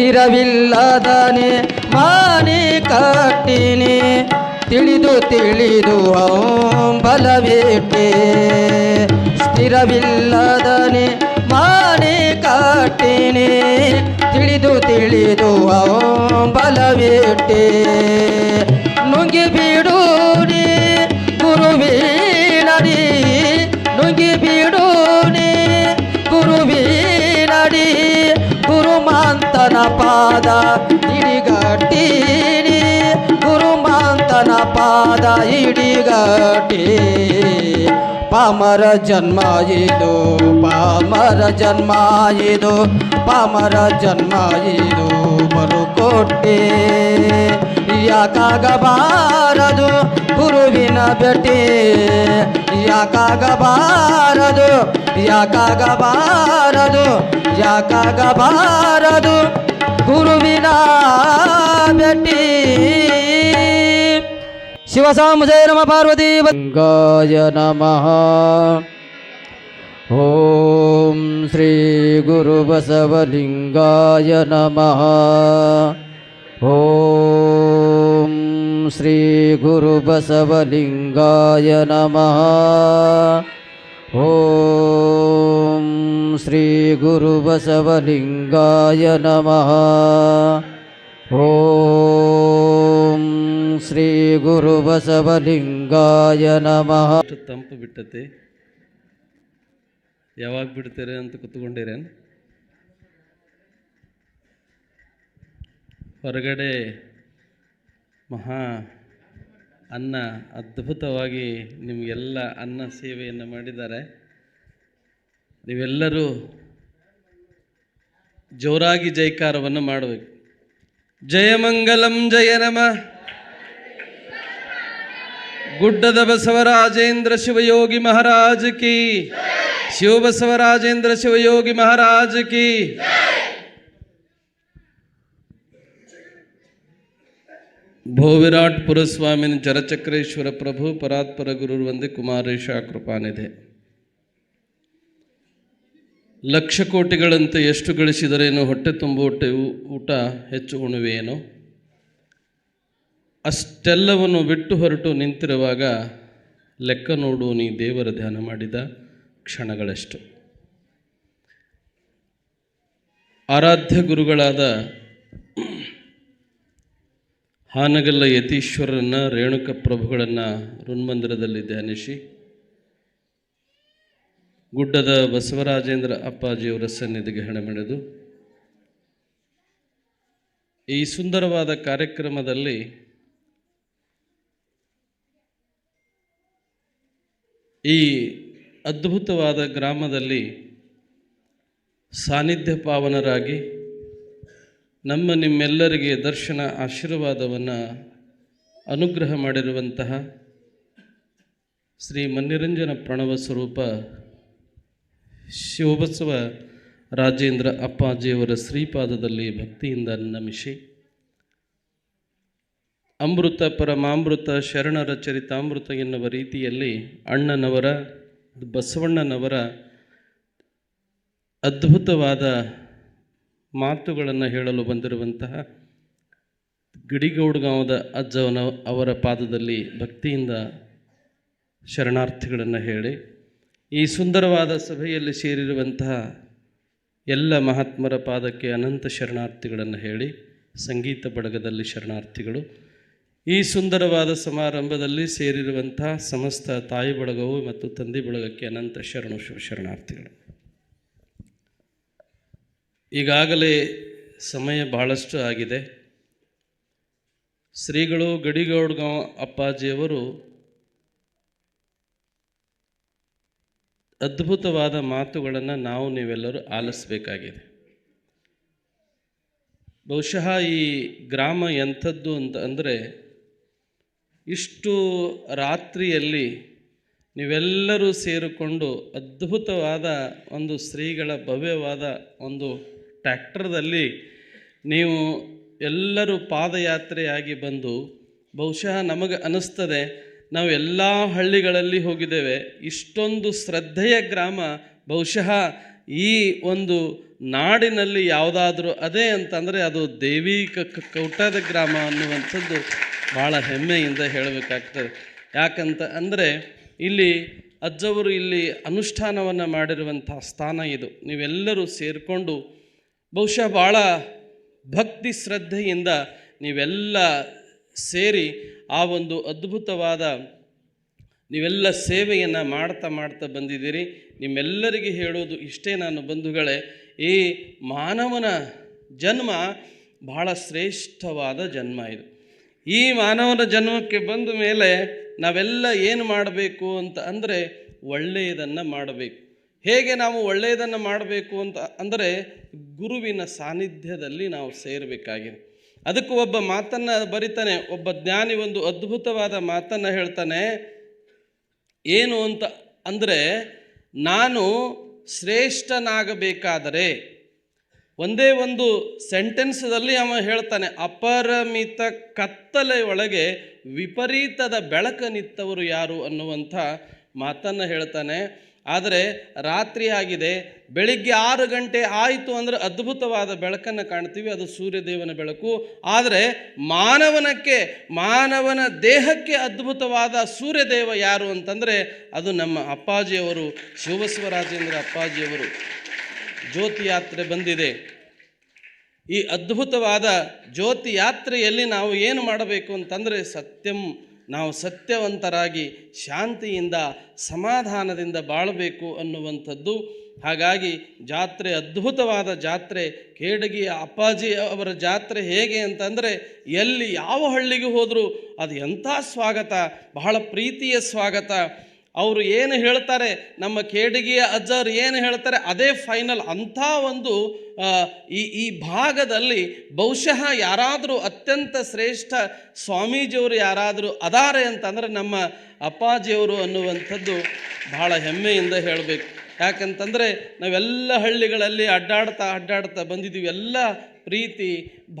ಸ್ಥಿರವಿಲ್ಲದನೆ ಮಾನಿ ಕಟ್ಟಿನಿ ತಿಳಿದು ತಿಳಿದು ಬಲವೇಟೆ ಸ್ಥಿರವಿಲ್ಲದನೆ ಮಾನಿ ಕಟ್ಟಿನಿ ತಿಳಿದು ತಿಳಿದು ಬಲವೇಟೆ ನುಂಗಿ ಬಿಡು ನೀ ಗುರುವಿನಡಿ ನುಂಗಿ ಬಿಡು ನೀ ಗುರುವಿನಡಿ ಗುರುಮಾಂತನ ಪಾದ ಹಿಡಿಗಟ್ಟಿನಿ ಗುರುಮಾಂತನ ಪಾದ ಹಿಡಿಗಟ್ಟಿ ಪಾಮರ ಜನ್ಮ ಇದು ಪಾಮರ ಜನ್ಮ ಇದು ಪಾಮರ ಜನ್ಮ ಇದು ಬರುಕೊಟ್ಟೆ ಯಾಕಾಗಬಾರದು ಗುರುವಿನ ಭೇಟಿ ಯಾಕಾಗಬಾರದು ಯಾಕಾಗಬಾರದು ಯಾಕಾಗಬಾರದು ಗುರುವಿನ ಭೇಟಿ ಶಿವಸಾಂಬಜಯ ನಮ ಪಾರ್ವತಿ ಲಿಂಗಾಯ ನಮಃ ಓಂ ಶ್ರೀ ಗುರು ಬಸವಲಿಂಗಾಯ ನಮಃ ಓಂ ಶ್ರೀ ಗುರು ಬಸವಲಿಂಗಾಯ ನಮಃ ಓಂ ಶ್ರೀ ಗುರು ಬಸವಲಿಂಗಾಯ ನಮಃ ಓಂ ಶ್ರೀ ಗುರು ಬಸವಲಿಂಗಾಯ ನಮಃ. ತಂಪು ಬಿಟ್ಟತೆ ಯಾವಾಗ ಬಿಡ್ತೀರ ಅಂತ ಕೂತ್ಕೊಂಡಿರೇನು? ಹೊರಗಡೆ ಮಹಾ ಅನ್ನ ಅದ್ಭುತವಾಗಿ ನಿಮಗೆಲ್ಲ ಅನ್ನ ಸೇವೆಯನ್ನು ಮಾಡಿದ್ದಾರೆ. ನೀವೆಲ್ಲರೂ ಜೋರಾಗಿ ಜೈಕಾರವನ್ನು ಮಾಡಬೇಕು. ಜಯಮಂಗಲಂ ಜಯ ನಮಃ. ಗುಡ್ಡದ ಬಸವರಾಜೇಂದ್ರ ಶಿವಯೋಗಿ ಮಹಾರಾಜ್ ಕಿ, ಶಿವ ಬಸವರಾಜೇಂದ್ರ ಶಿವಯೋಗಿ ಮಹಾರಾಜ್ ಕಿ. ಭೋ ವಿರಾಟ್ ಪುರಸ್ವಾಮಿನ ಚರಚಕ್ರೇಶ್ವರ ಪ್ರಭು ಪರಾತ್ಪರ ಗುರುರ್ ವಂದೇ ಕುಮಾರೇಶ ಕೃಪಾನಿಧೆ. ಲಕ್ಷ ಕೋಟಿಗಳಂತೆ ಎಷ್ಟು ಗಳಿಸಿದರೇನು ಹೊಟ್ಟೆ ತುಂಬ ಊಟ ಹೆಚ್ಚು ಉಣುವೇನು? ಅಷ್ಟೆಲ್ಲವನ್ನು ಬಿಟ್ಟು ಹೊರಟು ನಿಂತಿರುವಾಗ ಲೆಕ್ಕ ನೋಡು ನೀ ದೇವರ ಧ್ಯಾನ ಮಾಡಿದ ಕ್ಷಣಗಳೆಷ್ಟು. ಆರಾಧ್ಯ ಗುರುಗಳಾದ ಹಾನಗಲ್ಲ ಯತೀಶ್ವರರನ್ನು, ರೇಣುಕ ಪ್ರಭುಗಳನ್ನು ಋನ್ಮಂದಿರದಲ್ಲಿ ಧ್ಯಾನಿಸಿ, ಗುಡ್ಡದ ಬಸವರಾಜೇಂದ್ರ ಅಪ್ಪಾಜಿಯವರ ಸನ್ನಿಧಿಗೆ ಹಣಮೆಳೆದು ಈ ಸುಂದರವಾದ ಕಾರ್ಯಕ್ರಮದಲ್ಲಿ ಈ ಅದ್ಭುತವಾದ ಗ್ರಾಮದಲ್ಲಿ ಸಾನ್ನಿಧ್ಯ ಪಾವನರಾಗಿ ನಮ್ಮ ನಿಮ್ಮೆಲ್ಲರಿಗೆ ದರ್ಶನ ಆಶೀರ್ವಾದವನ್ನು ಅನುಗ್ರಹ ಮಾಡಿರುವಂತಹ ಶ್ರೀ ಮನ್ನಿರಂಜನ ಪ್ರಣವ ಸ್ವರೂಪ ಶಿವಬಸವ ರಾಜೇಂದ್ರ ಅಪ್ಪಾಜಿಯವರ ಶ್ರೀಪಾದದಲ್ಲಿ ಭಕ್ತಿಯಿಂದ ನಮಿಸಿ, ಅಮೃತ ಪರಮಾಮೃತ ಶರಣರ ಚರಿತಾಮೃತ ಎನ್ನುವ ರೀತಿಯಲ್ಲಿ ಅಣ್ಣನವರ ಬಸವಣ್ಣನವರ ಅದ್ಭುತವಾದ ಮಾತುಗಳನ್ನು ಹೇಳಲು ಬಂದಿರುವಂತಹ ಗಡಿಗೌಡಗಾಂವದ ಅಜ್ಜವನ ಅವರ ಪಾದದಲ್ಲಿ ಭಕ್ತಿಯಿಂದ ಶರಣಾರ್ಥಿಗಳನ್ನು ಹೇಳಿ, ಈ ಸುಂದರವಾದ ಸಭೆಯಲ್ಲಿ ಸೇರಿರುವಂತಹ ಎಲ್ಲ ಮಹಾತ್ಮರ ಪಾದಕ್ಕೆ ಅನಂತ ಶರಣಾರ್ಥಿಗಳನ್ನು ಹೇಳಿ, ಸಂಗೀತ ಬಳಗದಲ್ಲಿ ಶರಣಾರ್ಥಿಗಳು, ಈ ಸುಂದರವಾದ ಸಮಾರಂಭದಲ್ಲಿ ಸೇರಿರುವಂತಹ ಸಮಸ್ತ ತಾಯಿ ಬಳಗವು ಮತ್ತು ತಂದೆ ಬಳಗಕ್ಕೆ ಅನಂತ ಶರಣಾರ್ಥಿಗಳು. ಈಗಾಗಲೇ ಸಮಯ ಬಹಳಷ್ಟು ಆಗಿದೆ. ಶ್ರೀಗಳು ಗಡಿಗೌಡಗಾಂವ್ ಅಪ್ಪಾಜಿಯವರು ಅದ್ಭುತವಾದ ಮಾತುಗಳನ್ನು ನಾವು ನೀವೆಲ್ಲರೂ ಆಲಿಸಬೇಕಾಗಿದೆ. ಬಹುಶಃ ಈ ಗ್ರಾಮ ಎಂಥದ್ದು ಅಂತ ಅಂದರೆ, ಇಷ್ಟು ರಾತ್ರಿಯಲ್ಲಿ ನೀವೆಲ್ಲರೂ ಸೇರಿಕೊಂಡು ಅದ್ಭುತವಾದ ಒಂದು ಶ್ರೀಗಳ ಭವ್ಯವಾದ ಒಂದು ಟ್ರ್ಯಾಕ್ಟರ್ದಲ್ಲಿ ನೀವು ಎಲ್ಲರೂ ಪಾದಯಾತ್ರೆಯಾಗಿ ಬಂದು, ಬಹುಶಃ ನಮಗೆ ಅನ್ನಿಸ್ತದೆ ನಾವು ಎಲ್ಲ ಹಳ್ಳಿಗಳಲ್ಲಿ ಹೋಗಿದ್ದೇವೆ, ಇಷ್ಟೊಂದು ಶ್ರದ್ಧೆಯ ಗ್ರಾಮ ಬಹುಶಃ ಈ ಒಂದು ನಾಡಿನಲ್ಲಿ ಯಾವುದಾದ್ರೂ ಅದೇ ಅಂತಂದರೆ ಅದು ದೇವಿ ಕೌಟದ ಗ್ರಾಮ ಅನ್ನುವಂಥದ್ದು ಭಾಳ ಹೆಮ್ಮೆಯಿಂದ ಹೇಳಬೇಕಾಗ್ತದೆ. ಯಾಕಂತ ಅಂದರೆ ಇಲ್ಲಿ ಅಜ್ಜವರು ಇಲ್ಲಿ ಅನುಷ್ಠಾನವನ್ನು ಮಾಡಿರುವಂಥ ಸ್ಥಾನ ಇದು. ನೀವೆಲ್ಲರೂ ಸೇರಿಕೊಂಡು ಬಹುಶಃ ಭಾಳ ಭಕ್ತಿ ಶ್ರದ್ಧೆಯಿಂದ ನೀವೆಲ್ಲ ಸೇರಿ ಆ ಒಂದು ಅದ್ಭುತವಾದ ನೀವೆಲ್ಲ ಸೇವೆಯನ್ನು ಮಾಡ್ತಾ ಬಂದಿದ್ದೀರಿ. ನಿಮ್ಮೆಲ್ಲರಿಗೆ ಹೇಳೋದು ಇಷ್ಟೇ ನಾನು ಬಂಧುಗಳೇ, ಈ ಮಾನವನ ಜನ್ಮ ಬಹಳ ಶ್ರೇಷ್ಠವಾದ ಜನ್ಮ ಇದು. ಈ ಮಾನವನ ಜನ್ಮಕ್ಕೆ ಬಂದ ಮೇಲೆ ನಾವೆಲ್ಲ ಏನು ಮಾಡಬೇಕು ಅಂತ ಅಂದರೆ ಒಳ್ಳೆಯದನ್ನು ಮಾಡಬೇಕು. ಹೇಗೆ ನಾವು ಒಳ್ಳೆಯದನ್ನು ಮಾಡಬೇಕು ಅಂತ ಅಂದರೆ ಗುರುವಿನ ಸಾನ್ನಿಧ್ಯದಲ್ಲಿ ನಾವು ಸೇರಬೇಕಾಗಿದೆ. ಅದಕ್ಕೂ ಒಬ್ಬ ಮಾತನ್ನು ಬರಿತಾನೆ, ಒಬ್ಬ ಜ್ಞಾನಿ ಒಂದು ಅದ್ಭುತವಾದ ಮಾತನ್ನು ಹೇಳ್ತಾನೆ. ಏನು ಅಂತ ಅಂದರೆ, ನಾನು ಶ್ರೇಷ್ಠನಾಗಬೇಕಾದರೆ ಒಂದೇ ಒಂದು ಸೆಂಟೆನ್ಸ್ದಲ್ಲಿ ಅವ ಹೇಳ್ತಾನೆ, ಅಪರಿಮಿತ ಕತ್ತಲೆಯೊಳಗೆ ವಿಪರೀತದ ಬೆಳಕನಿತ್ತವರು ಯಾರು ಅನ್ನುವಂಥ ಮಾತನ್ನು ಹೇಳ್ತಾನೆ. ಆದರೆ ರಾತ್ರಿ ಆಗಿದೆ, ಬೆಳಿಗ್ಗೆ 6 ಗಂಟೆ ಆಯಿತು ಅಂದರೆ ಅದ್ಭುತವಾದ ಬೆಳಕನ್ನು ಕಾಣ್ತೀವಿ, ಅದು ಸೂರ್ಯದೇವನ ಬೆಳಕು. ಆದರೆ ಮಾನವನ ದೇಹಕ್ಕೆ ಅದ್ಭುತವಾದ ಸೂರ್ಯದೇವ ಯಾರು ಅಂತಂದರೆ ಅದು ನಮ್ಮ ಅಪ್ಪಾಜಿಯವರು, ಶಿವಬಸವರಾಜೇಂದ್ರ ಅಪ್ಪಾಜಿಯವರು. ಜ್ಯೋತಿ ಯಾತ್ರೆ ಬಂದಿದೆ. ಈ ಅದ್ಭುತವಾದ ಜ್ಯೋತಿ ಯಾತ್ರೆಯಲ್ಲಿ ನಾವು ಏನು ಮಾಡಬೇಕು ಅಂತಂದರೆ ನಾವು ಸತ್ಯವಂತರಾಗಿ ಶಾಂತಿಯಿಂದ ಸಮಾಧಾನದಿಂದ ಬಾಳಬೇಕು ಅನ್ನುವಂಥದ್ದು. ಹಾಗಾಗಿ ಜಾತ್ರೆ ಅದ್ಭುತವಾದ ಜಾತ್ರೆ. ಕೇಡಗಿಯ ಅಪ್ಪಾಜಿ ಅವರ ಜಾತ್ರೆ ಹೇಗೆ ಅಂತಂದರೆ ಎಲ್ಲಿ ಯಾವ ಹಳ್ಳಿಗೆ ಹೋದರೂ ಅದು ಎಂಥ ಸ್ವಾಗತ, ಬಹಳ ಪ್ರೀತಿಯ ಸ್ವಾಗತ. ಅವರು ಏನು ಹೇಳ್ತಾರೆ, ನಮ್ಮ ಕೇಡಗಿಯ ಅಜ್ಜರು ಏನು ಹೇಳ್ತಾರೆ ಅದೇ ಫೈನಲ್. ಅಂಥ ಒಂದು ಈ ಭಾಗದಲ್ಲಿ ಬಹುಶಃ ಯಾರಾದರೂ ಅತ್ಯಂತ ಶ್ರೇಷ್ಠ ಸ್ವಾಮೀಜಿಯವರು ಯಾರಾದರೂ ಅದಾರೆ ಅಂತಂದರೆ ನಮ್ಮ ಅಪ್ಪಾಜಿಯವರು ಅನ್ನುವಂಥದ್ದು ಬಹಳ ಹೆಮ್ಮೆಯಿಂದ ಹೇಳಬೇಕು. ಯಾಕಂತಂದರೆ ನಾವೆಲ್ಲ ಹಳ್ಳಿಗಳಲ್ಲಿ ಅಡ್ಡಾಡ್ತಾ ಬಂದಿದ್ದೀವಿ. ಎಲ್ಲ ಪ್ರೀತಿ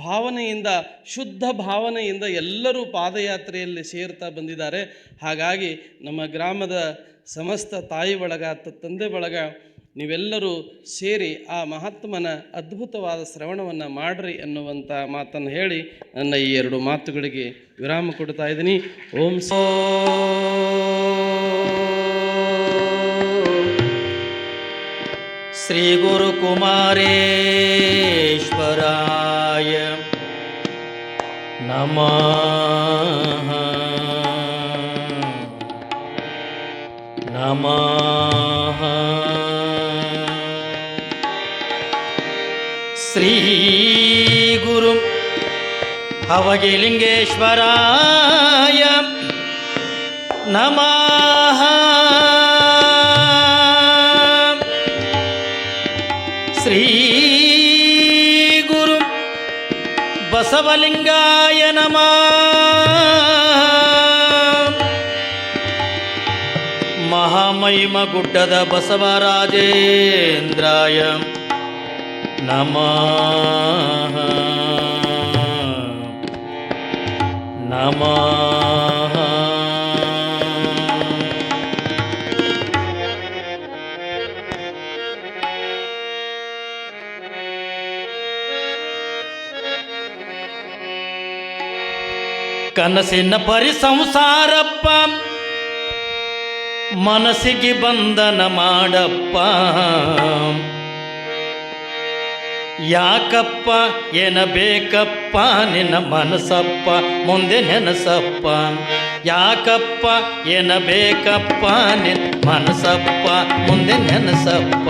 ಭಾವನೆಯಿಂದ, ಶುದ್ಧ ಭಾವನೆಯಿಂದ ಎಲ್ಲರೂ ಪಾದಯಾತ್ರೆಯಲ್ಲಿ ಸೇರ್ತಾ ಬಂದಿದ್ದಾರೆ. ಹಾಗಾಗಿ ನಮ್ಮ ಗ್ರಾಮದ ಸಮಸ್ತ ತಾಯಿ ಬಳಗ, ತಂದೆ ಬಳಗ ನೀವೆಲ್ಲರೂ ಸೇರಿ ಆ ಮಹಾತ್ಮನ ಅದ್ಭುತವಾದ ಶ್ರವಣವನ್ನು ಮಾಡ್ರಿ ಅನ್ನುವಂಥ ಮಾತನ್ನು ಹೇಳಿ ನನ್ನ ಈ 2 ಮಾತುಗಳಿಗೆ ವಿರಾಮ ಕೊಡ್ತಾ ಇದ್ದೀನಿ. ಓಂ ಶ್ರೀ ಗುರು ಕುಮಾರೇಶ್ವರಾಯ ನಮಃ ನಮಃ. ಶ್ರೀ ಗುರು ಅವಗಿಲಿಂಗೇಶ್ವರಾಯ ನಮಃ. ಶ್ರೀ ಗುರು ಬಸವಲಿಂಗಾಯ ನಮಃ. ಮಹಾಮಹಿಮ ಗುಡ್ಡದ ಬಸವರಾಜೇಂದ್ರಾಯ ನಮಃ ನಮಃ. ಕನಸಿನ ಪರಿ ಸಂಸಾರಪ್ಪ, ಮನಸ್ಸಿಗೆ ಬಂಧನ ಮಾಡಪ್ಪ. ಯಾಕಪ್ಪ ಏನಬೇಕಪ್ಪ ನಿನ್ನ ಮನಸ್ಸಪ್ಪ, ಮುಂದೆ ನೆನಸಪ್ಪ. ಯಾಕಪ್ಪ ಏನಬೇಕಪ್ಪ ನಿನ್ನ ಮನಸ್ಸಪ್ಪ, ಮುಂದೆ ನೆನಸಪ್ಪ.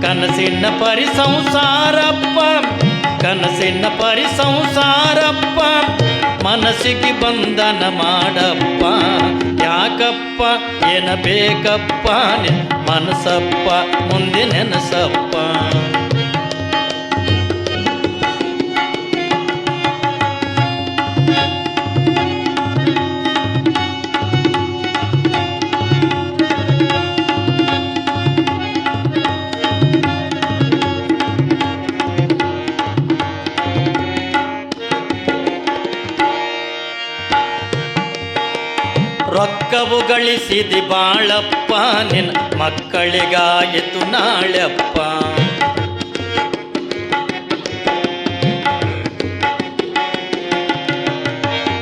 ಕನಸಿನ ಪರಿ ಸಂಸಾರಪ್ಪ, ಕನಸಿನ ಪರಿ ಸಂಸಾರಪ್ಪ, ಮನಸ್ಸಿಗೆ ಬಂಧನ ಮಾಡಪ್ಪ. ಯಾಕಪ್ಪ ಏನಬೇಕಪ್ಪ ನಿನ್ನ ಮನಸ್ಸಪ್ಪ, ಮುಂದೆ ನೆನಸಪ್ಪ. ರೊಕ್ಕ ರೊಕ್ಕವು ಗಳಿಸಿದಿ ಬಾಳಪ್ಪ ನಿನ್ನ ಮಕ್ಕಳಿಗಾಯಿತು ನಾಳೆಪ್ಪ.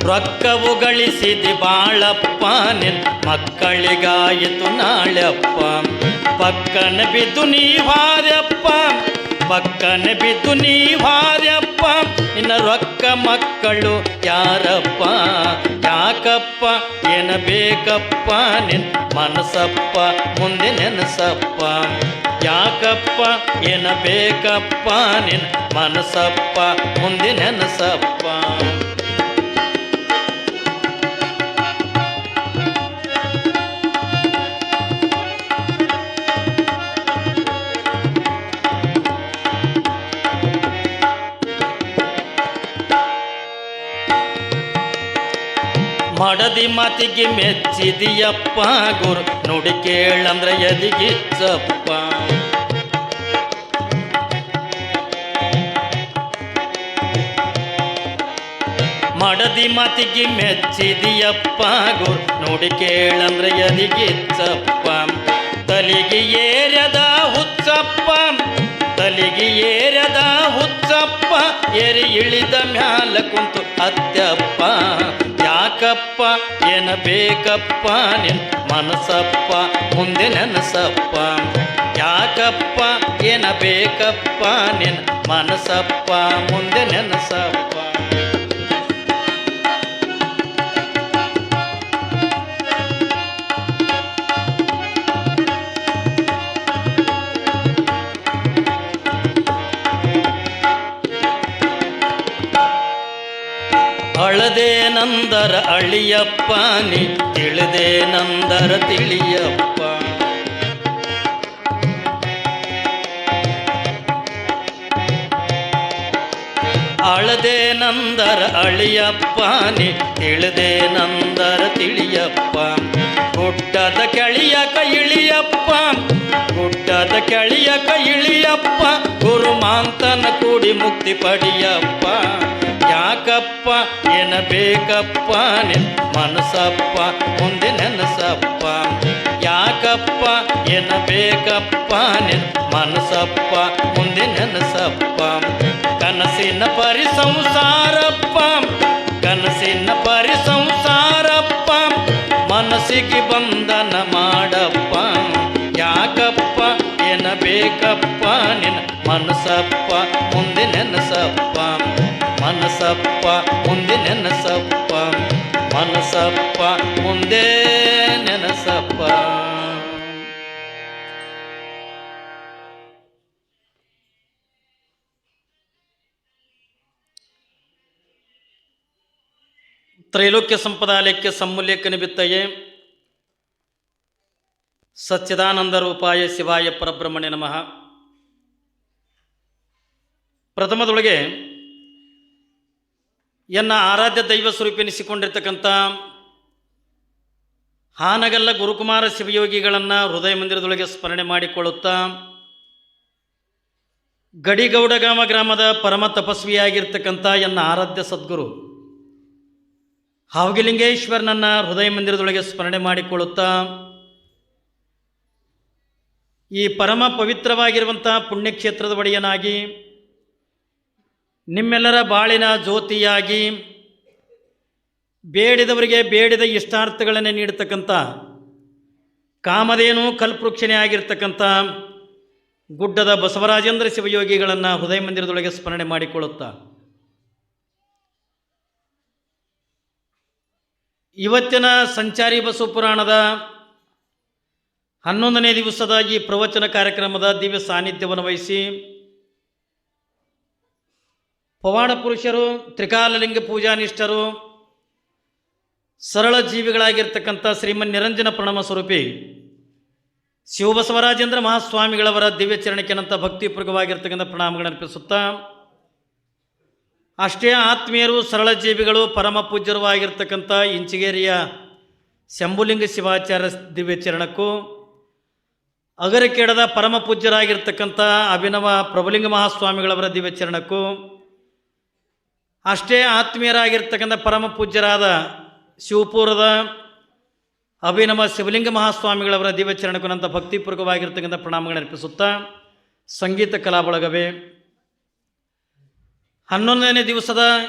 ರೊಕ್ಕವು ಗಳಿಸಿದಿ ಬಾಳಪ್ಪ ನಿನ್ನ ಮಕ್ಕಳಿಗಾಯಿತು ನಾಳೆಪ್ಪ. ಪಕ್ಕನ ಬಿದ್ದು ನೀ ಹಾರ್ಯಪ್ಪ, ಪಕ್ಕನ ಬಿದ್ದು ನೀ ಹಾರ್ಯಪ್ಪ. ಇನ್ನು ರೊಕ್ಕ ಮಕ್ಕಳು ಯಾರಪ್ಪ? ಯಾಕಪ್ಪ ಏನ ಬೇಕಪ್ಪ ನಿನ್ ಮನಸಪ್ಪ ಮುಂದೆ ನೆನಸಪ್ಪ. ಯಾಕಪ್ಪ ಏನ ಬೇಕಪ್ಪ ನಿನ್ ಮನಸಪ್ಪ ಮುಂದೆ ನೆನಸಪ್ಪ. ಮಡದಿ ಮಾತಿಗೆ ಮೆಚ್ಚಿದಿಯಪ್ಪ, ಗುರು ನುಡಿ ಕೇಳಂದ್ರ ಎದಿಗಿಚ್ಚಪ್ಪ. ಮಡದಿ ಮಾತಿಗೆ ಮೆಚ್ಚಿದಿಯಪ್ಪ, ಗುರು ನುಡಿ ಕೇಳಂದ್ರ ಎದಿಗಿಚ್ಚಪ್ಪ. ತಲಿಗೆ ಏರ್ಯದ ಹುಚ್ಚಪ್ಪ, ತಲಿಗೆ ಏರ್ಯದ ಹುಚ್ಚಪ್ಪ. ಏರಿ ಇಳಿದ ಮ್ಯಾಲ ಕುಂತು ಅತ್ಯಪ್ಪ. ಯಾಕಪ್ಪ ಏನ ಬೇಕಪ್ಪ ನಿನ್ ಮನಸಪ್ಪ ಮುಂದೆ ನೆನಸಪ್ಪ. ಯಾಕಪ್ಪ ಏನ ಬೇಕಪ್ಪ ನಿನ್ ಮನಸಪ್ಪ ಮುಂದೆ ನೆನಸಪ್ಪ. ಅಳದೆ ನಂದರ ಅಳಿಯಪ್ಪ, ನೀ ತಿಳಿದೆ ನಂದರ ತಿಳಿಯಪ್ಪ. ಅಳದೆ ನಂದರ ಅಳಿಯಪ್ಪ, ನೀ ತಿಳಿದೆ ನಂದರ ತಿಳಿಯಪ್ಪ. ಗುಡ್ಡದ ಕೆಳಿಯಕ ಇಳಿಯಪ್ಪ, ಗುಡ್ಡದ ಕೆಳಿಯಕ ಇಳಿಯಪ್ಪ. ಗುರುಮಾಂತನ ಕೂಡಿ ಮುಕ್ತಿ ಪಡಿಯಪ್ಪ. ಯಾಕಪ್ಪ ಏನ ಬೇಕಪ್ಪ ನಿನ್ ಮನಸಪ್ಪ ಮುಂದೆ ನೆನಸಪ್ಪ. ಯಾಕಪ್ಪ ಏನ ಬೇಕಪ್ಪ ನಿನ್ ಮನಸಪ್ಪ ಮುಂದೆ ನೆನಸಪ್ಪ. ಕನಸಿನ ಪರಿ ಸಂಸಾರಪ್ಪ, ಕನಸಿನ ಪರಿ ಸಂಸಾರಪ್ಪ. ಮನಸ್ಸಿಗೆ ಬಂಧನ ಮಾಡಪ್ಪ. ಯಾಕಪ್ಪ ಏನ ಬೇಕಪ್ಪ ನಿನ್ ಮನಸಪ್ಪ ಮುಂದೆ ನೆನಸಪ್ಪ. ಮನಸಪ್ಪ ಮುಂದೆ ನೆನಸಪ್ಪ, ಮನಸಪ್ಪ ಮುಂದೆ ನೆನಸಪ್ಪ. ತ್ರೈಲೋಕ್ಯ ಸಂಪದಾಲಯಕ್ಕೆ ಸಮೂಲ್ಯಕ್ಕೆ ನಿಮಿತ್ತಯೇ ಸಚ್ಚಿದಾನಂದ ರೂಪಾಯ ಶಿವಾಯ ಪರಬ್ರಹ್ಮಣ್ಯ ನಮಃ. ಪ್ರಥಮದೊಳಗೆ ಎನ್ನ ಆರಾಧ್ಯ ದೈವ ಸ್ವರೂಪೆನಿಸಿಕೊಂಡಿರ್ತಕ್ಕಂಥ ಹಾನಗಲ್ಲ ಗುರುಕುಮಾರ ಶಿವಯೋಗಿಗಳನ್ನು ಹೃದಯ ಮಂದಿರದೊಳಗೆ ಸ್ಮರಣೆ ಮಾಡಿಕೊಳ್ಳುತ್ತಾ, ಗಡಿಗೌಡಗಾಮ ಗ್ರಾಮದ ಪರಮ ತಪಸ್ವಿಯಾಗಿರ್ತಕ್ಕಂಥ ಎನ್ನ ಆರಾಧ್ಯ ಸದ್ಗುರು ಹಾವಗಿಲಿಂಗೇಶ್ವರನನ್ನು ಹೃದಯ ಮಂದಿರದೊಳಗೆ ಸ್ಮರಣೆ ಮಾಡಿಕೊಳ್ಳುತ್ತಾ, ಈ ಪರಮ ಪವಿತ್ರವಾಗಿರುವಂಥ ಪುಣ್ಯಕ್ಷೇತ್ರದ ಒಡೆಯನಾಗಿ ನಿಮ್ಮೆಲ್ಲರ ಬಾಳಿನ ಜ್ಯೋತಿಯಾಗಿ ಬೇಡಿದವರಿಗೆ ಬೇಡಿದ ಇಷ್ಟಾರ್ಥಗಳನ್ನು ನೀಡತಕ್ಕಂಥ ಕಾಮಧೇನು ಕಲ್ಪವೃಕ್ಷನೇ ಆಗಿರ್ತಕ್ಕಂಥ ಗುಡ್ಡದ ಬಸವರಾಜೇಂದ್ರ ಶಿವಯೋಗಿಗಳನ್ನು ಹೃದಯ ಮಂದಿರದೊಳಗೆ ಸ್ಮರಣೆ ಮಾಡಿಕೊಳ್ಳುತ್ತಾ, ಇವತ್ತಿನ ಸಂಚಾರಿ ಬಸವ ಪುರಾಣದ 11ನೇ ದಿವಸದ ಈ ಪ್ರವಚನ ಕಾರ್ಯಕ್ರಮದ ದಿವ್ಯ ಸಾನ್ನಿಧ್ಯವನ್ನು ವಹಿಸಿ ಪವಾಡ ಪುರುಷರು, ತ್ರಿಕಾಲಲಿಂಗ ಪೂಜಾನಿಷ್ಠರು, ಸರಳ ಜೀವಿಗಳಾಗಿರ್ತಕ್ಕಂಥ ಶ್ರೀಮನ್ ನಿರಂಜನ ಪ್ರಣಮ ಸ್ವರೂಪಿ ಶಿವಬಸವರಾಜೇಂದ್ರ ಮಹಾಸ್ವಾಮಿಗಳವರ ದಿವ್ಯ ಚರಣಕ್ಕೆನಂತ ಭಕ್ತಿಪೂರ್ವಕವಾಗಿರ್ತಕ್ಕಂಥ ಪ್ರಣಾಮಗಳನ್ನು ಅರ್ಪಿಸುತ್ತಾ, ಅಷ್ಟೇ ಆತ್ಮೀಯರು, ಸರಳ ಜೀವಿಗಳು, ಪರಮ ಪೂಜ್ಯರು ಆಗಿರ್ತಕ್ಕಂಥ ಇಂಚಿಗೇರಿಯ ಶಂಭುಲಿಂಗ ಶಿವಾಚಾರ್ಯ ದಿವ್ಯ ಚರಣಕ್ಕೂ, ಅಗರಕೇಡದ ಪರಮ ಪೂಜ್ಯರಾಗಿರ್ತಕ್ಕಂಥ ಅಭಿನವ ಪ್ರಭುಲಿಂಗ ಮಹಾಸ್ವಾಮಿಗಳವರ ದಿವ್ಯ ಚರಣಕ್ಕೂ, ಅಷ್ಟೇ ಆತ್ಮೀಯರಾಗಿರ್ತಕ್ಕಂಥ ಪರಮ ಪೂಜ್ಯರಾದ ಶಿವಪುರದ ಅಭಿನವ ಶಿವಲಿಂಗ ಮಹಾಸ್ವಾಮಿಗಳವರ ದಿವ್ಯಚರಣಕ್ಕನಂತ ಭಕ್ತಿಪೂರ್ವಕವಾಗಿರ್ತಕ್ಕಂಥ ಪ್ರಣಾಮಗಳನ್ನು ಅರ್ಪಿಸುತ್ತಾ ಸಂಗೀತ ಕಲಾ ಬಳಗವೇ 11ನೇ ದಿವಸದ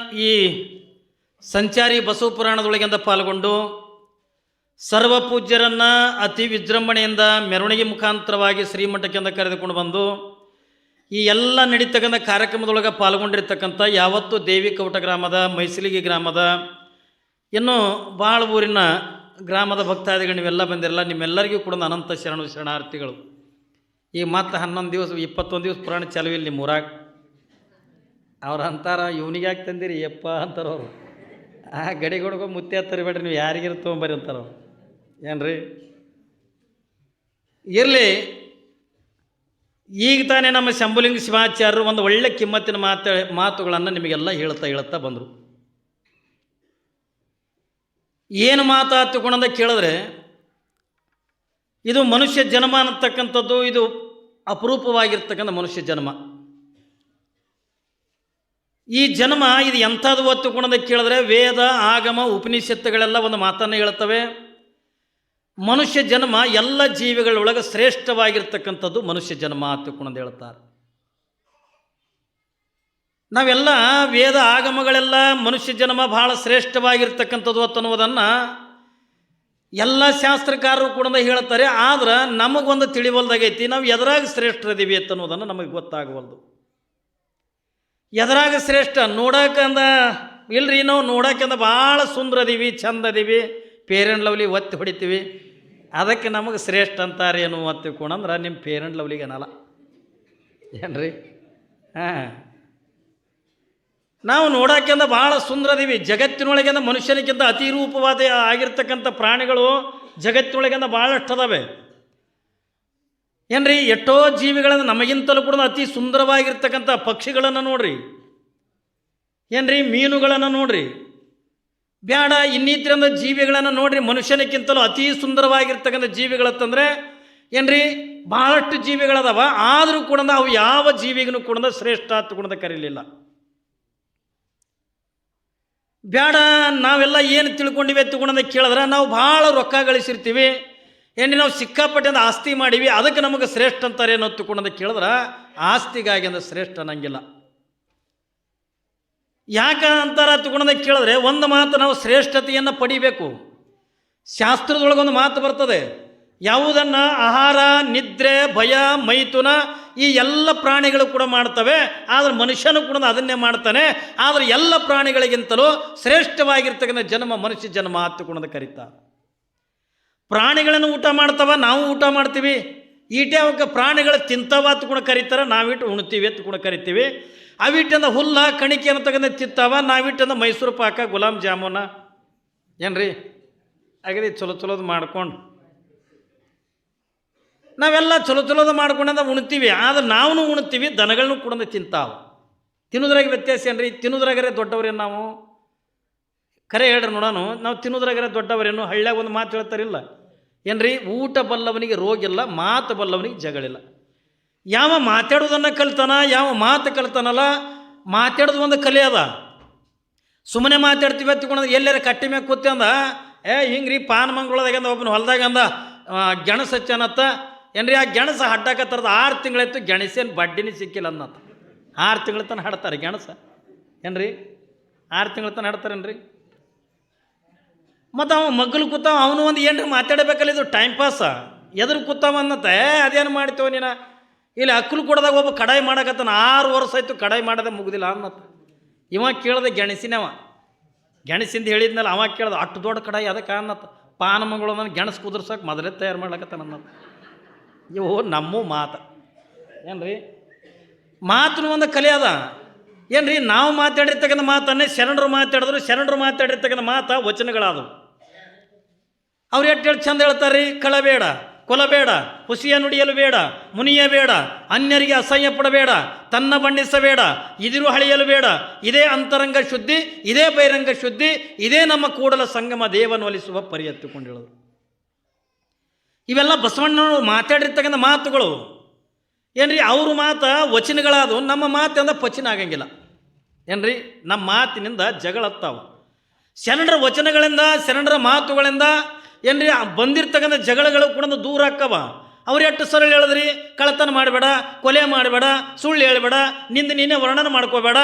ಈ ಸಂಚಾರಿ ಬಸವ ಪುರಾಣದೊಳಗಿಂದ ಪಾಲ್ಗೊಂಡು ಸರ್ವಪೂಜ್ಯರನ್ನು ಅತಿ ವಿಜೃಂಭಣೆಯಿಂದ ಮೆರವಣಿಗೆ ಮುಖಾಂತರವಾಗಿ ಶ್ರೀಮಠಕ್ಕೆಂದು ಕರೆದುಕೊಂಡು ಬಂದು ಈ ಎಲ್ಲ ನಡೀತಕ್ಕಂಥ ಕಾರ್ಯಕ್ರಮದೊಳಗೆ ಪಾಲ್ಗೊಂಡಿರ್ತಕ್ಕಂಥ ಯಾವತ್ತು ದೇವಿ ಕವಟ ಗ್ರಾಮದ ಮೈಸಲಿಗಿ ಗ್ರಾಮದ ಇನ್ನೂ ಭಾಳ ಊರಿನ ಗ್ರಾಮದ ಭಕ್ತಾದಿಗಳು ನೀವೆಲ್ಲ ಬಂದಿರಲ್ಲ, ನಿಮ್ಮೆಲ್ಲರಿಗೂ ಕೂಡ ಅನಂತ ಶರಣಾರ್ಥಿಗಳು. ಈ ಮತ್ತೆ 11 ದಿವಸ 21 ದಿವಸ ಪುರಾಣ ಚಾಲುವಿಲ್ಲ ನಿಮ್ಮ ಊರಾಗ. ಅವ್ರು ಅಂತಾರ ಇವನಿಗೆ ಯಾಕೆ ತಂದಿರಿ ಯಪ್ಪ ಅಂತಾರ ಅವರು. ಆ ಗಡಿಗೊಡ್ಗೋ ಮುತ್ತೆ ತರಬೇಡ್ರಿ, ನೀವು ಯಾರಿಗಿರು ತೊಗೊಂಬರಿ ಅಂತಾರ ಅವ್ರು. ಏನ್ರಿ ಇರಲಿ. ಈಗ ತಾನೇ ನಮ್ಮ ಶಂಭುಲಿಂಗ ಶಿವಾಚಾರ್ಯರು ಒಂದು ಒಳ್ಳೆ ಕಿಮ್ಮತ್ತಿನ ಮಾತುಗಳನ್ನು ನಿಮಗೆಲ್ಲ ಹೇಳ್ತಾ ಬಂದರು. ಏನು ಮಾತಾತುಕೊಂಡ ಕೇಳಿದ್ರೆ, ಇದು ಮನುಷ್ಯ ಜನ್ಮ ಅನ್ನತಕ್ಕಂಥದ್ದು ಇದು ಅಪರೂಪವಾಗಿರ್ತಕ್ಕಂಥ ಮನುಷ್ಯ ಜನ್ಮ. ಈ ಜನ್ಮ ಇದು ಎಂಥದ್ದು ಒತ್ತುಕೊಂಡ ಕೇಳಿದ್ರೆ, ವೇದ ಆಗಮ ಉಪನಿಷತ್ತುಗಳೆಲ್ಲ ಒಂದು ಮಾತನ್ನು ಹೇಳ್ತವೆ. ಮನುಷ್ಯ ಜನ್ಮ ಎಲ್ಲ ಜೀವಿಗಳೊಳಗೆ ಶ್ರೇಷ್ಠವಾಗಿರ್ತಕ್ಕಂಥದ್ದು ಮನುಷ್ಯ ಜನ್ಮ ಹತ್ತುಕೊಂಡು ಹೇಳ್ತಾರೆ. ನಾವೆಲ್ಲ ವೇದ ಆಗಮಗಳೆಲ್ಲ ಮನುಷ್ಯ ಜನ್ಮ ಬಹಳ ಶ್ರೇಷ್ಠವಾಗಿರ್ತಕ್ಕಂಥದ್ದು ಅನ್ನೋದನ್ನು ಎಲ್ಲ ಶಾಸ್ತ್ರಕಾರರು ಕೂಡ ಹೇಳ್ತಾರೆ. ಆದ್ರೆ ನಮಗೊಂದು ತಿಳಿವಲ್ದಾಗೈತಿ, ನಾವು ಎದರಾಗ ಶ್ರೇಷ್ಠರಿದ್ದೀವಿ ಅನ್ನೋದನ್ನು ನಮಗೆ ಗೊತ್ತಾಗವಲ್ದು. ಎದರಾಗ ಶ್ರೇಷ್ಠ ನೋಡೋಕಂದ ಇಲ್ರಿ, ನಾವು ನೋಡೋಕಂದ ಭಾಳ ಸುಂದರ ಅದೀವಿ, ಚಂದ ಅದೀವಿ, ಫೇರ್ ಆ್ಯಂಡ್ ಲವ್ಲಿ ಒತ್ತಿ ಹೊಡಿತೀವಿ, ಅದಕ್ಕೆ ನಮಗೆ ಶ್ರೇಷ್ಠ ಅಂತಾರೆ ಏನು ಒತ್ತಿಕೊಂಡ್ರೆ ನಿಮ್ಮ ಫೇರ್ ಆ್ಯಂಡ್ ಲವ್ಲಿಗೆ ಏನಲ್ಲ ಏನ್ರಿ. ಹಾಂ, ನಾವು ನೋಡೋಕ್ಕಿಂತ ಭಾಳ ಸುಂದರ ಅದೀವಿ. ಜಗತ್ತಿನೊಳಗಿಂದ ಮನುಷ್ಯನಿಗಿಂತ ಅತಿ ರೂಪವಾದ ಆಗಿರ್ತಕ್ಕಂಥ ಪ್ರಾಣಿಗಳು ಜಗತ್ತಿನೊಳಗಿಂದ ಭಾಳಷ್ಟು ಅದಾವೆ ಏನ್ರಿ. ಎಷ್ಟೋ ಜೀವಿಗಳನ್ನು ನಮಗಿಂತಲೂ ಕೂಡ ಅತಿ ಸುಂದರವಾಗಿರ್ತಕ್ಕಂಥ ಪಕ್ಷಿಗಳನ್ನು ನೋಡ್ರಿ ಏನ್ರಿ, ಮೀನುಗಳನ್ನು ನೋಡ್ರಿ, ಬ್ಯಾಡ ಇನ್ನಿತರಿಂದ ಜೀವಿಗಳನ್ನು ನೋಡ್ರಿ. ಮನುಷ್ಯನಕ್ಕಿಂತಲೂ ಅತಿ ಸುಂದರವಾಗಿರ್ತಕ್ಕಂಥ ಜೀವಿಗಳತ್ತಂದರೆ ಏನ್ರಿ ಭಾಳಷ್ಟು ಜೀವಿಗಳದಾವ. ಆದರೂ ಕೂಡ ಅವು ಯಾವ ಜೀವಿಗೂ ಕೂಡ ಶ್ರೇಷ್ಠ ಕೂಡ ಕರೀಲಿಲ್ಲ. ಬ್ಯಾಡ ನಾವೆಲ್ಲ ಏನು ತಿಳ್ಕೊಂಡಿವಿ ತಗೊಂಡ ಕೇಳಿದ್ರೆ, ನಾವು ಭಾಳ ರೊಕ್ಕ ಗಳಿಸಿರ್ತೀವಿ ಏನ್ರಿ, ನಾವು ಸಿಕ್ಕಾಪಟ್ಟೆ ಅಂತ ಆಸ್ತಿ ಮಾಡೀವಿ, ಅದಕ್ಕೆ ನಮಗೆ ಶ್ರೇಷ್ಠ ಅಂತಾರೆ ಏನೋ ತಗೊಂಡ ಕೇಳಿದ್ರೆ, ಆಸ್ತಿಗಾಗಿ ಅಂದ್ರೆ ಶ್ರೇಷ್ಠ ಅನ್ನಂಗಿಲ್ಲ. ಯಾಕೆ ಅಂತಾರ ತಗೊಂಡ ಕೇಳಿದ್ರೆ, ಒಂದು ಮಾತು ನಾವು ಶ್ರೇಷ್ಠತೆಯನ್ನು ಪಡಿಬೇಕು. ಶಾಸ್ತ್ರದೊಳಗೊಂದು ಮಾತು ಬರ್ತದೆ, ಯಾವುದನ್ನು ಆಹಾರ, ನಿದ್ರೆ, ಭಯ, ಮೈಥುನ ಈ ಎಲ್ಲ ಪ್ರಾಣಿಗಳು ಕೂಡ ಮಾಡ್ತವೆ, ಆದರೆ ಮನುಷ್ಯನು ಕೂಡ ಅದನ್ನೇ ಮಾಡ್ತಾನೆ. ಆದರೆ ಎಲ್ಲ ಪ್ರಾಣಿಗಳಿಗಿಂತಲೂ ಶ್ರೇಷ್ಠವಾಗಿರ್ತಕ್ಕಂಥ ಜನ್ಮ ಮನುಷ್ಯ ಜನ್ಮ ಹತ್ತುಕೊಂಡು ಕರೀತಾರೆ. ಪ್ರಾಣಿಗಳನ್ನು ಊಟ ಮಾಡ್ತಾವ, ನಾವು ಊಟ ಮಾಡ್ತೀವಿ. ಈಟೆ ಅವಕ್ಕೆ ಪ್ರಾಣಿಗಳು ತಿಂತಾವ ಕೂಡ ಕರೀತಾರೆ, ನಾವಿಟ್ಟು ಉಣ್ತೀವಿ ಕೂಡ ಕರಿತೀವಿ. ಅವಿಟ್ಟಿಂದ ಹುಲ್ಲ ಕಣಿಕೆ ಅನ್ನತಕ್ಕಂಥ ತಿಂತಾವ, ನಾವಿಟ್ಟಿಂದ ಮೈಸೂರು ಪಾಕ, ಗುಲಾಬ್ ಜಾಮೂನ ಏನ್ರಿ ಹಾಗೆ ಚಲೋದು ಮಾಡ್ಕೊಂಡು ನಾವೆಲ್ಲ ಚಲೋದು ಮಾಡ್ಕೊಂಡ ಉಣ್ತೀವಿ. ಆದ್ರೆ ನಾವು ಉಣ್ತೀವಿ, ದನಗಳನ್ನೂ ಕೂಡ ತಿಂತಾವ. ತಿನ್ನೋದ್ರಾಗ ವ್ಯತ್ಯಾಸ ಏನ್ರಿ, ತಿನ್ನೋದ್ರಾಗರೆ ದೊಡ್ಡವ್ರೇನು ನಾವು? ಕರೆ ಹೇಳ್ರಿ ನೋಡೋಣ, ನಾವು ತಿನ್ನೋದ್ರಾಗರೆ ದೊಡ್ಡವರೇನು? ಹಳ್ಳ್ಯಾಗ ಒಂದು ಮಾತು ಹೇಳ್ತಾರಿಲ್ಲ ಏನ್ರಿ, ಊಟ ಬಲ್ಲವನಿಗೆ ರೋಗಿಲ್ಲ, ಮಾತು ಬಲ್ಲವನಿಗೆ ಜಗಳಿಲ್ಲ. ಯಾವ ಮಾತಾಡೋದನ್ನು ಕಲ್ತಾನ, ಯಾವ ಮಾತು ಕಲ್ತಾನಲ್ಲ, ಮಾತಾಡೋದು ಒಂದು ಕಲೆ ಅದ. ಸುಮ್ಮನೆ ಮಾತಾಡ್ತೀವಿ ಹತ್ಕೊಂಡು ಎಲ್ಲಾರ ಕಟ್ಟಿ ಮ್ಯಾಗ ಕೂತ್ಯಂದ ಹಿಂಗೆ ರೀ ಪಾನ್ ಮಂಗಳದಾಗಂದ ಒಬ್ಬನ ಹೊಲ್ದಾಗಂದ ಗೆಣಸು ಹಚ್ಚನತ್ತ ಏನ್ರಿ, ಆ ಗೆಣಸು ಹಡ್ಡಾಕತ್ತರದ 6 ತಿಂಗಳಾಯ್ತು, ಗೆಣಸೇನು ಬಡ್ಡಿನೇ ಸಿಕ್ಕಿಲ್ಲ ಅನ್ನತ್ತ. 6 ತಿಂಗಳ ತನಕ ಹಡ್ತಾರೆ ಗೆಣಸ ಏನ್ರಿ, 6 ತಿಂಗಳ ತನಕ ಹಡ್ತಾರೇನ್ರಿ. ಮತ್ತು ಅವ ಮಗ್ಗಲು ಕೂತಾವ, ಅವನು ಒಂದು ಏನ್ರಿ ಮಾತಾಡಬೇಕಲ್ಲ, ಇದು ಟೈಮ್ ಪಾಸ. ಎದುರು ಕೂತಾವ ಅನ್ನತ್ತ, ಅದೇನು ಮಾಡ್ತೇವೆ ನೀನು ಇಲ್ಲಿ ಅಕ್ಕಲು ಕೊಡದಾಗ ಒಬ್ಬ ಕಡಾಯಿ ಮಾಡಕತ್ತಾನ, 6 ವರ್ಷ ಆಯಿತು ಕಡಾಯಿ ಮಾಡೋದೇ ಮುಗ್ದಿಲ್ಲ ಅನ್ನತ್ತ. ಇವ ಕೇಳ್ದೆ ಗೆಣಸಿನವ, ಗೆಣಸಿಂದ ಹೇಳಿದ್ನಲ್ಲ, ಅವ ಕೇಳ್ದ ಅಷ್ಟು ದೊಡ್ಡ ಕಡಾಯಿ ಅದಕ್ಕೆ ಅನ್ನತ್ತ. ಪಾನ ಮಗಳು ನನ್ನ ಗೆಣಸು ಕುದುರ್ಸೋಕೆ ಮೊದಲೇ ತಯಾರು ಮಾಡ್ಲಕತ್ತಾನ ಅನ್ನತ್ತ. ಇವು ನಮ್ಮ ಮಾತು ಏನ್ರಿ, ಮಾತನ್ನು ಒಂದು ಕಲೆ ಅದ ಏನ್ರಿ. ನಾವು ಮಾತಾಡಿರ್ತಕ್ಕಂಥ ಮಾತನ್ನೇ ಶರಣರು ಮಾತಾಡಿದ್ರು, ಶರಣರು ಮಾತಾಡಿರ್ತಕ್ಕಂಥ ಮಾತು ವಚನಗಳಾದವು. ಅವ್ರು ಎಷ್ಟು ಹೇಳಿ ಚಂದ ಹೇಳ್ತಾರೆ ರೀ, ಕಳಬೇಡ, ಕೊಲಬೇಡ, ಹುಸಿಯ ನುಡಿಯಲು ಬೇಡ, ಮುನಿಯ ಬೇಡ, ಅನ್ಯರಿಗೆ ಅಸಹ್ಯ ಪಡಬೇಡ, ತನ್ನ ಬಣ್ಣಿಸಬೇಡ, ಇದಿರು ಹಳೆಯಲು ಬೇಡ, ಇದೇ ಅಂತರಂಗ ಶುದ್ಧಿ, ಇದೇ ಬಹಿರಂಗ ಶುದ್ಧಿ, ಇದೇ ನಮ್ಮ ಕೂಡಲ ಸಂಗಮ ದೇವನೊಲಿಸುವ ಪರಿ ಎತ್ತುಕೊಂಡು ಹೇಳೋದು. ಇವೆಲ್ಲ ಬಸವಣ್ಣನವರು ಮಾತಾಡಿರ್ತಕ್ಕಂಥ ಮಾತುಗಳು ಏನ್ರಿ. ಅವ್ರ ಮಾತು ವಚನಗಳಾದವು, ನಮ್ಮ ಮಾತಿಂದ ಪಚಿನ ಆಗಂಗಿಲ್ಲ ಏನ್ರಿ. ನಮ್ಮ ಮಾತಿನಿಂದ ಜಗಳತ್ತಾವು. ಶರಣರ ವಚನಗಳಿಂದ, ಶರಣರ ಮಾತುಗಳಿಂದ ಏನ್ರಿ ಬಂದಿರ್ತಕ್ಕಂಥ ಜಗಳಗಳು ಕೂಡ ದೂರ ಆಕ್ಕವ. ಅವ್ರು ಎಷ್ಟು ಸರಳ ಹೇಳಿದ್ರಿ, ಕಳ್ಳತನ ಮಾಡಬೇಡ, ಕೊಲೆ ಮಾಡಬೇಡ, ಸುಳ್ಳು ಹೇಳಬೇಡ, ನಿಂದು ನೀನೇ ವರ್ಣನೆ ಮಾಡ್ಕೋಬೇಡ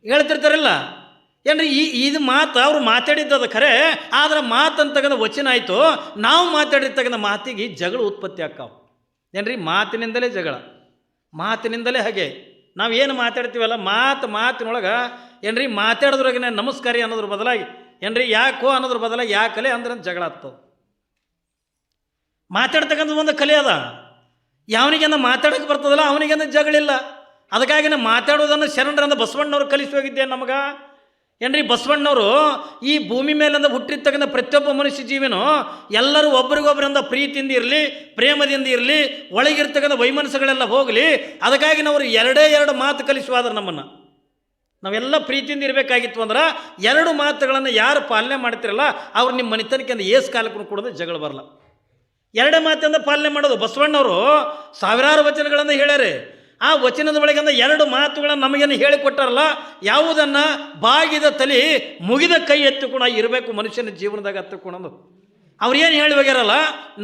ಹೇಳ್ತಿರ್ತಾರಲ್ಲ. ಏನ್ರಿ ಇದು ಮಾತು ಅವ್ರು ಮಾತಾಡಿದ್ದದ ಖರೆ, ಆದ್ರೆ ಮಾತಂತಕ್ಕಂಥ ವಚನ ಆಯಿತು. ನಾವು ಮಾತಾಡಿರ್ತಕ್ಕಂಥ ಮಾತಿಗೆ ಜಗಳ ಉತ್ಪತ್ತಿ ಆಕ್ಕಾವ. ಏನ್ರಿ ಮಾತಿನಿಂದಲೇ ಜಗಳ, ಮಾತಿನಿಂದಲೇ ಹಾಗೆ ನಾವು ಏನು ಮಾತಾಡ್ತೀವಲ್ಲ ಮಾತಿನೊಳಗೆ ಏನ್ರಿ ಮಾತಾಡೋದ್ರಾಗ ನಮಸ್ಕಾರಿ ಅನ್ನೋದ್ರ ಬದಲಾಗಿ ಏನ್ರಿ ಯಾಕೋ ಅನ್ನೋದ್ರ ಬದಲಾಗಿ ಯಾಕಲೆ ಅಂದ್ರೆ ಜಗಳ ಆಗ್ತದೆ. ಮಾತಾಡ್ತಕ್ಕಂಥ ಒಂದು ಕಲೆ ಅದ. ಯಾವನಿಗೆಂದ ಮಾತಾಡೋಕೆ ಬರ್ತದಲ್ಲ ಅವನಿಗೆಂದ ಜಗಳಿಲ್ಲ. ಅದಕ್ಕಾಗಿ ಮಾತಾಡೋದನ್ನು ಶರಣರಂದ ಬಸವಣ್ಣವ್ರು ಕಲಿಸಿ ಹೋಗಿದ್ದೆ ನಮಗೆ. ಏನ್ರಿ ಬಸವಣ್ಣವರು ಈ ಭೂಮಿ ಮೇಲಿಂದ ಹುಟ್ಟಿರ್ತಕ್ಕಂಥ ಪ್ರತಿಯೊಬ್ಬ ಮನುಷ್ಯ ಜೀವನೂ ಎಲ್ಲರೂ ಒಬ್ರಿಗೊಬ್ಬರಿಂದ ಪ್ರೀತಿಯಿಂದ ಇರಲಿ, ಪ್ರೇಮದಿಂದ ಇರಲಿ, ಒಳಗಿರ್ತಕ್ಕಂಥ ವೈಮನಸ್ಸುಗಳೆಲ್ಲ ಹೋಗಲಿ. ಅದಕ್ಕಾಗಿ ನಾವು ಎರಡು ಮಾತು ಕಲಿಸುವಾದ್ರೆ ನಮ್ಮನ್ನು ನಾವೆಲ್ಲ ಪ್ರೀತಿಯಿಂದ ಇರಬೇಕಾಗಿತ್ತು ಅಂದ್ರೆ 2 ಮಾತುಗಳನ್ನು ಯಾರು ಪಾಲನೆ ಮಾಡ್ತಿರಲ್ಲ ಅವ್ರು ನಿಮ್ಮ ಮನೆತನಕ್ಕಿಂತ ಏಸು ಕಾಲಕ್ಕೂ ಕೂಡ ಜಗಳ ಬರಲ್ಲ. 2 ಮಾತಿಂದ ಪಾಲನೆ ಮಾಡೋದು. ಬಸವಣ್ಣವರು ಸಾವಿರಾರು ವಚನಗಳನ್ನು ಹೇಳ್ಯಾರೆ. ಆ ವಚನದ ಒಳಗಿಂದ 2 ಮಾತುಗಳನ್ನು ನಮಗೇನು ಹೇಳಿಕೊಟ್ಟಾರಲ್ಲ, ಯಾವುದನ್ನು ಬಾಗಿದ ತಲೆ ಮುಗಿದ ಕೈ ಎತ್ತಿಕೊಂಡು ಇರಬೇಕು ಮನುಷ್ಯನ ಜೀವನದಾಗ ಹತ್ತುಕೊಂಡು. ಅವ್ರು ಏನು ಹೇಳಿ ಹೋಗ್ಯಾರಲ್ಲ,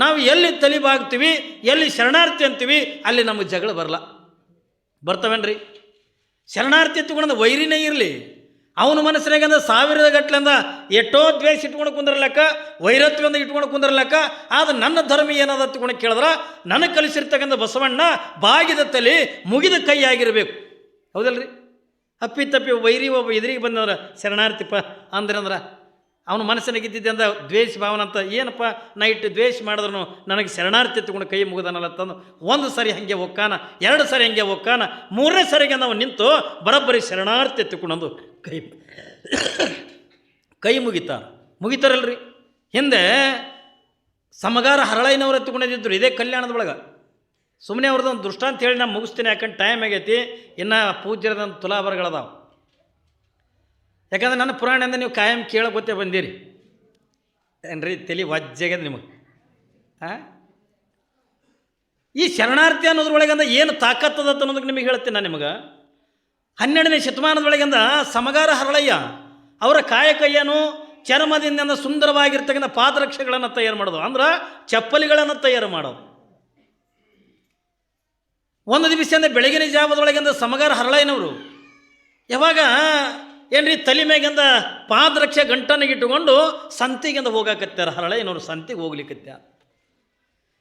ನಾವು ಎಲ್ಲಿ ತಲೆ ಬಾಗ್ತೀವಿ, ಎಲ್ಲಿ ಶರಣಾರ್ಥಿ ಅಂತೀವಿ, ಅಲ್ಲಿ ನಮಗೆ ಜಗಳ ಬರಲ್ಲ. ಬರ್ತವೇನ್ರಿ? ಶರಣಾರ್ಥಿ ಎತ್ತುಕೊಂಡು ವೈರಿನೇ ಇರಲಿ, ಅವನ ಮನಸ್ಸಿನಾಗಂದ 1000 ಗಟ್ಟಲೆಂದ ಎಷ್ಟೋ ದ್ವೇಷ ಇಟ್ಕೊಂಡು ಕುಂದಿರ್ಲಕ್ಕ, ವೈರತ್ವದಿಂದ ಇಟ್ಕೊಂಡು ಕುಂದಿರ್ಲಕ್ಕ. ಆದ್ರೆ ನನ್ನ ಧರ್ಮ ಏನದ ಹತ್ಕೊಂಡು ಕೇಳಿದ್ರೆ ನನಗೆ ಕಲಿಸಿರ್ತಕ್ಕಂಥ ಬಸವಣ್ಣ ಬಾಗಿದ ತಲೆ ಮುಗಿದ ಕೈ ಆಗಿರಬೇಕು. ಹೌದಲ್ರಿ? ಅಪ್ಪಿ ತಪ್ಪಿ ವೈರಿ ಒಬ್ಬ ಎದುರಿಗೆ ಬಂದಂದ್ರೆ ಶರಣಾರ್ಥಿಪ್ಪ ಅಂದ್ರೆ ಅವನ ಮನಸ್ಸಿನಾಗಿದ್ದಿದ್ದೆ ಅಂದ ದ್ವೇಷ ಭಾವನ ಅಂತ, ಏನಪ್ಪ ನಾ ಇಟ್ಟು ದ್ವೇಷ ಮಾಡಿದ್ರು ನನಗೆ ಶರಣಾರ್ಥಿ ಎತ್ತುಕೊಂಡು ಕೈ ಮುಗಿದಾನಲ್ಲ ತಂದು 1 ಸರಿ ಹಾಗೆ ಒಕ್ಕಾನ, 2 ಸರಿ ಹಾಗೆ ಒಕ್ಕಾನ, 3ನೇ ಸರಿಗೆ ನಾವು ನಿಂತು ಬರೋಬ್ಬರಿ ಶರಣಾರ್ಥಿ ಎತ್ತುಕೊಂಡು ಕೈ ಮುಗಿತಾರಲ್ರಿ. ಹಿಂದೆ ಸಮಗಾರ ಹರಳೈನವ್ರು ಎತ್ತುಕೊಂಡಿದ್ದರು ಇದೇ ಕಲ್ಯಾಣದ ಒಳಗೆ. ಸುಮ್ಮನೆ ಅವ್ರದ್ದು ಒಂದು ದೃಷ್ಟಾಂತ ಹೇಳಿ ನಾನು ಮುಗಿಸ್ತೀನಿ, ಯಾಕಂದ್ರೆ ಟೈಮ್ ಆಗೈತಿ. ಇನ್ನು ಪೂಜ್ಯರದಂತ ತುಲಾಭರಗಳದಾವ. ಯಾಕಂದ್ರೆ ನನ್ನ ಪುರಾಣದಿಂದ ನೀವು ಕಾಯಂ ಕೇಳೋಗೊತ್ತೇ ಬಂದಿರಿ ಏನ್ರಿ, ತಲೆ ವಜ್ಜಾಗ್ಯದ ನಿಮಗೆ. ಈ ಶರಣಾರ್ಥಿ ಅನ್ನೋದ್ರೊಳಗಂದ ಏನು ತಾಕತ್ತದ ಅನ್ನೋದಕ್ಕೆ ನಿಮಗೆ ಹೇಳ್ತೀನಿ ನಾನು ನಿಮಗೆ. 12ನೇ ಶತಮಾನದೊಳಗಿಂದ ಸಮಗಾರ ಹರಳಯ್ಯ ಅವರ ಕಾಯಕ ಏನು, ಚರ್ಮದಿಂದ ಸುಂದರವಾಗಿರ್ತಕ್ಕಂಥ ಪಾದರಕ್ಷೆಗಳನ್ನು ತಯಾರು ಮಾಡೋದು, ಅಂದ್ರೆ ಚಪ್ಪಲಿಗಳನ್ನು ತಯಾರು ಮಾಡೋದು. ಒಂದು ದಿವಸ ಬೆಳಗಿನ ಜಾವದೊಳಗಿಂದ ಸಮಗಾರ ಹರಳಯ್ಯನವರು ಯಾವಾಗ ಏನ್ರಿ ತಲೆ ಮ್ಯಾಗಿಂದ ಪಾದರಕ್ಷೆ ಗಂಟನಿಗಿಟ್ಟುಕೊಂಡು ಸಂತಿಗಿಂದ ಹೋಗಾಕತ್ಯಾರ. ಹರಳಯ್ಯನವರು ಸಂತಿಗೆ ಹೋಗ್ಲಿಕ್ಕತ್ಯಾರ.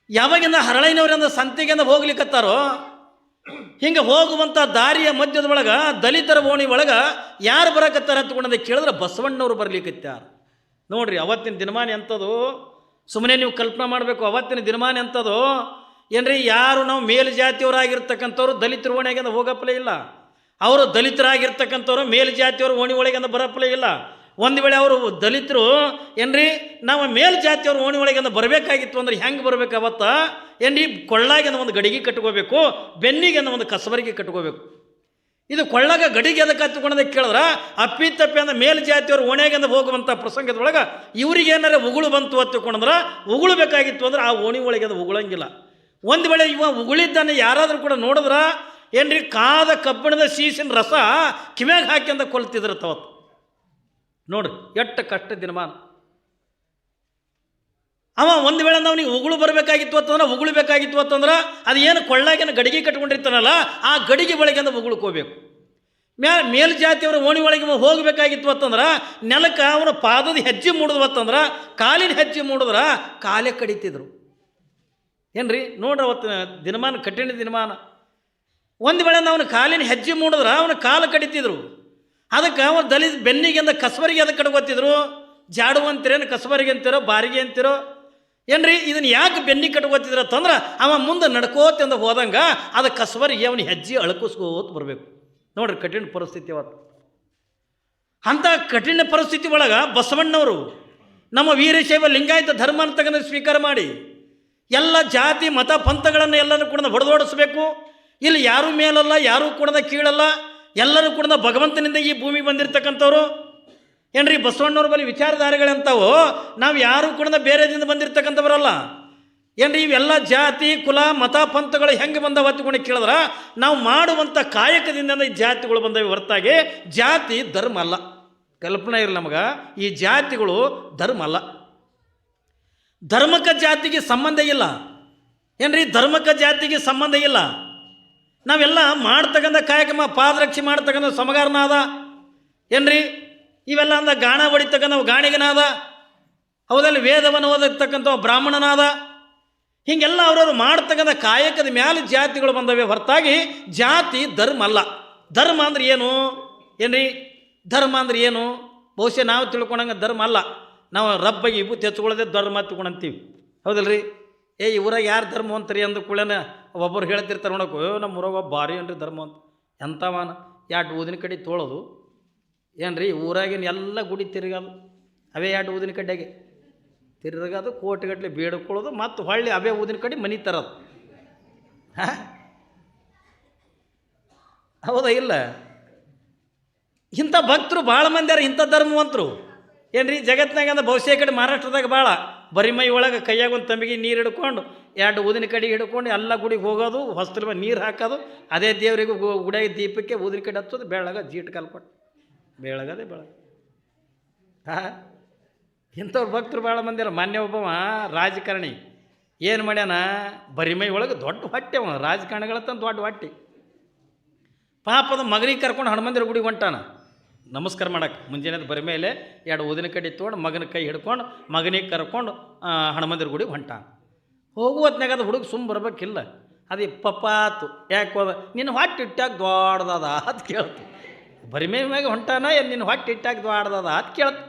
ಯಾವಾಗಿಂದ ಹರಳಯ್ಯನವರಿಂದ ಸಂತಿಗಿಂದ ಹೋಗ್ಲಿಕ್ಕತ್ತಾರೋ, ಹಿಂಗೆ ಹೋಗುವಂಥ ದಾರಿಯ ಮಧ್ಯದ ಒಳಗೆ ದಲಿತರ ಓಣಿ ಒಳಗೆ ಯಾರು ಬರಕತ್ತಾರ ಹತ್ಕೊಂಡಂತ ಕೇಳಿದ್ರೆ ಬಸವಣ್ಣವ್ರು ಬರ್ಲಿಕ್ಕತ್ಯಾರ. ನೋಡ್ರಿ ಅವತ್ತಿನ ದಿನಮಾನ ಎಂಥದ್ದು, ಸುಮ್ಮನೆ ನೀವು ಕಲ್ಪನೆ ಮಾಡಬೇಕು. ಅವತ್ತಿನ ದಿನಮಾನ ಎಂಥದ್ದು ಏನ್ರಿ, ಯಾರು ನಾವು ಮೇಲ್ಜಾತಿಯವರಾಗಿರ್ತಕ್ಕಂಥವ್ರು ದಲಿತರ ಓಣಿಯಾಗಿಂದ ಹೋಗಪ್ಪಲೇ ಇಲ್ಲ. ಅವರು ದಲಿತರಾಗಿರ್ತಕ್ಕಂಥವ್ರು ಮೇಲ್ಜಾತಿಯವರು ಓಣಿ ಒಳಗಿಂದ ಬರಪ್ಪಲೇ ಇಲ್ಲ. ಒಂದು ವೇಳೆ ಅವರು ದಲಿತರು ಏನ್ರಿ ನಾವು ಮೇಲ್ಜಾತಿಯವ್ರು ಓಣಿ ಒಳಗಿಂದ ಬರಬೇಕಾಗಿತ್ತು ಅಂದ್ರೆ ಹೆಂಗೆ ಬರಬೇಕು? ಅವತ್ತ ಏನ್ರಿ ಕೊಳ್ಳಾಗಿಂದ ಒಂದು ಗಡಿಗೆ ಕಟ್ಕೋಬೇಕು, ಬೆನ್ನಿಗೆಂದ ಒಂದು ಕಸಬರಿಗೆ ಕಟ್ಕೋಬೇಕು. ಇದು ಕೊಳ್ಳಾಗ ಗಡಿಗೆ ಅದಕ್ಕೆ ಹತ್ಕೊಂಡದಕ್ಕೆ ಕೇಳಿದ್ರೆ ಅಪ್ಪಿ ತಪ್ಪಿ ಅಂದ್ರೆ ಮೇಲ್ಜಾತಿಯವ್ರು ಓಣಿಯಾಗಿಂದ ಹೋಗುವಂಥ ಪ್ರಸಂಗದೊಳಗೆ ಇವ್ರಿಗೆ ಏನಾರ ಉಗುಳು ಬಂತು ಹತ್ಕೊಂಡ್ರೆ ಉಗುಳು ಬೇಕಾಗಿತ್ತು ಅಂದ್ರೆ ಆ ಓಣಿ ಒಳಗಿಂದ ಉಗುಳಂಗಿಲ್ಲ. ಒಂದು ವೇಳೆ ಇವ ಉಗುಳಿದ್ದಾನೆ ಯಾರಾದರೂ ಕೂಡ ನೋಡಿದ್ರೆ ಏನ್ರಿ ಕಾದ ಕಬ್ಬಿಣದ ಸೀಸಿನ ರಸ ಕಿವ್ಯಾಗ ಹಾಕಿಂದ ಕೊಲ್ತಿದ್ರು ತವತ್ತು. ನೋಡ್ರಿ ಎಷ್ಟು ಕಷ್ಟ ದಿನಮಾನ. ಅವ ಒಂದು ವೇಳೆ ನಾವು ಉಗುಳು ಬರಬೇಕಾಗಿತ್ತು ಅಂತಂದ್ರೆ ಉಗುಳು ಬೇಕಾಗಿತ್ತು ಅಂತಂದ್ರೆ ಅದು ಏನು ಕೊಳ್ಳಾಗಿನ ಗಡಿಗೆ ಕಟ್ಕೊಂಡಿರ್ತಾನಲ್ಲ ಆ ಗಡಿಗೆ ಒಳಗಿಂದ ಉಗುಳ್ಕೋಬೇಕು. ಮೇಲ್ಜಾತಿಯವರು ಓಣಿ ಒಳಗೆ ಹೋಗಬೇಕಾಗಿತ್ತು ಅಂತಂದ್ರೆ ನೆಲಕ್ಕೆ ಅವನ ಪಾದದ ಹೆಜ್ಜೆ ಮೂಡಿದ್ವು ಅಂತಂದ್ರೆ ಕಾಲಿನ ಹೆಜ್ಜೆ ಮೂಡಿದ್ರೆ ಕಾಲೇ ಕಡಿತಿದ್ರು. ಏನ್ರಿ ನೋಡ್ರಿ ಅವತ್ತು ದಿನಮಾನ ಕಠಿಣ ದಿನಮಾನ. ಒಂದು ವೇಳೆ ಅವನ ಕಾಲಿನ ಹೆಜ್ಜೆ ಮೂಡಿದ್ರೆ ಅವನ ಕಾಲು ಕಡಿತಿದ್ರು. ಅದಕ್ಕೆ ಅವನು ದಲಿತ ಬೆನ್ನಿಗೆಂದ ಕಸಬರಿಗೆ ಅದಕ್ಕೆ ಕಟ್ಕೋತಿದ್ರು. ಜಾಡು ಅಂತೀರೇನು, ಕಸಬರಿಗೆ ಅಂತೀರೋ, ಬಾರಿಗೆ ಅಂತೀರೋ ಏನ್ರಿ, ಇದನ್ನು ಯಾಕೆ ಬೆನ್ನಿ ಕಟ್ಕೋತಿದ್ರು ಅಂತಂದ್ರೆ ಅವ ಮುಂದೆ ನಡ್ಕೋತಂದ ಹೋದಂಗೆ ಅದು ಕಸಬರಿಗೆ ಅವನ ಹೆಜ್ಜೆ ಅಳ್ಕಿಸ್ಕೋತ ಬರಬೇಕು. ನೋಡ್ರಿ ಕಠಿಣ ಪರಿಸ್ಥಿತಿ ಅವತ್ತು. ಅಂಥ ಕಠಿಣ ಪರಿಸ್ಥಿತಿ ಒಳಗೆ ಬಸವಣ್ಣವರು ನಮ್ಮ ವೀರಶೈವ ಲಿಂಗಾಯತ ಧರ್ಮ ಅಂತಕ್ಕಂಥ ಸ್ವೀಕಾರ ಮಾಡಿ ಎಲ್ಲ ಜಾತಿ ಮತ ಪಂಥಗಳನ್ನು ಎಲ್ಲರೂ ಕೂಡ ಹೊಡೆದೋಡಿಸ್ಬೇಕು. ಇಲ್ಲಿ ಯಾರೂ ಮೇಲಲ್ಲ, ಯಾರೂ ಕೂಡ ಕೀಳಲ್ಲ, ಎಲ್ಲರೂ ಕೂಡ ಭಗವಂತನಿಂದ ಈ ಭೂಮಿ ಬಂದಿರತಕ್ಕಂಥವ್ರು. ಏನ್ರಿ ಬಸವಣ್ಣವ್ರ ಬಳಿ ವಿಚಾರಧಾರೆಗಳಂತವು ನಾವು ಯಾರೂ ಕೂಡ ಬೇರೆದಿಂದ ಬಂದಿರತಕ್ಕಂಥವ್ರಲ್ಲ. ಏನ್ರಿ ಇವೆಲ್ಲ ಜಾತಿ ಕುಲ ಮತ ಪಂಥಗಳು ಹೆಂಗೆ ಬಂದವ ಹತ್ಕೊಂಡು ಕೇಳಿದ್ರೆ ನಾವು ಮಾಡುವಂಥ ಕಾಯಕದಿಂದ ಈ ಜಾತಿಗಳು ಬಂದವೆ ಹೊರತಾಗಿ ಜಾತಿ ಧರ್ಮ ಅಲ್ಲ. ಕಲ್ಪನೆ ಇರಲಿ ನಮಗೆ, ಈ ಜಾತಿಗಳು ಧರ್ಮ ಅಲ್ಲ. ಧರ್ಮಕ್ಕೆ ಜಾತಿಗೆ ಸಂಬಂಧ ಇಲ್ಲ. ಏನ್ರಿ, ಧರ್ಮಕ್ಕೆ ಜಾತಿಗೆ ಸಂಬಂಧ ಇಲ್ಲ. ನಾವೆಲ್ಲ ಮಾಡ್ತಕ್ಕಂಥ ಕಾಯಕಮ, ಪಾದರಕ್ಷೆ ಮಾಡ್ತಕ್ಕಂಥ ಸಮಗಾರನಾದ ಏನ್ರಿ, ಇವೆಲ್ಲ ಅಂದ ಗಾಣ ಹೊಡಿತಕ್ಕಂಥ ಗಾಣಿಗನಾದ, ಹೌದಲ್ಲಿ ವೇದವನ್ನು ಓದತಕ್ಕಂಥ ಬ್ರಾಹ್ಮಣನಾದ. ಹೀಗೆಲ್ಲ ಅವರವರು ಮಾಡ್ತಕ್ಕಂಥ ಕಾಯಕದ ಮ್ಯಾಲೆ ಜಾತಿಗಳು ಬಂದವೆ ಹೊರತಾಗಿ ಜಾತಿ ಧರ್ಮ ಅಲ್ಲ. ಧರ್ಮ ಅಂದ್ರೆ ಏನು ಏನ್ರಿ, ಧರ್ಮ ಅಂದ್ರೆ ಏನು? ಬಹುಶಃ ನಾವು ತಿಳ್ಕೊಂಡಂಗೆ ಧರ್ಮ ಅಲ್ಲ. ನಾವು ರಬ್ಬಗೆ ವಿಭೂತಿ ಹಚ್ಕೊಳ್ಳೋದೇ ಧರ್ಮ ಹತ್ಕೊಂಡಂತೀವಿ, ಹೌದಲ್ರಿ? ಈ ಊರಾಗ ಯಾರು ಧರ್ಮ ಅಂತೀರಿ ಅಂದ ಕೂಡಲೇ ಒಬ್ಬರು ಹೇಳ್ತಿರ್ತಾರೆ ನೋಡೋಕೆ, ನಮ್ಮ ಊರಾಗ ಒಬ್ಬ ಭಾರಿ ಏನ್ರಿ ಧರ್ಮ ಅಂತ. ಎಂಥವನ ಎರಡು ಊದಿನ ಕಡೆ ತೋಳೋದು ಏನ್ರಿ, ಊರಾಗಿನ ಎಲ್ಲ ಗುಡಿ ತಿರುಗೋದು, ಅವೇ ಎರಡು ಊದಿನ ಕಡೆಗೆ ತಿರುಗೋದು, ಕೋಟಿಗಟ್ಟಲೆ ಬೇಡ್ಕೊಳ್ಳೋದು, ಮತ್ತು ಹೊಳ್ಳಿ ಅವೇ ಊದಿನ ಕಡೆ ಮನೆ ತರೋದು. ಹಾಂ, ಹೌದಾ? ಇಲ್ಲ, ಇಂಥ ಭಕ್ತರು ಭಾಳ ಮಂದಿ ಯಾರು, ಇಂಥ ಧರ್ಮವಂತರು ಏನ್ರಿ ಜಗತ್ತಿನಾಗ. ಅಂದ್ರೆ ಬಹುಶಃ ಕಡೆ ಮಹಾರಾಷ್ಟ್ರದಾಗ ಭಾಳ ಬರಿಮೈ ಒಳಗೆ ಕೈಯಾಗ ಒಂದು ತಂಬಿಗೆ ನೀರು ಹಿಡ್ಕೊಂಡು ಎರಡು ಊದಿನ ಕಡೆ ಹಿಡ್ಕೊಂಡು ಎಲ್ಲ ಗುಡಿಗೆ ಹೋಗೋದು, ಹೊಸ್ತಿಲ್ ಮೇಲೆ ನೀರು ಹಾಕೋದು, ಅದೇ ದೇವರಿಗೂ ಗುಡಿಯಾಗ ದೀಪಕ್ಕೆ ಊದಿನ ಕಡೆ ಹಚ್ಚೋದು, ಬೆಳಗ ಜೀಟ್ ಕಾಲ್ಪಟ್ಟು ಬೆಳಗದೆ ಬೆಳಗ. ಹಾಂ, ಇಂಥವ್ರು ಭಕ್ತರು ಭಾಳ ಮಂದಿ ಅಲ್ಲ. ಮೊನ್ನೆ ಒಬ್ಬವ ರಾಜಕಾರಣಿ ಏನು ಮಾಡ್ಯಾನ, ಬರಿಮೈ ಒಳಗೆ ದೊಡ್ಡ ಹೊಟ್ಟೆ, ಅವ ರಾಜಕಾರಣಿಗಳಂತ ದೊಡ್ಡ ಹೊಟ್ಟೆ. ಪಾಪದ ಮಗನಿಗೆ ಕರ್ಕೊಂಡು ಹನುಮಂದಿರ ಗುಡಿಗೆ ಹೊಂಟಾನ ನಮಸ್ಕಾರ ಮಾಡಕ್ಕೆ. ಮುಂಜಾನೆ ಬರಿ ಮೇಲೆ ಎರಡು ಊದಿನ ಕಡೆ ತೊಗೊಂಡು ಮಗನ ಕೈ ಹಿಡ್ಕೊಂಡು ಮಗನಿಗೆ ಕರ್ಕೊಂಡು ಹನುಮಂದಿರ ಗುಡಿಗೆ ಹೊಂಟಾನ. ಹೋಗುವತ್ನಾಗ ಅದು ಹುಡುಗ ಸುಮ್ಮ ಬರ್ಬೇಕಿಲ್ಲ, ಅದು ಪಪ್ಪಾತು ಯಾಕೆ ಹೋದ, ನಿನ್ನ ಹೊಟ್ಟೆ ಇಟ್ಟಾಗ ದೊಡ್ಡದ ಅದು ಕೇಳ್ತು. ಬರಿ ಮ್ಯಾಗ ಹೊಂಟಾನ, ಏನು ನಿನ್ನ ಹೊಟ್ಟೆ ಇಟ್ಟಾಗ ದೊಡ್ಡದ ಅದು ಕೇಳ್ತು.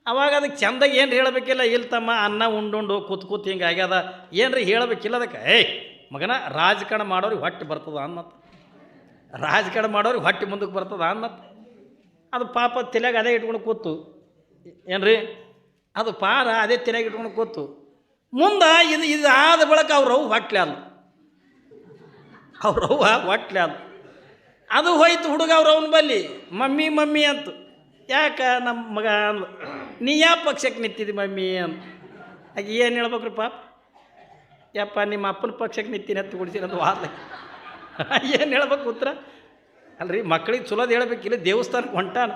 ಅವಾಗ ಅದಕ್ಕೆ ಚಂದಾಗಿ ಏನು ಹೇಳಬೇಕಿಲ್ಲ, ಇಲ್ಲ ತಮ್ಮ ಅನ್ನ ಉಂಡುಂಡು ಕೂತ್ ಹಿಂಗೆ ಆಗ್ಯದ ಏನ್ರಿ ಹೇಳಬೇಕಿಲ್ಲ ಅದಕ್ಕೆ. ಮಗನ ರಾಜಕಾರಣ ಮಾಡೋರಿಗೆ ಹೊಟ್ಟೆ ಬರ್ತದ ಅನ್ನತ್ತ, ರಾಜಕಾರಣ ಮಾಡೋರಿಗೆ ಹೊಟ್ಟೆ ಮುಂದಕ್ಕೆ ಬರ್ತದ ಅನ್ನತ್ತ. ಅದು ಪಾಪ ತಲೆಯಾಗ ಅದೇ ಇಟ್ಕೊಂಡು ಕೂತು ಏನ್ರಿ, ಅದು ಪಾರ ಅದೇ ತಲೆಯಾಗ ಇಟ್ಕೊಂಡು ಕೂತು. ಮುಂದೆ ಇದು ಆದ ಬಳಿಕ ಅವ್ರವ್ವ ಹೊಟ್ಲೆ ಅಲ್ಲ, ಅವ್ರವ್ವ ಹೊಟ್ಲೆ ಅಲ್ಲ. ಅದು ಹೋಯ್ತು ಹುಡುಗ ಅವ್ರವ್ನ ಬಲ್ಲಿ, ಮಮ್ಮಿ ಮಮ್ಮಿ ಅಂತ. ಯಾಕೆ ನಮ್ಮ ಮಗ ಅಂದ್ಲು, ನೀ ಯಾವ ಪಕ್ಷಕ್ಕೆ ನಿಂತಿದ್ದಿ ಮಮ್ಮಿ ಅಂತ. ಆಕೆ ಏನು ಹೇಳ್ಬೇಕ್ರಿ ಪಾಪ, ಯಪ್ಪ ನಿಮ್ಮ ಅಪ್ಪನ ಪಕ್ಷಕ್ಕೆ ನಿಂತೀನಿ ಅಂತ ಕೊಡ್ತೀನಿ ಅದು ವಾದ. ಏನು ಹೇಳ್ಬೇಕು ಉತ್ತರ ಅಲ್ರಿ? ಮಕ್ಕಳಿಗೆ ಚಲೋದು ಹೇಳ್ಬೇಕಿಲ್ಲ, ದೇವಸ್ಥಾನಕ್ಕೆ ಹೊಂಟಾನ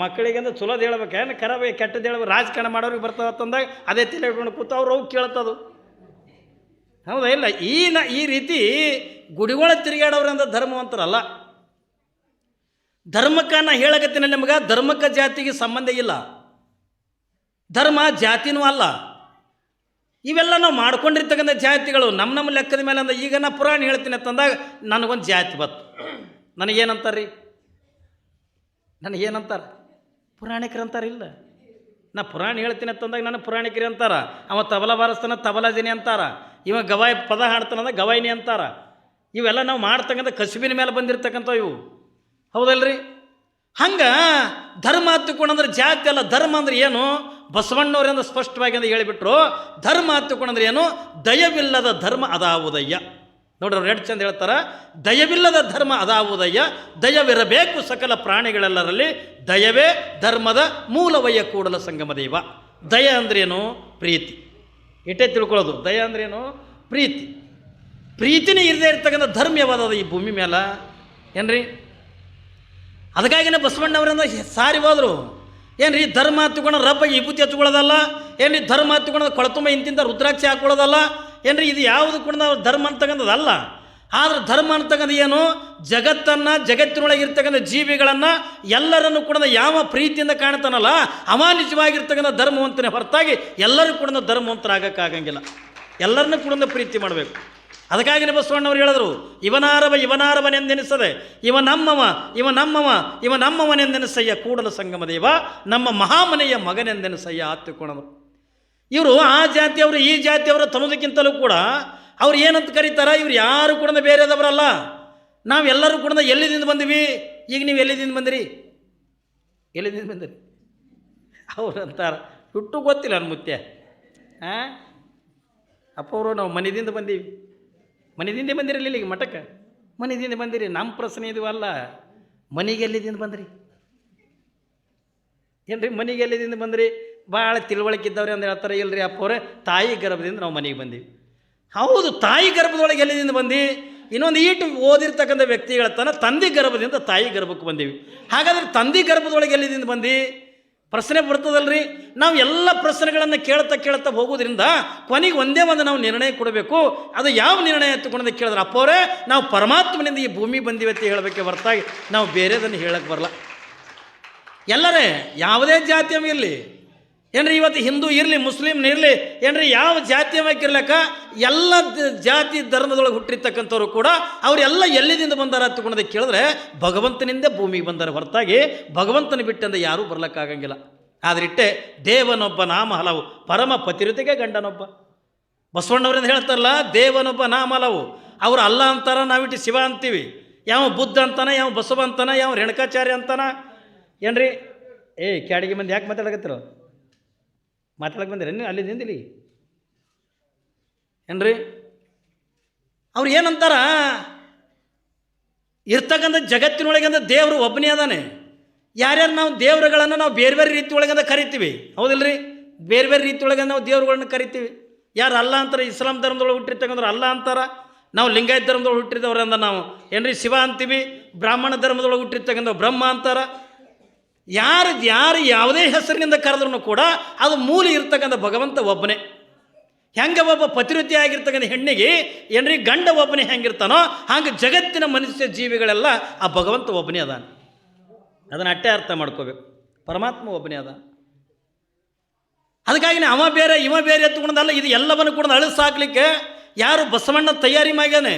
ಮಕ್ಕಳಿಗೆ ಅಂದ್ರೆ ಚಲೋದು ಹೇಳ್ಬೇಕು, ಏನು ಖರಾಬ್ ಕೆಟ್ಟದ್ದು ಹೇಳ್ಬೇಕು. ರಾಜಕಾರಣ ಮಾಡೋರಿಗೆ ಬರ್ತಾವಂದಾಗ ಅದೇ ತಲೆ ಇಟ್ಕೊಂಡು ಕೂತು ಅವ್ರು ಕೇಳ್ತದು, ಹೌದಾ? ಇಲ್ಲ, ಈ ರೀತಿ ಗುಡಿಗಳ ತಿರುಗಾಡೋರಿಂದ ಧರ್ಮವಂತರಲ್ಲ. ಧರ್ಮಕ್ಕೆ ನಾ ಹೇಳಕತ್ತೀನಿ ನಿಮ್ಗೆ, ಧರ್ಮಕ್ಕೆ ಜಾತಿಗೆ ಸಂಬಂಧ ಇಲ್ಲ, ಧರ್ಮ ಜಾತಿನೂ ಅಲ್ಲ. ಇವೆಲ್ಲ ನಾವು ಮಾಡ್ಕೊಂಡಿರ್ತಕ್ಕಂಥ ಜಾತಿಗಳು ನಮ್ಮ ಲೆಕ್ಕದ ಮೇಲೆ ಅಂದ್ರೆ. ಈಗ ನಾ ಪುರಾಣ ಹೇಳ್ತೀನಿ ಅಂತಂದಾಗ ನನಗೊಂದು ಜಾತಿ ಬತ್ತು, ನನಗೇನಂತಾರ್ರಿ, ನನಗೇನಂತಾರೆ? ಪುರಾಣಿಕರು ಅಂತಾರೆ. ಇಲ್ಲ, ನಾ ಪುರಾಣ ಹೇಳ್ತೀನಿ ಅಂತಂದಾಗ ನನಗೆ ಪುರಾಣಿಕರಿ ಅಂತಾರ. ಅವ ತಬಲ ಬಾರಿಸ್ತಾನ ತಬಲಾಜಿನಿ ಅಂತಾರ, ಇವ ಗವಾಯಿ ಪದ ಹಾಡ್ತಾನಂದ ಗವಾಯಿನಿ ಅಂತಾರ. ಇವೆಲ್ಲ ನಾವು ಮಾಡ್ತಕ್ಕಂಥ ಕಸುಬಿನ ಮೇಲೆ ಬಂದಿರ್ತಕ್ಕಂಥ ಇವು, ಹೌದಲ್ರಿ? ಹಂಗೆ ಧರ್ಮ ಹತ್ತಿಕೊಂಡಂದ್ರೆ ಜಾತಿ ಅಲ್ಲ. ಧರ್ಮ ಅಂದ್ರೆ ಏನು? ಬಸವಣ್ಣವರಿಂದ ಸ್ಪಷ್ಟವಾಗಿ ಅಂತ ಹೇಳಿಬಿಟ್ರು. ಧರ್ಮ ಹತ್ತಿಕೊಂಡಂದ್ರೆ ಏನು? ದಯವಿಲ್ಲದ ಧರ್ಮ ಅದಾವುದಯ್ಯ. ನೋಡ್ರಿ, ಅವ್ರು ಎರಡು ಚಂದ ಹೇಳ್ತಾರ, ದಯವಿಲ್ಲದ ಧರ್ಮ ಅದಾವುದಯ್ಯ, ದಯವಿರಬೇಕು ಸಕಲ ಪ್ರಾಣಿಗಳೆಲ್ಲರಲ್ಲಿ, ದಯವೇ ಧರ್ಮದ ಮೂಲವಯ್ಯ ಕೂಡಲ ಸಂಗಮ ದೈವ. ದಯ ಅಂದ್ರೇನು? ಪ್ರೀತಿ. ಇಟ್ಟೇ ತಿಳ್ಕೊಳ್ಳೋದು. ದಯ ಅಂದ್ರೇನು? ಪ್ರೀತಿ. ಪ್ರೀತಿನೇ ಇರದೇ ಇರ್ತಕ್ಕಂಥ ಧರ್ಮ ಯಾವ್ದದ ಈ ಭೂಮಿ ಮೇಲೆ ಏನ್ರಿ? ಅದಕ್ಕಾಗಿನೇ ಬಸವಣ್ಣವರಿಂದ ಸಾರಿ ಹೋದರು. ಏನ್ರಿ, ಧರ್ಮ ಹತ್ತಿಕೊಂಡು ರಬ್ಬಗೆ ವಿಭೂತಿ ಹಚ್ಕೊಳ್ಳೋದಲ್ಲ, ಏನ್ರಿ, ಧರ್ಮ ಹತ್ತಿಕೊಂಡು ಕೊಳತುಂಬ ಇಂತಿಂತ ರುದ್ರಾಕ್ಷಿ ಹಾಕೊಳ್ಳೋದಲ್ಲ, ಏನ್ರಿ, ಇದು ಯಾವುದು ಕೂಡ ನಾವು ಧರ್ಮ ಅಂತಕ್ಕಂಥದ್ದಲ್ಲ. ಆದರೆ ಧರ್ಮ ಅಂತಕ್ಕಂಥ ಏನು? ಜಗತ್ತನ್ನು, ಜಗತ್ತಿನೊಳಗೆ ಇರ್ತಕ್ಕಂಥ ಜೀವಿಗಳನ್ನು ಎಲ್ಲರನ್ನು ಕೂಡ ಯಾವ ಪ್ರೀತಿಯಿಂದ ಕಾಣ್ತಾನಲ್ಲ ಅವ ನಿಜವಾಗಿರ್ತಕ್ಕಂಥ ಧರ್ಮವಂತನೇ ಹೊರತಾಗಿ ಎಲ್ಲರೂ ಕೂಡ ಧರ್ಮವಂತರಾಗಕ್ಕಾಗಂಗಿಲ್ಲ. ಎಲ್ಲರನ್ನೂ ಕೂಡ ಪ್ರೀತಿ ಮಾಡಬೇಕು. ಅದಕ್ಕಾಗಿನೇ ಬಸವಣ್ಣವ್ರು ಹೇಳಿದ್ರು, ಇವನಾರವನೆಂದೆನಿಸದೆ ಇವ ನಮ್ಮವನೆಂದೆನಿಸಯ್ಯ ಕೂಡಲ ಸಂಗಮ ದೇವ, ನಮ್ಮ ಮಹಾಮನೆಯ ಮಗನೆಂದೆನಿಸಯ್ಯ ಹತ್ತಿಕೊಂಡರು. ಇವರು ಆ ಜಾತಿಯವರು ಈ ಜಾತಿಯವರು ತನ್ನೋದಕ್ಕಿಂತಲೂ ಕೂಡ ಅವ್ರು ಏನಂತ ಕರೀತಾರ, ಇವ್ರು ಯಾರು ಕೂಡ ಬೇರೆದವರಲ್ಲ. ನಾವೆಲ್ಲರೂ ಕೂಡ ಎಲ್ಲಿದಿಂದ ಬಂದಿವಿ? ಈಗ ನೀವು ಎಲ್ಲಿದಿಂದ ಬಂದಿರಿ? ಎಲ್ಲಿದಿಂದ ಬಂದಿರಿ ಅವ್ರು ಅಂತಾರ. ಹುಟ್ಟು ಗೊತ್ತಿಲ್ಲ ನನ್ನ ಮುತ್ಯ. ಅಪ್ಪ ಅವರು ನಾವು ಮನೆಯಿಂದ ಬಂದೀವಿ. ಮನೆದಿಂದ ಬಂದಿರಲಿಲ್ಲ, ಈಗ ಮಠಕ್ಕೆ ಮನೆಯಿಂದ ಬಂದಿರಿ. ನಮ್ಮ ಪ್ರಶ್ನೆ ಇದು ಅಲ್ಲ, ಮನೆಗೆ ಎಲ್ಲಿದಿಂದ ಬಂದ್ರಿ ಏನ್ರಿ? ಮನೆಗೆ ಎಲ್ಲಿದಿಂದ ಬಂದ್ರಿ? ಭಾಳ ತಿಳುವಳಿಕೆ ಇದ್ದವ್ರೆ ಅಂತ ಹೇಳ್ತಾರೆ. ಇಲ್ರಿ ಅಪ್ಪವ್ರೆ, ತಾಯಿ ಗರ್ಭದಿಂದ ನಾವು ಮನೆಗೆ ಬಂದೀವಿ. ಹೌದು, ತಾಯಿ ಗರ್ಭದೊಳಗೆ ಎಲ್ಲಿದಿಂದ ಬಂದು? ಇನ್ನೊಂದು ಈಟು ಓದಿರ್ತಕ್ಕಂಥ ವ್ಯಕ್ತಿ ಹೇಳ್ತಾನೆ, ತಂದೆ ಗರ್ಭದಿಂದ ತಾಯಿ ಗರ್ಭಕ್ಕೆ ಬಂದೀವಿ. ಹಾಗಾದ್ರೆ ತಂದೆ ಗರ್ಭದೊಳಗೆ ಎಲ್ಲಿದಿಂದ ಬಂದು? ಪ್ರಶ್ನೆ ಬರ್ತದಲ್ರಿ. ನಾವು ಎಲ್ಲ ಪ್ರಶ್ನೆಗಳನ್ನು ಕೇಳ್ತಾ ಹೋಗೋದ್ರಿಂದ ಕೊನೆಗೆ ಒಂದೇ ಒಂದು ನಾವು ನಿರ್ಣಯ ಕೊಡಬೇಕು. ಅದು ಯಾವ ನಿರ್ಣಯ ಎತ್ತುಕೊಂಡೆ ಕೇಳಿದ್ರೆ, ಅಪ್ಪವರೇ ನಾವು ಪರಮಾತ್ಮನಿಂದ ಈ ಭೂಮಿ ಬಂದಿವೆ ಅಂತ ಹೇಳಬೇಕೆ ಹೊರತಾಗಿ ನಾವು ಬೇರೆದನ್ನು ಹೇಳಕ್ಕೆ ಬರಲ್ಲ. ಎಲ್ಲರೇ ಯಾವುದೇ ಜಾತಿಯವ ಇರಲಿ ಏನ್ರಿ, ಇವತ್ತು ಹಿಂದೂ ಇರಲಿ ಮುಸ್ಲಿಮ್ನ ಇರಲಿ ಏನ್ರಿ, ಯಾವ ಜಾತಿಯವಾಗಿರ್ಲಕ್ಕ ಎಲ್ಲ ಜಾತಿ ಧರ್ಮದೊಳಗೆ ಹುಟ್ಟಿರ್ತಕ್ಕಂಥವ್ರು ಕೂಡ ಅವರೆಲ್ಲ ಎಲ್ಲಿದಿಂದ ಬಂದಾರ ಹತ್ತುಕೊಂಡೆ ಕೇಳಿದ್ರೆ ಭಗವಂತನಿಂದ ಭೂಮಿಗೆ ಬಂದಾರ ಹೊರತಾಗಿ ಭಗವಂತನ ಬಿಟ್ಟಂದ ಯಾರೂ ಬರ್ಲಿಕ್ಕಾಗಂಗಿಲ್ಲ. ಆದ್ರಿಟ್ಟೆ ದೇವನೊಬ್ಬ ನಾಮ ಹಲವು, ಪರಮ ಪತಿರುತಿಗೆ ಗಂಡನೊಬ್ಬ. ಬಸವಣ್ಣವರಿಂದ ಹೇಳ್ತಾರಲ್ಲ, ದೇವನೊಬ್ಬ ನಾಮ ಹಲವು. ಅವರು ಅಲ್ಲ ಅಂತಾರ, ನಾವಿಟ್ಟು ಶಿವ ಅಂತೀವಿ. ಯಾವ ಬುದ್ಧ ಅಂತಾನ, ಯಾವ ಬಸವ ಅಂತಾನ, ಯಾವ ರೇಣುಕಾಚಾರ್ಯ ಅಂತಾನ ಏನ್ರಿ. ಕ್ಯಾಡಿಗೆ ಮಂದಿ ಯಾಕೆ ಮಾತಾಡಕತ್ತಿರೋ? ಮಾತಾಡಕ್ಕೆ ಬಂದಿರೇನು ಅಲ್ಲಿ ನಿಂದಿಲಿ ಏನ್ರಿ? ಅವ್ರು ಏನಂತಾರ, ಇರ್ತಕ್ಕಂಥ ಜಗತ್ತಿನೊಳಗಂದ ದೇವರು ಒಬ್ಬನೇ ಅದಾನೆ. ಯಾರ್ಯಾರು ನಾವು ದೇವರುಗಳನ್ನು ನಾವು ಬೇರೆ ಬೇರೆ ರೀತಿ ಒಳಗಂದ ಕರಿತೀವಿ, ಹೌದಿಲ್ರಿ? ಬೇರೆ ಬೇರೆ ರೀತಿ ಒಳಗೆ ನಾವು ದೇವ್ರುಗಳನ್ನ ಕರಿತೀವಿ. ಯಾರು ಅಲ್ಲ ಅಂತಾರೆ, ಇಸ್ಲಾಂ ಧರ್ಮದೊಳಗೆ ಹುಟ್ಟಿರ್ತಕ್ಕಂಥವ್ರು ಅಲ್ಲ ಅಂತಾರ. ನಾವು ಲಿಂಗಾಯತ ಧರ್ಮದೊಳಗೆ ಹುಟ್ಟಿದವ್ರಿಂದ ನಾವು ಏನ್ರಿ ಶಿವ ಅಂತೀವಿ. ಬ್ರಾಹ್ಮಣ ಧರ್ಮದೊಳಗೆ ಹುಟ್ಟಿರ್ತಕ್ಕಂಥ ಬ್ರಹ್ಮ ಅಂತಾರ. ಯಾರು ಯಾವುದೇ ಹೆಸರಿನಿಂದ ಕರೆದ್ರೂ ಕೂಡ ಅದು ಮೂಲ ಇರ್ತಕ್ಕಂಥ ಭಗವಂತ ಒಬ್ಬನೇ. ಹೆಂಗೆ ಒಬ್ಬ ಪತಿವ್ರತಿ ಆಗಿರ್ತಕ್ಕಂಥ ಹೆಣ್ಣಿಗೆ ಏನ್ರಿ ಗಂಡ ಒಬ್ಬನೇ ಹೆಂಗಿರ್ತಾನೋ ಹಾಗೆ ಜಗತ್ತಿನ ಮನುಷ್ಯ ಜೀವಿಗಳೆಲ್ಲ ಆ ಭಗವಂತ ಒಬ್ಬನೇ ಅದಾನ. ಅದನ್ನು ಅಟ್ಟೆ ಅರ್ಥ ಮಾಡ್ಕೋಬೇಕು, ಪರಮಾತ್ಮ ಒಬ್ಬನೇ ಅದ. ಅದಕ್ಕಾಗಿ ಅವ ಬೇರೆ ಇವ ಬೇರೆ ಎತ್ತುಕೊಂಡಲ್ಲ, ಇದು ಎಲ್ಲವನ್ನು ಕೂಡ ಅಳಿಸಾಕ್ಲಿಕ್ಕೆ ಯಾರು ಬಸವಣ್ಣ ತಯಾರಿ ಮಾಡ್ಯಾನೆ.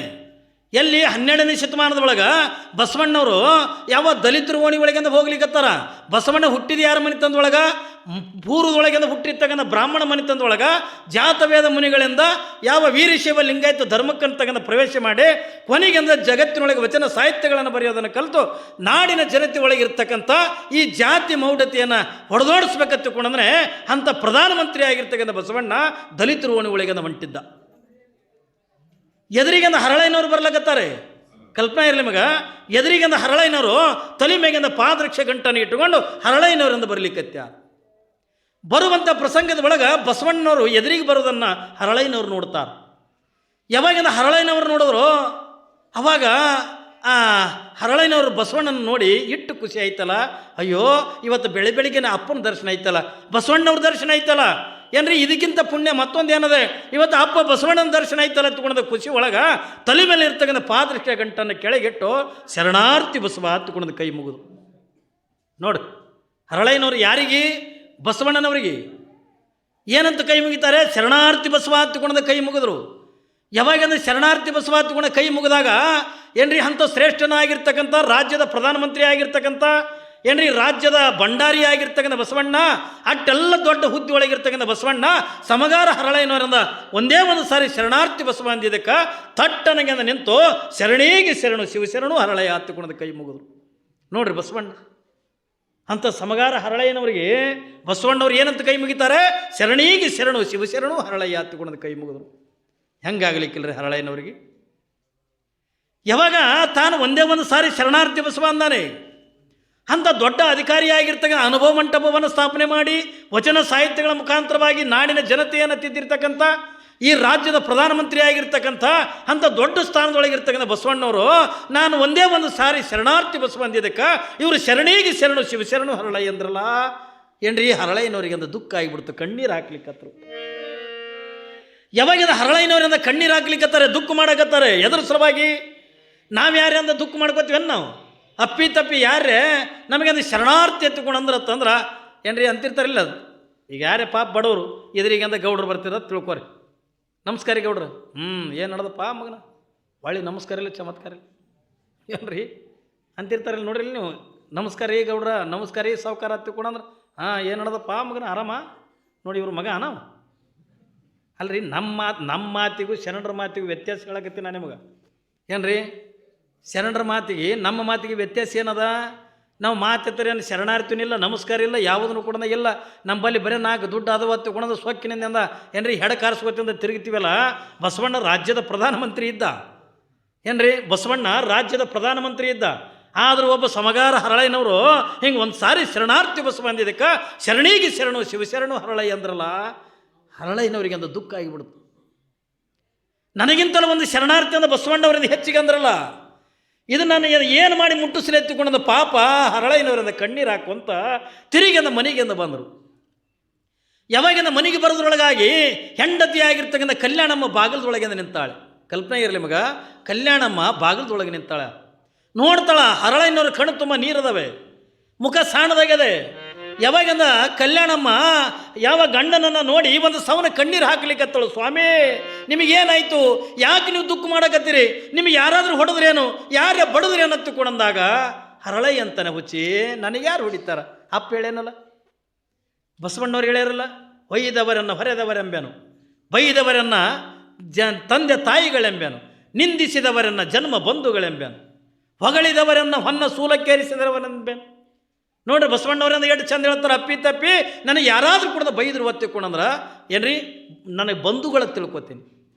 ಎಲ್ಲಿ 12ನೇ ಶತಮಾನದೊಳಗೆ ಬಸವಣ್ಣವರು ಯಾವ ದಲಿತರ ಓಣಿ ಒಳಗಿಂದ ಹೋಗ್ಲಿಕ್ಕತ್ತಾರ. ಬಸವಣ್ಣ ಹುಟ್ಟಿದ ಯಾರ ಮನೆತನದೊಳಗೆ? ಪೂರ್ವದೊಳಗಿಂದ ಹುಟ್ಟಿರ್ತಕ್ಕಂಥ ಬ್ರಾಹ್ಮಣ ಮನೆತನದೊಳಗೆ ಜಾತವೇದ ಮುನಿಗಳಿಂದ ಯಾವ ವೀರಶೈವ ಲಿಂಗಾಯತ ಧರ್ಮಕ್ಕಂತಕ್ಕಂಥ ಪ್ರವೇಶ ಮಾಡಿ ಕೊನೆಗೆಂದ ಜಗತ್ತಿನೊಳಗೆ ವಚನ ಸಾಹಿತ್ಯಗಳನ್ನು ಬರೆಯೋದನ್ನು ಕಲಿತು ನಾಡಿನ ಜನತೆ ಒಳಗಿರ್ತಕ್ಕಂಥ ಈ ಜಾತಿ ಮೌಢತೆಯನ್ನು ಹೊಡೆದೋಡಿಸ್ಬೇಕಂತಕೊಂಡ್ರೆ ಅಂಥ ಪ್ರಧಾನಮಂತ್ರಿ ಆಗಿರ್ತಕ್ಕಂಥ ಬಸವಣ್ಣ ದಲಿತರ ಓಣಿ ಒಳಗಿಂದ ಹೊಂಟಿದ್ದ. ಎದುರಿಗಿಂದ ಹರಳಯ್ಯನವರು ಬರ್ಲಕತ್ತಾರೆ. ಕಲ್ಪನಾ ಇರಲಿ ಮಗ, ಎದುರಿಗಿಂದ ಹರಳಯ್ಯನವರು ತಲೆ ಮೇಗಿಂದ ಪಾದರಕ್ಷ ಗಂಟನ್ನು ಇಟ್ಟುಕೊಂಡು ಹರಳಯ್ಯನವರಿಂದ ಬರಲಿಕ್ಕತ್ಯ. ಬರುವಂಥ ಪ್ರಸಂಗದ ಒಳಗೆ ಬಸವಣ್ಣನವರು ಎದುರಿಗೆ ಬರೋದನ್ನು ಹರಳಯ್ಯನವ್ರು ನೋಡ್ತಾರೆ. ಯಾವಾಗಿಂದ ಹರಳಯ್ಯನವ್ರು ನೋಡಿದ್ರು ಅವಾಗ ಆ ಹರಳಯ್ಯನವರು ಬಸವಣ್ಣನ ನೋಡಿ ಇಟ್ಟು ಖುಷಿ ಆಯ್ತಲ್ಲ. ಅಯ್ಯೋ ಇವತ್ತು ಬೆಳಿಗ್ಗೆ ಅಪ್ಪನ ದರ್ಶನ ಐತಲ್ಲ, ಬಸವಣ್ಣವ್ರ ದರ್ಶನ ಐತಲ್ಲ ಏನ್ರಿ, ಇದಕ್ಕಿಂತ ಪುಣ್ಯ ಮತ್ತೊಂದು ಏನದೆ, ಇವತ್ತು ಅಪ್ಪ ಬಸವಣ್ಣನ ದರ್ಶನ ಐತಲ್ಲ ಹತ್ಕೊಂಡ ಖುಷಿ ಒಳಗೆ ತಲೆ ಮೇಲೆ ಇರ್ತಕ್ಕಂಥ ಪಾದರಕ್ಷ ಗಂಟನ್ನು ಕೆಳಗಿಟ್ಟು ಶರಣಾರ್ಥಿ ಬಸವ ಹತ್ಕೊಂಡ ಕೈ ಮುಗಿದು ನೋಡಿ. ಹರಳಯ್ಯನವ್ರು ಯಾರಿಗೆ? ಬಸವಣ್ಣನವರಿಗೆ. ಏನಂತ ಕೈ ಮುಗಿತಾರೆ? ಶರಣಾರ್ಥಿ ಬಸವ ಹತ್ಕೊಂಡ ಕೈ ಮುಗಿದ್ರು. ಯಾವಾಗಂದ್ರೆ ಶರಣಾರ್ಥಿ ಬಸವ ಹತ್ಕೊಂಡ ಕೈ ಮುಗಿದಾಗ ಏನ್ರಿ ಅಂಥ ಶ್ರೇಷ್ಠನಾಗಿರ್ತಕ್ಕಂಥ ರಾಜ್ಯದ ಪ್ರಧಾನಮಂತ್ರಿ ಆಗಿರ್ತಕ್ಕಂಥ ಏನ್ರಿ ರಾಜ್ಯದ ಭಂಡಾರಿ ಆಗಿರ್ತಕ್ಕಂಥ ಬಸವಣ್ಣ, ಅಟ್ಟೆಲ್ಲ ದೊಡ್ಡ ಹುದ್ದೆ ಒಳಗಿರ್ತಕ್ಕಂಥ ಬಸವಣ್ಣ ಸಮಗಾರ ಹರಳಯ್ಯನವರಿಂದ ಒಂದೇ ಒಂದು ಸಾರಿ ಶರಣಾರ್ಥಿ ಬಸವ ಅಂದಿದ್ದಕ್ಕೆ ತಟ್ಟನಗೆ ನಿಂತು ಶರಣೀಗೆ ಶರಣು ಶಿವಶರಣು ಹರಳಯ್ಯ ಹತ್ತುಕೊಂಡ ಕೈ ಮುಗಿದ್ರು ನೋಡ್ರಿ ಬಸವಣ್ಣ. ಅಂಥ ಸಮಗಾರ ಹರಳಯ್ಯನವರಿಗೆ ಬಸವಣ್ಣವ್ರು ಏನಂತ ಕೈ ಮುಗಿತಾರೆ? ಶರಣೀಗೆ ಶರಣು ಶಿವಶರಣು ಹರಳಯ್ಯ ಹತ್ತುಕೊಂಡ ಕೈ ಮುಗಿದ್ರು. ಹೆಂಗಾಗಲಿಕ್ಕಿಲ್ರಿ ಹರಳಯ್ಯನವರಿಗೆ? ಯಾವಾಗ ತಾನು ಒಂದೇ ಒಂದು ಸಾರಿ ಶರಣಾರ್ಥಿ ಬಸವ ಅಂದಾನೆ, ಅಂಥ ದೊಡ್ಡ ಅಧಿಕಾರಿಯಾಗಿರ್ತಕ್ಕಂಥ ಅನುಭವ ಮಂಟಪವನ್ನು ಸ್ಥಾಪನೆ ಮಾಡಿ ವಚನ ಸಾಹಿತ್ಯಗಳ ಮುಖಾಂತರವಾಗಿ ನಾಡಿನ ಜನತೆಯನ್ನು ತಿದ್ದಿರ್ತಕ್ಕಂಥ ಈ ರಾಜ್ಯದ ಪ್ರಧಾನಮಂತ್ರಿ ಆಗಿರ್ತಕ್ಕಂಥ ಅಂಥ ದೊಡ್ಡ ಸ್ಥಾನದೊಳಗಿರ್ತಕ್ಕಂಥ ಬಸವಣ್ಣವರು ನಾನು ಒಂದೇ ಒಂದು ಸಾರಿ ಶರಣಾರ್ಥಿ ಬಸವ ಅಂದಿದ್ದಕ್ಕೆ ಇವರು ಶರಣೀಗೆ ಶರಣು ಶಿವಶರಣು ಹರಳಯ್ಯ ಅಂದ್ರಲ್ಲ ಏನ್ರಿ. ಹರಳಯ್ಯನವರಿಗೆ ಅಂದ ದುಃಖ ಆಗಿಬಿಡ್ತು, ಕಣ್ಣೀರು ಹಾಕ್ಲಿಕ್ಕತ್ತರು. ಯಾವಾಗಿಂದ ಹರಳಯ್ಯನವರಿಂದ ಕಣ್ಣೀರು ಹಾಕ್ಲಿಕ್ಕತ್ತಾರೆ, ದುಃಖ ಮಾಡಕತ್ತಾರೆ. ಎದ್ರ ಸಲುವಾಗಿ? ನಾವು ಯಾರ್ಯಾಂದ ದುಃಖ ಮಾಡ್ಕೋತೀವಿ ನಾವು ಅಪ್ಪಿ ತಪ್ಪಿ ಯಾರೇ ನಮಗಂದು ಶರಣಾರ್ಥಿ ಎತ್ತುಕೊಂಡಂದ್ರೆ ಏನ್ರಿ ಅಂತಿರ್ತಾರಿಲ್ಲ. ಈಗ ಯಾರೇ ಪಾಪ ಬಡವರು ಎದುರಿಗಂದ ಗೌಡ್ರು ಬರ್ತಿರ ತಿಳ್ಕೊರಿ, ನಮಸ್ಕಾರ ಗೌಡ್ರು. ಏನು ನಡೆದಪ್ಪ ಮಗನ ಒಳ್ಳೆ ನಮಸ್ಕಾರ ಇಲ್ಲ ಚಮತ್ಕಾರ ಇಲ್ಲ ಏನ್ರಿ ಅಂತಿರ್ತಾರಿಲ್ಲ ನೋಡ್ರಿ ನೀವು. ನಮಸ್ಕಾರ ರೀ ಗೌಡ್ರ, ನಮಸ್ಕಾರ ರೀ ಸಾವುಕಾರ ತಿಳ್ಕೊಂಡ್ರೆ ಏನು ನಡೆದಪ್ಪ ಮಗನ ಆರಾಮ ನೋಡಿ ಇವ್ರ ಮಗ ನಾವು ಅಲ್ರಿ. ನಮ್ಮ ಮಾತಿಗೂ ಶರಣರ ಮಾತಿಗೂ ವ್ಯತ್ಯಾಸ ಹೇಳಕತ್ತೀನಿ ನಾನು ನಿಮಗೆ ಏನ್ರಿ. ಶರಣರ ಮಾತಿಗೆ ನಮ್ಮ ಮಾತಿಗೆ ವ್ಯತ್ಯಾಸ ಏನದ? ನಾವು ಮಾತಿತ್ತರೇನು ಶರಣಾರ್ಥಿನಿಲ್ಲ, ನಮಸ್ಕಾರ ಇಲ್ಲ, ಯಾವುದನ್ನು ಕೂಡ ಇಲ್ಲ. ನಮ್ಮಲ್ಲಿ ಬರೀ 4 ದುಡ್ಡು ಅದು ತಗೊಂಡು ಸೊಕ್ಕಿನಿಂದ ಏನ್ರಿ ಹೆಡ ಕಾರಿಸ್ಕೋತಿಂದ ತಿರುಗ್ತೀವಲ್ಲ. ಬಸವಣ್ಣ ರಾಜ್ಯದ ಪ್ರಧಾನಮಂತ್ರಿ ಇದ್ದ ಏನ್ರಿ, ಬಸವಣ್ಣ ರಾಜ್ಯದ ಪ್ರಧಾನಮಂತ್ರಿ ಇದ್ದ. ಆದರೂ ಒಬ್ಬ ಸಮಗಾರ ಹರಳಯ್ಯನವರು ಹಿಂಗೆ ಒಂದು ಸಾರಿ ಶರಣಾರ್ಥಿ ಬಸವ ಅಂದಿದ್ದಕ್ಕೆ ಶರಣೀಗೆ ಶರಣು ಶಿವಶರಣು ಹರಳಯ್ಯ ಅಂದ್ರಲ್ಲ. ಹರಳಯ್ಯನವರಿಗೆ ಒಂದು ದುಃಖ ಆಗಿಬಿಡ್ತು. ನನಗಿಂತಲೂ ಒಂದು ಶರಣಾರ್ಥಿ ಅಂದ ಬಸವಣ್ಣವರಿಂದ ಹೆಚ್ಚಿಗೆ ಅಂದ್ರಲ್ಲ. ಇದು ನಾನು ಏನು ಮಾಡಿ ಮುಟ್ಟಿಸಲಿ ಎತ್ತಿಕೊಂಡ ಪಾಪ ಹರಳೈನವರಿಂದ ಕಣ್ಣೀರು ಹಾಕುವಂತ ತಿರುಗಿಂದ ಮನೆಗೆಂದ ಬಂದರು. ಯಾವಾಗಿಂದ ಮನೆಗೆ ಬರೋದ್ರೊಳಗಾಗಿ ಹೆಂಡತಿಯಾಗಿರ್ತಕ್ಕಂಥ ಕಲ್ಯಾಣಮ್ಮ ಬಾಗಿಲದೊಳಗಿಂದ ನಿಂತಾಳೆ. ಕಲ್ಪನೆ ಇರಲಿ ಮಗ, ಕಲ್ಯಾಣಮ್ಮ ಬಾಗಿಲದೊಳಗೆ ನಿಂತಾಳೆ. ನೋಡ್ತಾಳ, ಹರಳೈನವ್ರ ಕಣ್ಣು ತುಂಬ ನೀರದವೆ, ಮುಖ ಸಾಣದಾಗಿದೆ. ಯಾವಾಗಿಂದ ಕಲ್ಯಾಣಮ್ಮ ಯಾವ ಗಂಡನನ್ನು ನೋಡಿ ಒಂದು ಸವನ ಕಣ್ಣೀರು ಹಾಕ್ಲಿಕ್ಕತ್ತಳು. ಸ್ವಾಮಿ ನಿಮಗೇನಾಯಿತು, ಯಾಕೆ ನೀವು ದುಃಖ ಮಾಡಕತ್ತೀರಿ, ನಿಮಗೆ ಯಾರಾದರೂ ಹೊಡೆದ್ರೇನು, ಯಾರೇ ಬಡದ್ರೇನು ಹತ್ತುಕೊಂಡಂದಾಗ ಹರಳೈ ಅಂತಾನೆ, ಹುಚ್ಚಿ ನನಗೆ ಯಾರು ಹೊಡಿತಾರ, ಅಪ್ಪ ಹೇಳೇನಲ್ಲ, ಬಸವಣ್ಣವ್ರು ಹೇಳ್ಯಾರಲ್ಲ, ಒಯ್ದವರನ್ನು ಹೊರೆದವರೆಂಬೆನು, ಬೈದವರನ್ನು ತಂದೆ ತಾಯಿಗಳೆಂಬೆನು, ನಿಂದಿಸಿದವರನ್ನು ಜನ್ಮ ಬಂಧುಗಳೆಂಬೆನು, ಹೊಗಳಿದವರನ್ನು ಹೊನ್ನ ಸೂಲಕ್ಕೇರಿಸಿದವರೆಂಬೆನು. ನೋಡ್ರಿ ಬಸವಣ್ಣವ್ರಿಂದ ಎಷ್ಟು ಚಂದ ಹೇಳ್ತಾರೆ, ಅಪ್ಪಿ ತಪ್ಪಿ ನನಗೆ ಯಾರಾದರೂ ಕೂಡ ಬೈದ್ರು ಒತ್ತಿಕೊಂಡಂದ್ರೆ ಏನ್ರಿ ನನಗೆ ಬಂಧುಗಳ ತಿಳ್ಕೊತೀನಿ,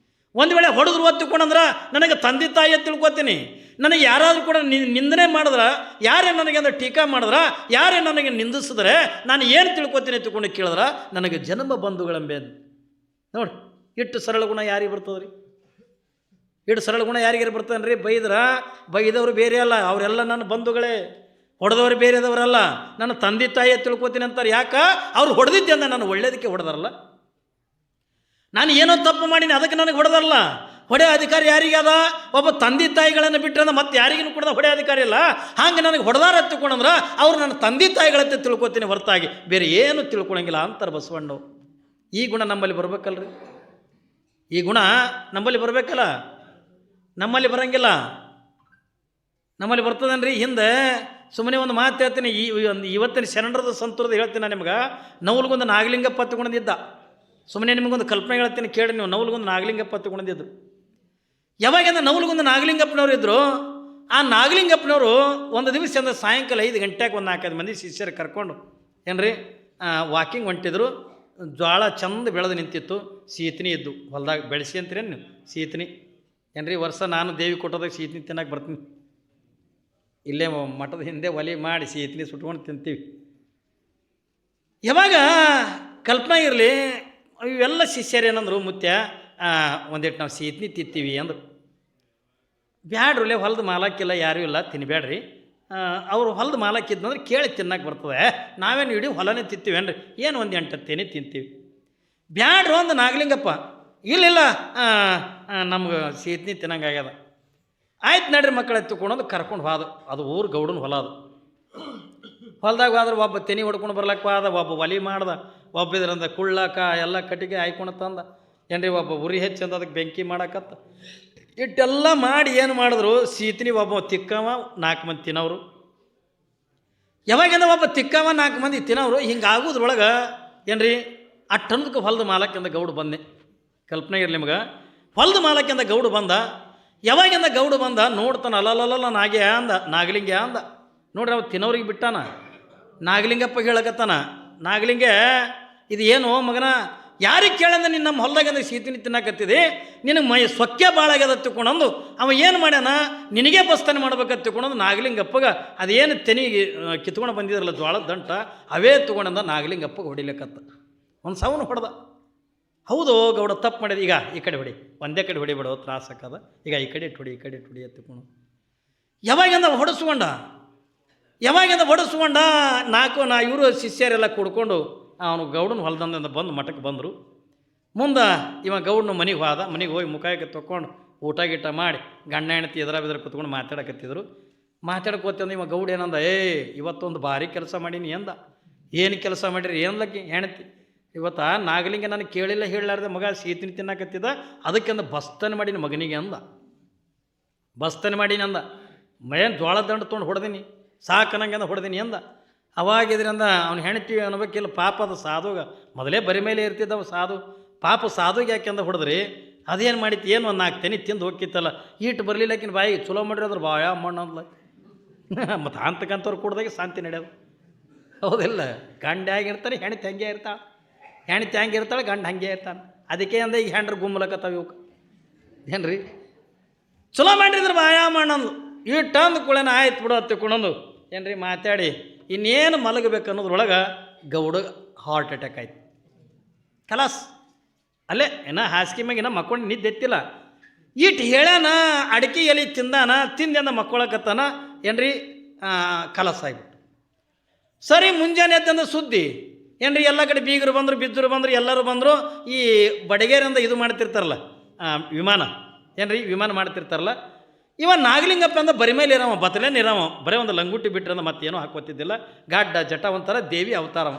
ಒಂದು ವೇಳೆ ಹೊಡೆದ್ರು ಒತ್ತಿಕೊಂಡಂದ್ರೆ ನನಗೆ ತಂದೆ ತಾಯಿಯ ತಿಳ್ಕೊತೀನಿ, ನನಗೆ ಯಾರಾದರೂ ಕೂಡ ನಿಂದನೆ ಮಾಡಿದ್ರೆ, ಯಾರೇ ನನಗೆ ಅಂದ್ರೆ ಟೀಕಾ ಮಾಡಿದ್ರೆ, ಯಾರೇ ನನಗೆ ನಿಂದಿಸಿದ್ರೆ ನಾನು ಏನು ತಿಳ್ಕೊತೀನಿ ತಿಳ್ಕೊಂಡು ಕೇಳಿದ್ರೆ ನನಗೆ ಜನ್ಮ ಬಂಧುಗಳೆಂಬೇನು. ನೋಡಿ ಇಟ್ಟು ಸರಳ ಗುಣ ಯಾರಿಗೆ ಬರ್ತದೆ ರೀ, ಇಟ್ಟು ಸರಳ ಗುಣ ಯಾರಿಗಾರು ಬರ್ತಾನೆ ರೀ. ಬೈದವರು ಬೇರೆ ಅಲ್ಲ, ಅವರೆಲ್ಲ ನನ್ನ ಬಂಧುಗಳೇ, ಹೊಡೆದವರು ಬೇರೆದವರಲ್ಲ, ನನ್ನ ತಂದೆ ತಾಯಿಯ ತಿಳ್ಕೊತೀನಿ ಅಂತಾರೆ. ಯಾಕೆ ಅವ್ರು ಹೊಡೆದಿದ್ದೆ ಅಂದ್ರೆ ನಾನು ಒಳ್ಳೇದಕ್ಕೆ ಹೊಡೆದಾರಲ್ಲ, ನಾನು ಏನೋ ತಪ್ಪು ಮಾಡೀನಿ ಅದಕ್ಕೆ ನನಗೆ ಹೊಡೆದಾರಲ್ಲ. ಹೊಡೆ ಅಧಿಕಾರಿ ಯಾರಿಗಾದ, ಒಬ್ಬ ತಂದೆ ತಾಯಿಗಳನ್ನು ಬಿಟ್ಟರೆ ಮತ್ತೆ ಯಾರಿಗೂ ಕೂಡ ಹೊಡೆ ಅಧಿಕಾರಿ ಇಲ್ಲ. ಹಾಗೆ ನನಗೆ ಹೊಡೆದಾರ ತಿಳ್ಕೊಂಡ್ರೆ ಅವ್ರು ನನ್ನ ತಂದೆ ತಾಯಿಗಳಂತೆ ತಿಳ್ಕೊತೀನಿ ಹೊರತಾಗಿ ಬೇರೆ ಏನು ತಿಳ್ಕೊಳಂಗಿಲ್ಲ ಅಂತಾರೆ ಬಸವಣ್ಣವು. ಈ ಗುಣ ನಮ್ಮಲ್ಲಿ ಬರ್ಬೇಕಲ್ರಿ, ಈ ಗುಣ ನಮ್ಮಲ್ಲಿ ಬರಬೇಕಲ್ಲ, ನಮ್ಮಲ್ಲಿ ಬರೋಂಗಿಲ್ಲ. ನಮ್ಮಲ್ಲಿ ಬರ್ತದೇನ್ರಿ. ಹಿಂದೆ ಸುಮ್ಮನೆ ಒಂದು ಮಾತು ಹೇಳ್ತೀನಿ, ಇವತ್ತಿನ ಶರಣರದ ಸಂತುರದ ಹೇಳ್ತೀನಿ ನಾನು ನಿಮ್ಗೆ. ನವಲ್ಗೊಂದು ನಾಗಲಿಂಗಪ್ಪ ತಗೊಂಡಿದ್ದ, ಸುಮ್ಮನೆ ನಿಮಗೊಂದು ಕಲ್ಪನೆ ಹೇಳ್ತೀನಿ ಕೇಳಿ ನೀವು. ನವಲ್ಗೊಂದು ನಾಗಲಿಂಗಪ್ಪ ತಗೊಂಡಿದ್ರು. ಯಾವಾಗಿಂದ ನವಲ್ಗೊಂದು ನಾಗಲಿಂಗಪ್ಪನವ್ರು ಇದ್ದರು, ಆ ನಾಗಲಿಂಗಪ್ಪನವರು ಒಂದು ದಿವಸ ಅಂದ್ರೆ ಸಾಯಂಕಾಲ 5 ಗಂಟೆಗೆ ಒಂದು 4-5 ಮಂದಿ ಶಿಷ್ಯರು ಕರ್ಕೊಂಡು ಏನ್ರಿ ವಾಕಿಂಗ್ ಹೊಂಟಿದ್ರು. ಜ್ವಾಳ ಚಂದ ಬೆಳೆದು ನಿಂತಿತ್ತು, ಸೀತನಿ ಇದ್ದು ಹೊಲ್ದಾಗ. ಬೆಳೆಸಿ ಅಂತೀರೇನು ನೀವು ಸೀತನಿ ಏನ್ರಿ? ವರ್ಷ ನಾನು ದೇವಿ ಕೊಟ್ಟೋದಾಗ ಸೀತನಿ ತಿನ್ನಕ್ಕೆ ಬರ್ತೀನಿ, ಇಲ್ಲೇ ಮಠದ ಹಿಂದೆ ಒಲೆ ಮಾಡಿ ಸೀತನಿ ಸುಟ್ಕೊಂಡು ತಿಂತೀವಿ. ಯಾವಾಗ ಕಲ್ಪನೆ ಇರಲಿ, ಇವೆಲ್ಲ ಶಿಷ್ಯರು ಏನಂದ್ರು, ಮುತ್ಯ ಒಂದಿಟ್ಟು ನಾವು ಸೀತನಿ ತಿಂತೀವಿ ಅಂದರು. ಬ್ಯಾಡ್ರಲ್ಲೇ ಹೊಲದ ಮಾಲಕ್ಕಿಲ್ಲ, ಯಾರೂ ಇಲ್ಲ, ತಿನ್ಬೇಡ್ರಿ. ಅವರು ಹೊಲದ ಮಾಲಕ್ಕಿದ್ನಂದ್ರೆ ಕೇಳಿ ತಿನ್ನಕ್ಕೆ ಬರ್ತದೆ, ನಾವೇನು ಇಡೀ ಹೊಲನೇ ತಿಂತೀವೇನ್ರಿ, ಏನು ಒಂದು 8 ತೇನೆ ತಿಂತೀವಿ. ಬ್ಯಾಡ್ರು ಒಂದು ನಾಗಲಿಂಗಪ್ಪ, ಇಲ್ಲ ನಮ್ಗೆ ಸೀತನಿ ತಿನ್ನಂಗಾಗ್ಯದ. ಆಯ್ತು ನಡ್ರಿ ಮಕ್ಕಳು ಎತ್ತುಕೊಂಡು ಕರ್ಕೊಂಡು ಹೋದ. ಅದು ಊರು ಗೌಡನ ಹೊಲ. ಅದು ಹೊಲ್ದಾಗ ಹೋದ್ರೆ ಒಬ್ಬ ತೆನಿ ಹೊಡ್ಕೊಂಡು ಬರ್ಲಕ್ಕೆ ಹೋದ, ಒಬ್ಬ ಒಲಿ ಮಾಡ್ದ, ಒಬ್ಬ ಇದ್ರಂದ ಕುಳ್ಳಾಕ ಎಲ್ಲ ಕಟ್ಟಿಗೆ ಹಾಯ್ಕೊಂಡು ತಂದ ಏನ್ರಿ, ಒಬ್ಬ ಉರಿ ಹೆಚ್ಚಂದ ಅದಕ್ಕೆ ಬೆಂಕಿ ಮಾಡಕತ್ತ. ಇಟ್ಟೆಲ್ಲ ಮಾಡಿ ಏನು ಮಾಡಿದ್ರು, ಸೀತನಿ ಒಬ್ಬ ತಿಕ್ಕವ 4 ಮಂದಿ ತಿನ್ನೋರು. ಯಾವಾಗಿಂದ ಒಬ್ಬ ತಿಕ್ಕವ 4 ಮಂದಿ ತಿನ್ನೋರು. ಹಿಂಗೆ ಆಗೋದ್ರೊಳಗೆ ಏನ್ರಿ ಅಟ್ಟನ್ನದಕ್ಕೆ ಹೊಲದ ಮಾಲಕ್ಕಿಂದ ಗೌಡು ಬಂದೆ. ಕಲ್ಪನೆ ಇರಲಿ ನಿಮ್ಗೆ, ಹೊಲದ ಮಾಲಕ್ಕಿಂದ ಗೌಡು ಬಂದ. ಯಾವಾಗಿಂದ ಗೌಡು ಬಂದ ನೋಡ್ತಾನ, ಅಲ್ಲಲ್ಲ ನಾಗಲಿಂಗ ಅಂದ. ನೋಡ್ರಿ ಅವ ತಿನ್ನೋರಿಗೆ ಬಿಟ್ಟಾನ. ನಾಗಲಿಂಗಪ್ಪ ಹೇಳಕತ್ತಾನ, ನಾಗಲಿಂಗ ಇದು ಏನು ಮಗನ, ಯಾರಿಗೆ ಕೇಳಂದ ನೀನು ನಮ್ಮ ಹೊಲ್ದಾಗಂದ್ರೆ ಸೀತಿನಿ ತಿನ್ನಕತ್ತಿದೆ, ನಿನಗೆ ಮೈ ಸೊಕ್ಕೆ ಭಾಳ ಆಗ್ಯದ ತಿಳ್ಕೊಂಡಂದು ಅವ ಏನು ಮಾಡ್ಯಾನ, ನಿನಗೆ ಬಸ್ತಾನೆ ಮಾಡ್ಬೇಕಂತ ತಿಳ್ಕೊಂಡಂದು ನಾಗಲಿಂಗಪ್ಪಗೆ ಅದೇನು ತೆನಿಗೆ ಕಿತ್ಕೊಂಡು ಬಂದಿದ್ರಲ್ಲ ಜ್ವಾಳದ ದಂಟ, ಅವೇ ತೊಗೊಂಡಂದ ನಾಗಲಿಂಗಪ್ಪಗೆ ಹೊಡಿಲಿಕ್ಕತ್ತ. ಒಂದು ಸವನು ಹೊಡೆದ. ಹೌದು ಗೌಡ ತಪ್ಪು ಮಾಡಿದ, ಈಗ ಈ ಕಡೆ ಹೊಡಿ, ಒಂದೇ ಕಡೆ ಹೊಡಿಬೇಡ ತ್ರಾಸ ಹಾಕದ, ಈಗ ಈ ಕಡೆ ಇಟ್ಟು ಹೊಡಿ, ಈ ಕಡೆ ಇಟ್ಟು ಹೊಡಿ ಎತ್ತಿಕೊಂಡು. ಯಾವಾಗಿಂದ ಹೊಡೆಸ್ಕೊಂಡ ಇವರು ಶಿಷ್ಯರೆಲ್ಲ ಕುಡ್ಕೊಂಡು ಅವನು ಗೌಡನ ಹೊಲದಿಂದ ಬಂದು ಮಠಕ್ಕೆ ಬಂದರು. ಮುಂದೆ ಇವ ಗೌಡನ ಮನೆಗೆ ಹೋದ. ಮನೆಗೆ ಹೋಗಿ ಮುಖಕ್ಕೆ ತೊಗೊಂಡು ಊಟ ಗೀಟ ಮಾಡಿ ಗಂಡ ಹೆಂಡತಿ ಎದುರು ಕುತ್ಕೊಂಡು ಮಾತಾಡಕತ್ತಿದ್ರು. ಮಾತಾಡ್ಕೋತಂದು ಇವ ಗೌಡ ಏನಂದ, ಇವತ್ತೊಂದು ಭಾರಿ ಕೆಲಸ ಮಾಡೀನಿ ಅಂದ. ಏನು ಕೆಲಸ ಮಾಡಿರಿ ಏನಲ್ಲಕ್ಕೆ ಹೆಂಡತಿ, ಇವತ್ತು ನಾಗಲಿಂಗ ನನಗೆ ಕೇಳಿಲ್ಲ ಹೇಳಲಾರ್ದೆ ಮಗ ಸೀತಿನಿ ತಿನ್ನಕತ್ತಿದ್ದ, ಅದಕ್ಕೆಂದ ಬಸ್ತನೆ ಮಾಡೀನಿ ಮಗನಿಗೆ ಅಂದ. ಬಸ್ತನೆ ಮಾಡೀನಿ ಅಂದ. ಏನು ಜೋಳದ ದಂಡ ತೊಗೊಂಡು ಹೊಡೆದೀನಿ, ಸಾಕನಂಗೆಂದ ಹೊಡೆದೀನಿ ಅಂದ. ಅವಾಗಿದ್ರಿಂದ ಅವ್ನು ಹೆಂಡತಿ ಅನ್ಬೇಕಿಲ್ಲ, ಪಾಪ ಅದು ಸಾಧುಗ ಮೊದಲೇ ಬರಿ ಮೇಲೆ ಇರ್ತಿದ್ದವ ಸಾಧು, ಪಾಪ ಸಾಧುಗೆ ಯಾಕೆಂದ ಹೊಡೆದ್ರಿ, ಅದೇನು ಮಾಡಿತ್ತು, ಏನು ಒಂದು 4 ತೆನಿ ತಿಂದು ಹೋಗಿತ್ತಲ್ಲ, ಈಟು ಬರಲಿಲ್ಲಕಿನ ಬಾಯಿಗೆ ಚಲೋ ಮಾಡಿರಿ ಅದ್ರ ಬಾಯ ಮಣ್ಣು ಅಂದ್ಲ. ಮತ್ತು ಅಂತಕ್ಕಂಥವ್ರು ಕುಡ್ದಾಗ ಶಾಂತಿ ನಡೆಯೋದು, ಹೌದಿಲ್ಲ? ಗಂಡ ಹೇಗಿರ್ತಾರೆ, ಹೆಂಡತಿ ಹಂಗೆ ಇರ್ತಾಳೆ, ಹೆಂಡತಿ ಹಂಗೆ ಇರ್ತಾಳೆ, ಗಂಡ ಹಂಗೆ ಇರ್ತಾನೆ. ಅದಕ್ಕೆ ಅಂದ ಈಗ ಹೆಂಡ್ರು ಗುಮ್ಮಲಕತ್ತಾವ ಇವಕ್ಕೆ ಏನ್ರಿ, ಚಲೋ ಮಾಡಿದ್ರೆ ಬಾಯ ಮಣ್ಣಂದು ಇಟ್ಟು ಅಂದು ಕುಳೇನ ಆಯ್ತು ಬಿಡು ತಿಳ್ಕೊಂಡಂದು ಏನ್ರಿ ಮಾತಾಡಿ ಇನ್ನೇನು ಮಲಗಬೇಕು ಅನ್ನೋದ್ರೊಳಗೆ ಗೌಡ ಹಾರ್ಟ್ ಅಟ್ಯಾಕ್ ಆಯ್ತು. ಕಲಾಸ್ ಅಲ್ಲೇ ಹಾಸಿಗೆ ಮ್ಯಾಗ ಮಕ್ಕೊಂಡು ನಿದ್ದೆತ್ತಿಲ್ಲ. ಇಟ್ಟು ಹೇಳ್ಯಾನ, ಅಡಿಕೆ ಎಲೆ ತಿಂದಾನ, ತಿಂದಿಂದ ಮಕ್ಕಳಕತ್ತಾನ, ಏನ್ರಿ ಕಲಸ ಆಗಿಬಿಟ್ಟು. ಸರಿ ಮುಂಜಾನೆ ಎದ್ದಂದ ಸುದ್ದಿ ಏನ್ರಿ, ಎಲ್ಲ ಕಡೆ ಬೀಗರು ಬಂದರು, ಬಿದ್ದರು ಬಂದರು, ಎಲ್ಲರೂ ಬಂದರು. ಈ ಬಡಗೇರಿಂದ ಇದು ಮಾಡ್ತಿರ್ತಾರಲ್ಲ ವಿಮಾನ, ಏನ್ರಿ ವಿಮಾನ ಮಾಡ್ತಿರ್ತಾರಲ್ಲ, ಇವ ನಾಗಲಿಂಗಪ್ಪ ಅಂದ ಬರಿ ಮೇಲೆ ಇರವ, ಬತ್ತಲೇನು ಇರವ, ಬರೀ ಒಂದು ಲಂಗುಟಿ ಬಿಟ್ರಂದ ಮತ್ತೇನೂ ಹಾಕೋತಿದ್ದಿಲ್ಲ, ಗಾಡ್ಡ ಜಟ ಒಂಥರ ದೇವಿ ಅವತಾರವ.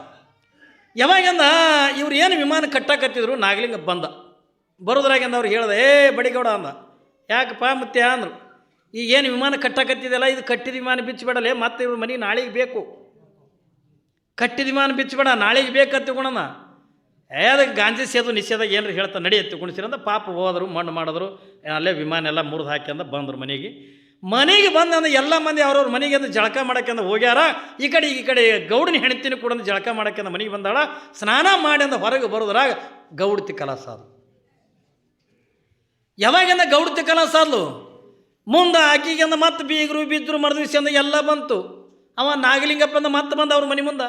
ಯಾವಾಗಂದ ಇವ್ರು ಏನು ವಿಮಾನ ಕಟ್ಟಾಕತ್ತಿದ್ರು, ನಾಗಲಿಂಗಪ್ಪ ಬಂದ. ಬರೋದ್ರಾಗಿಂದ ಅವ್ರು ಹೇಳ್ದೆ, ಏ ಬಡಿಗೌಡ ಅಂದ, ಯಾಕಪ್ಪ ಮತ್ತೆ ಅಂದರು, ಈಗೇನು ವಿಮಾನ ಕಟ್ಟಾಕತ್ತಿದೆಯಲ್ಲ, ಇದು ಕಟ್ಟಿದ ವಿಮಾನ ಬಿಚ್ಚಬೇಡಲೇ, ಮತ್ತೆ ಇವ್ರ ಮನೆಗೆ ನಾಳೆಗೆ ಬೇಕು, ಕಟ್ಟಿದ ವಿಮಾನ ಬಿಚ್ಚಬೇಡ, ನಾಳೆಗೆ ಬೇಕು ಹತ್ತಿಕೊಂಡನ. ಅದಕ್ಕೆ ಗಾಂಧಿ ಸೇದು ನಿಷೇಧಾಗ ಏನ್ರಿ ಹೇಳ್ತಾ ನಡಿ ಎತ್ತಿಕೊಂಡಿಸಿರಂದ ಪಾಪ ಹೋದರು, ಮಣ್ಣು ಮಾಡಿದ್ರು, ಅಲ್ಲೇ ವಿಮಾನ ಎಲ್ಲ ಮುರಿದು ಹಾಕ್ಯಂದ ಬಂದರು ಮನೆಗೆ. ಮನೆಗೆ ಬಂದಂದ್ರೆ ಎಲ್ಲ ಮಂದಿ ಅವ್ರವ್ರ ಮನೆಗೆ ಅಂದ್ರೆ ಜಳಕ ಮಾಡಕ್ಕೆಂದ ಹೋಗ್ಯಾರ. ಈ ಕಡೆ ಗೌಡನ ಹೆಣ್ತಿನ ಕೂಡ ಜಳಕ ಮಾಡಕ್ಕೆಂದ ಮನೆಗೆ ಬಂದಾಳ. ಸ್ನಾನ ಮಾಡಿ ಅಂದ ಹೊರಗೆ ಬರೋದ್ರಾಗ ಗೌಡತಿ ಕಲಾಸ ಅದು. ಯಾವಾಗಿಂದ ಗೌಡತಿ ಕಲಾಸ ಆದ್ಲು, ಮುಂದೆ ಆಕಿಗೆಂದ ಮತ್ತೆ ಬೀಗರು ಬಿದ್ದರು, ಮರದಿವ್ಸ ಅಂದ ಎಲ್ಲ ಬಂತು. ಅವ ನಾಗಲಿಂಗಪ್ಪಂದ ಮತ್ತೆ ಬಂದ ಅವ್ರ ಮನೆ ಮುಂದೆ.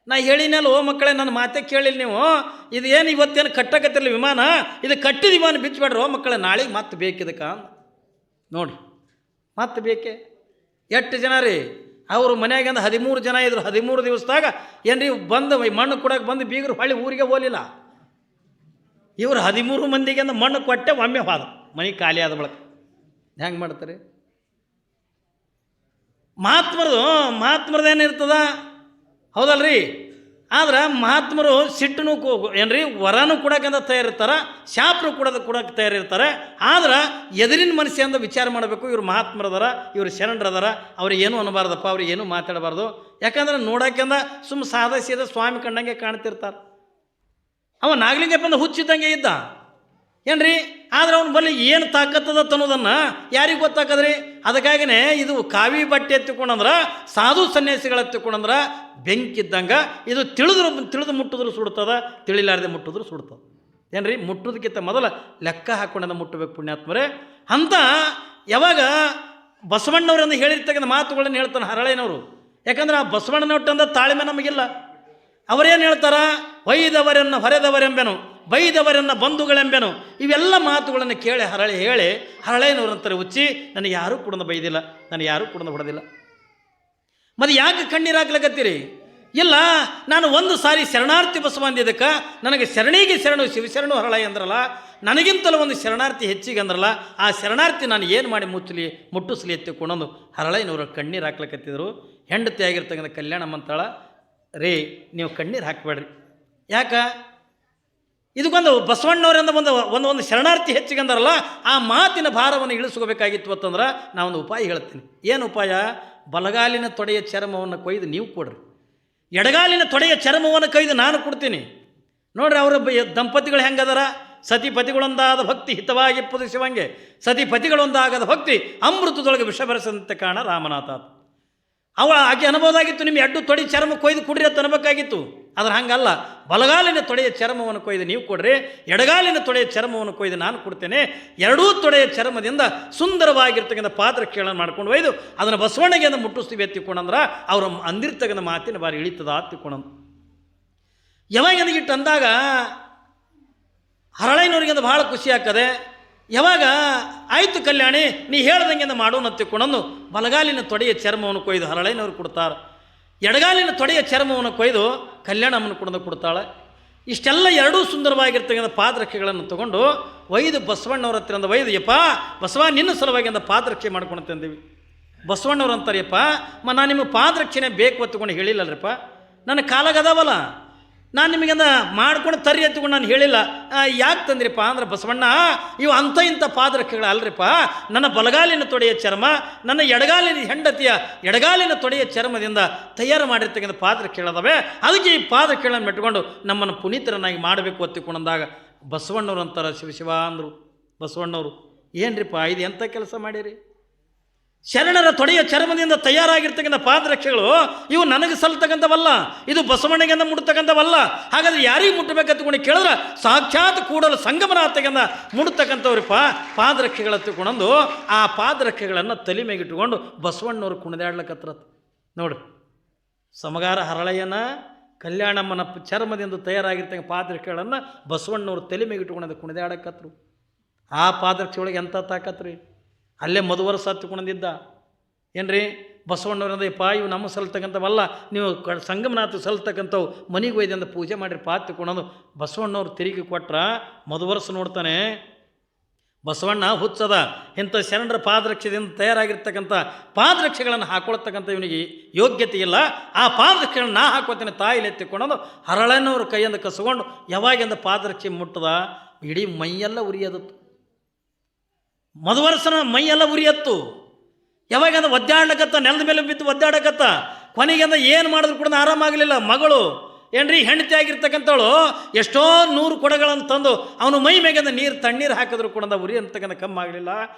ನಾ ಹೇಳಿನಲ್ಲ, ಓ ಮಕ್ಕಳೇ, ನನ್ನ ಮಾತೇ ಕೇಳಿಲ್ಲ ನೀವು, ಇದು ಏನು ಇವತ್ತೇನು ಕಟ್ಟಕತ್ತಿರಲಿ ವಿಮಾನ, ಇದು ಕಟ್ಟಿದ ವಿಮಾನ ಬಿಚ್ಚಬೇಡ್ರಿ ಓ ಮಕ್ಕಳೇ, ನಾಳೆಗೆ ಮತ್ತೆ ಬೇಕಿದಕ್ಕ ನೋಡಿ, ಮತ್ತೆ ಬೇಕೆ. ಎಷ್ಟು ಜನ ರೀ ಅವರು ಮನ್ಯಾಗಿಂದ 13 ಜನ ಇದ್ರು. 13 ದಿವಸದಾಗ ಏನ್ರಿ ಬಂದು ಮಣ್ಣು ಕೊಡಕ್ಕೆ ಬಂದು ಬೀಗರು ಹೊಳ್ಳಿ ಊರಿಗೆ ಹೋಗಲಿಲ್ಲ. ಇವರು 13 ಮಂದಿಗೆ ಮಣ್ಣು ಕೊಟ್ಟೆ ಒಮ್ಮೆ ಹೋದ, ಮನೆ ಖಾಲಿ ಆದ ಬಳಕ. ಹೆಂಗೆ ಮಾಡ್ತಾರೆ? ಮಹಾತ್ಮರದೇನಿರ್ತದ ಹೌದಲ್ರಿ? ಆದ್ರೆ ಮಹಾತ್ಮರು ಸಿಟ್ಟನು ಏನ್ರಿ ವರನೂ ಕೊಡೋಕ್ಕಂತ ತಯಾರಿರ್ತಾರೆ, ಶಾಪರು ಕೊಡೋಕ್ಕೆ ತಯಾರಿರ್ತಾರೆ. ಆದ್ರೆ ಎದುರಿನ ಮನಸ್ಸಿಂದ ವಿಚಾರ ಮಾಡಬೇಕು, ಇವ್ರು ಮಹಾತ್ಮರದಾರ, ಇವರು ಶರಣರದಾರ, ಅವ್ರಿಗೆ ಏನೂ ಅನ್ನಬಾರ್ದಪ್ಪ, ಅವ್ರಿಗೆ ಏನೂ ಮಾತಾಡಬಾರ್ದು. ಯಾಕಂದ್ರೆ ನೋಡೋಕ್ಕಿಂದ ಸುಮ್ಮ ಸಾದಾ ಸೀದಾ ಸ್ವಾಮಿ ಕಂಡಂಗೆ ಕಾಣ್ತಿರ್ತಾರೆ. ಅವ ನಾಗಲಿಂಗಪ್ಪಂದ ಹುಚ್ಚಿದ್ದಂಗೆ ಇದ್ದ ಏನ್ರಿ. ಆದ್ರೆ ಅವ್ನು ಬಲ್ಲಿ ಏನು ತಾಕತ್ತದ ಅನ್ನೋದನ್ನು ಯಾರಿಗೆ ಗೊತ್ತಾಕದ್ರಿ? ಅದಕ್ಕಾಗಿಯೇ ಇದು ಕಾವಿ ಬಟ್ಟೆ ಎತ್ತಿಕೊಂಡಂದ್ರೆ, ಸಾಧು ಸನ್ಯಾಸಿಗಳು ಎತ್ತಿಕೊಂಡಂದ್ರೆ ಬೆಂಕಿದ್ದಂಗೆ. ಇದು ತಿಳಿದು ಮುಟ್ಟಿದ್ರು ಸುಡ್ತದ, ತಿಳಿಲಾರದೆ ಮುಟ್ಟಿದ್ರು ಸುಡ್ತದ ಏನ್ರಿ. ಮುಟ್ಟೋದಕ್ಕಿಂತ ಮೊದಲ ಲೆಕ್ಕ ಹಾಕೊಂಡ ಮುಟ್ಟಬೇಕು ಪುಣ್ಯಾತ್ಮರೇ ಅಂತ. ಯಾವಾಗ ಬಸವಣ್ಣವರನ್ನು ಹೇಳಿರ್ತಕ್ಕಂಥ ಮಾತುಗಳನ್ನು ಹೇಳ್ತಾನೆ ಹರಳಯ್ಯನವರು. ಯಾಕಂದ್ರೆ ಆ ಬಸವಣ್ಣನೊಟ್ಟಂದ ತಾಳ್ಮೆ ನಮಗಿಲ್ಲ. ಅವರೇನು ಹೇಳ್ತಾರ? ಒಯ್ದವರನ್ನು ಹೊರೆದವರೆಂಬೆನು, ಬೈದವರನ್ನು ಬಂಧುಗಳೆಂಬೆನು. ಇವೆಲ್ಲ ಮಾತುಗಳನ್ನು ಕೇಳಿ ಹರಳಯ್ಯನವರಂತಾರೆ, ಹುಚ್ಚಿ, ನನಗೆ ಯಾರೂ ಕೂಡ ಬೈದಿಲ್ಲ, ನನಗೆ ಯಾರೂ ಕೂಡ ಹೊಡೆದಿಲ್ಲ. ಮತ್ತು ಯಾಕೆ ಕಣ್ಣೀರು ಹಾಕ್ಲಕತ್ತೀರಿ? ಇಲ್ಲ, ನಾನು ಒಂದು ಸಾರಿ ಶರಣಾರ್ಥಿ ಬಸವ ಅಂದಿದ್ದಕ್ಕೆ ನನಗೆ ಶರಣಿಗೆ ಶರಣು ಶಿವಶರಣು ಹರಳಯ್ಯ ಅಂದ್ರಲ್ಲ, ನನಗಿಂತಲೂ ಒಂದು ಶರಣಾರ್ಥಿ ಹೆಚ್ಚಿಗೆ ಅಂದ್ರಲ್ಲ, ಆ ಶರಣಾರ್ಥಿ ನಾನು ಏನು ಮಾಡಿ ಮುಟ್ಟಿಸ್ಲಿ ಎತ್ತಿಕೊಂಡೊಂದು ಹರಳಯ್ಯನವರು ಕಣ್ಣೀರು ಹಾಕ್ಲಕತ್ತಿದ್ರು. ಹೆಂಡತಿ ಆಗಿರ್ತಕ್ಕಂಥ ಕಲ್ಯಾಣಮ್ಮಂತಾಳ, ರೇ ನೀವು ಕಣ್ಣೀರು ಹಾಕಬೇಡ್ರಿ. ಯಾಕೆ? ಇದಕ್ಕೊಂದು ಬಸವಣ್ಣವರಿಂದ ಒಂದು ಶರಣಾರ್ಥಿ ಹೆಚ್ಚಿಗೆ ಅಂದಾರಲ್ಲ, ಆ ಮಾತಿನ ಭಾರವನ್ನು ಇಳಿಸ್ಕೋಬೇಕಾಗಿತ್ತು ಅಂತಂದ್ರೆ ನಾವೊಂದು ಉಪಾಯ ಹೇಳ್ತೀನಿ. ಏನು ಉಪಾಯ? ಬಲಗಾಲಿನ ತೊಡೆಯ ಚರ್ಮವನ್ನು ಕೊಯ್ದು ನೀವು ಕೊಡ್ರಿ, ಎಡಗಾಲಿನ ತೊಡೆಯ ಚರ್ಮವನ್ನು ಕೊಯ್ದು ನಾನು ಕೊಡ್ತೀನಿ. ನೋಡ್ರಿ, ಅವರ ದಂಪತಿಗಳು ಹೆಂಗದಾರ? ಸತಿಪತಿಗಳೊಂದಾದ ಭಕ್ತಿ ಹಿತವಾಗಿ ಶಿವಂಗೆ, ಸತಿಪತಿಗಳೊಂದಾಗದ ಭಕ್ತಿ ಅಮೃತದೊಳಗೆ ವಿಷ ಬೆರೆಸಂತೆ ಕಾಣ ರಾಮನಾಥ. ಆಕೆ ಅನ್ಬೋದಾಗಿತ್ತು, ನಿಮ್ಮ ಎಡ್ಡು ತೊಡೆ ಚರ್ಮ ಕೊಯ್ದು ಕೊಡ್ರಿ ಅಂತ ಅನ್ಬೇಕಾಗಿತ್ತು. ಆದ್ರೆ ಹಂಗಲ್ಲ, ಬಲಗಾಲಿನ ತೊಡೆಯ ಚರ್ಮವನ್ನು ಕೊಯ್ದು ನೀವು ಕೊಡ್ರಿ, ಎಡಗಾಲಿನ ತೊಡೆಯ ಚರ್ಮವನ್ನು ಕೊಯ್ದು ನಾನು ಕೊಡ್ತೇನೆ. ಎರಡೂ ತೊಡೆಯ ಚರ್ಮದಿಂದ ಸುಂದರವಾಗಿರ್ತಕ್ಕಂಥ ಪಾತ್ರಗಳನ್ನು ಮಾಡ್ಕೊಂಡು ಒಯ್ದು ಅದನ್ನು ಬಸವಣ್ಣಗೆ ಮುಟ್ಟಿಸ್ತೀವಿ ಎತ್ತಿಕೊಂಡಂದ್ರೆ ಅವರು ಅಂದಿರ್ತಕ್ಕಂಥ ಮಾತಿನ ಬಾರಿ ಇಳಿತದ ಹತ್ತಿಕೊಂಡಂದು. ಯಾವಾಗ ಇಟ್ಟು ಅಂದಾಗ ಹರಳಯ್ಯನವ್ರಿಗೆ ಭಾಳ ಖುಷಿ ಆಗ್ತದೆ. ಯಾವಾಗ ಆಯಿತು ಕಲ್ಯಾಣಿ, ನೀ ಹೇಳ್ದಂಗೆ ಮಾಡೋಣ ಹತ್ತಿಕೊಂಡಂದು ಬಲಗಾಲಿನ ತೊಡೆಯ ಚರ್ಮವನ್ನು ಕೊಯ್ದು ಹರಳಯ್ಯನವ್ರು ಕೊಡ್ತಾರೆ, ಎಡಗಾಲಿನ ತೊಡೆಯ ಚರ್ಮವನ್ನು ಕೊಯ್ದು ಕಲ್ಯಾಣಮ್ಮನ ಕೊಡ್ತಾಳೆ. ಇಷ್ಟೆಲ್ಲ ಎರಡೂ ಸುಂದರವಾಗಿರ್ತಕ್ಕಂಥ ಪಾದರಕ್ಷೆಗಳನ್ನು ತೊಗೊಂಡು ಒಯ್ದು ಬಸವಣ್ಣವ್ರ ಹತ್ರ ಅಂದ ಒಯ್ದು, ಯಪ್ಪ ಬಸವ ನಿನ್ನ ಸಲುವಾಗಿ ಅಂದ ಪಾದರಕ್ಷೆ ಮಾಡ್ಕೊಂಡು ತಂದೀವಿ. ಬಸವಣ್ಣವ್ರು ಅಂತಾರೆಯಪ್ಪ, ನಾನು ನಿಮಗೆ ಪಾದರಕ್ಷೆನೇ ಬೇಕು ಹೊತ್ತುಕೊಂಡು ಹೇಳಿಲ್ಲಲ್ರಿಪ್ಪ, ನನ್ನ ಕಾಲಾಗ ಅದಾವಲ್ಲ, ನಾನು ನಿಮಗೆಂದ ಮಾಡ್ಕೊಂಡು ತರಿ ಎತ್ಕೊಂಡು ನಾನು ಹೇಳಿಲ್ಲ. ಯಾಕೆ ತಂದ್ರಿಪ್ಪ ಅಂದ್ರೆ, ಬಸವಣ್ಣ ಇವು ಅಂಥ ಇಂಥ ಪಾದರಕ್ಷೆಗಳು ಅಲ್ರಿಪ್ಪ, ನನ್ನ ಬಲಗಾಲಿನ ತೊಡೆಯ ಚರ್ಮ, ನನ್ನ ಎಡಗಾಲಿನ ಹೆಂಡತಿಯ ಎಡಗಾಲಿನ ತೊಡೆಯ ಚರ್ಮದಿಂದ ತಯಾರು ಮಾಡಿರ್ತಕ್ಕಂಥ ಪಾದರಕ್ಷೆಗಳದಾವೆ, ಅದಕ್ಕೆ ಈ ಪಾದರಕ್ಷೆಗಳನ್ನು ಮೆಟ್ಕೊಂಡು ನಮ್ಮನ್ನು ಪುನೀತರನ್ನಾಗಿ ಮಾಡಬೇಕು ಹೊತ್ತಿಕೊಂಡಂದಾಗ ಬಸವಣ್ಣವ್ರು ಅಂತಾರೆ, ಶಿವ ಅಂದರು ಬಸವಣ್ಣವರು. ಏನ್ರಿಪ್ಪ ಇದು ಎಂಥ ಕೆಲಸ ಮಾಡಿರಿ? ಶರಣರ ತೊಡೆಯ ಚರ್ಮದಿಂದ ತಯಾರಾಗಿರ್ತಕ್ಕಂಥ ಪಾದರಕ್ಷೆಗಳು ಇವು ನನಗೆ ಸಲ್ತಕ್ಕಂಥವಲ್ಲ, ಇದು ಬಸವಣ್ಣಗೆ ಮುಡ್ತಕ್ಕಂಥವಲ್ಲ. ಹಾಗಾದ್ರೆ ಯಾರಿಗೆ ಮುಟ್ಟಬೇಕಂತಕೊಂಡು ಕೇಳಿದ್ರೆ ಸಾಕ್ಷಾತ್ ಕೂಡಲು ಸಂಗಮನಾಥಗೆಂದ ಮುಡ್ತಕ್ಕಂಥವ್ರಿಪ್ಪ ಪಾದರಕ್ಷೆಗಳು ಹತ್ತಿಕೊಂಡಂದು ಆ ಪಾದರಕ್ಷೆಗಳನ್ನು ತಲೆ ಮೇಗಿಟ್ಟುಕೊಂಡು ಬಸವಣ್ಣವ್ರು ಕುಣಿದಾಡ್ಲಕತ್ರ. ನೋಡ್ರಿ, ಸಮಗಾರ ಹರಳಯ್ಯನ ಕಲ್ಯಾಣಮ್ಮನ ಚರ್ಮದಿಂದ ತಯಾರಾಗಿರ್ತಕ್ಕಂಥ ಪಾದರಕ್ಷೆಗಳನ್ನು ಬಸವಣ್ಣವ್ರು ತಲೆ ಮೇಗಿಟ್ಟುಕೊಂಡು ಕುಣಿದಾಡಕತ್ರು. ಆ ಪಾದರಕ್ಷೆ ಒಳಗೆ ಎಂಥ ತಾಕತ್ ರೀ. ಅಲ್ಲೇ ಮಧುವರಸ ಹತ್ತಿಕೊಂಡಿದ್ದ ಏನ್ರಿ. ಬಸವಣ್ಣವ್ರಂದ್ರೆ ಯಪ್ಪ ಇವು ನಮ್ಮ ಸಲ್ತಕ್ಕಂಥವಲ್ಲ, ನೀವು ಸಂಗಮನಾಥ ಸಲ್ತಕ್ಕಂಥವು ಮನೆಗೆ ಒಯ್ದಿಂದ ಪೂಜೆ ಮಾಡಿರಿ ಪಾತ್ ತಿಳ್ಕೊಳೋದು. ಬಸವಣ್ಣವ್ರು ತಿರುಗಿ ಕೊಟ್ರ ಮಧುವರಸ ನೋಡ್ತಾನೆ, ಬಸವಣ್ಣ ಹುಚ್ಚದ, ಇಂಥ ಶರಣರ ಪಾದರಕ್ಷೆದಿಂದ ತಯಾರಾಗಿರ್ತಕ್ಕಂಥ ಪಾದರಕ್ಷೆಗಳನ್ನು ಹಾಕೊಳ್ತಕ್ಕಂಥ ಇವನಿಗೆ ಯೋಗ್ಯತೆ ಇಲ್ಲ, ಆ ಪಾದರಕ್ಷೆಗಳನ್ನ ನಾ ಹಾಕೋತೇನೆ ತಾಯಿಲೆ ಎತ್ತಿಕೊಳ್ಳೋದು. ಹರಳನವ್ರ ಕೈಯಿಂದ ಕಸ್ಕೊಂಡು ಯಾವಾಗಿಂದ ಪಾದರಕ್ಷೆ ಮುಟ್ಟದ ಇಡೀ ಮೈಯೆಲ್ಲ ಉರಿಯದತ್ತು. ಮಧುವರಸನ ಮೈಯೆಲ್ಲ ಉರಿಯತ್ತು. ಯಾವಾಗಂದ ಒದ್ದಾಡಕತ್ತ, ನೆಲದ ಮೇಲೆ ಬಿದ್ದು ಒದ್ದಾಡಕತ್ತ. ಕೊನೆಗೆಂದ ಏನು ಮಾಡಿದ್ರು ಕೂಡ ಆರಾಮಾಗಲಿಲ್ಲ. ಮಗಳು ಏನ್ರಿ ಹೆಂಡತಿ ಆಗಿರ್ತಕ್ಕಂಥವಳು ಎಷ್ಟೋ 100 ಕೊಡಗಳನ್ನು ತಂದು ಅವನು ಮೈ ಮೇಗಿಂದ ತಣ್ಣೀರು ಹಾಕಿದ್ರು ಕೂಡ ಉರಿ ಅಂತಕ್ಕಂಥ ಕಮ್ಮಾಗಲಿಲ್ಲ.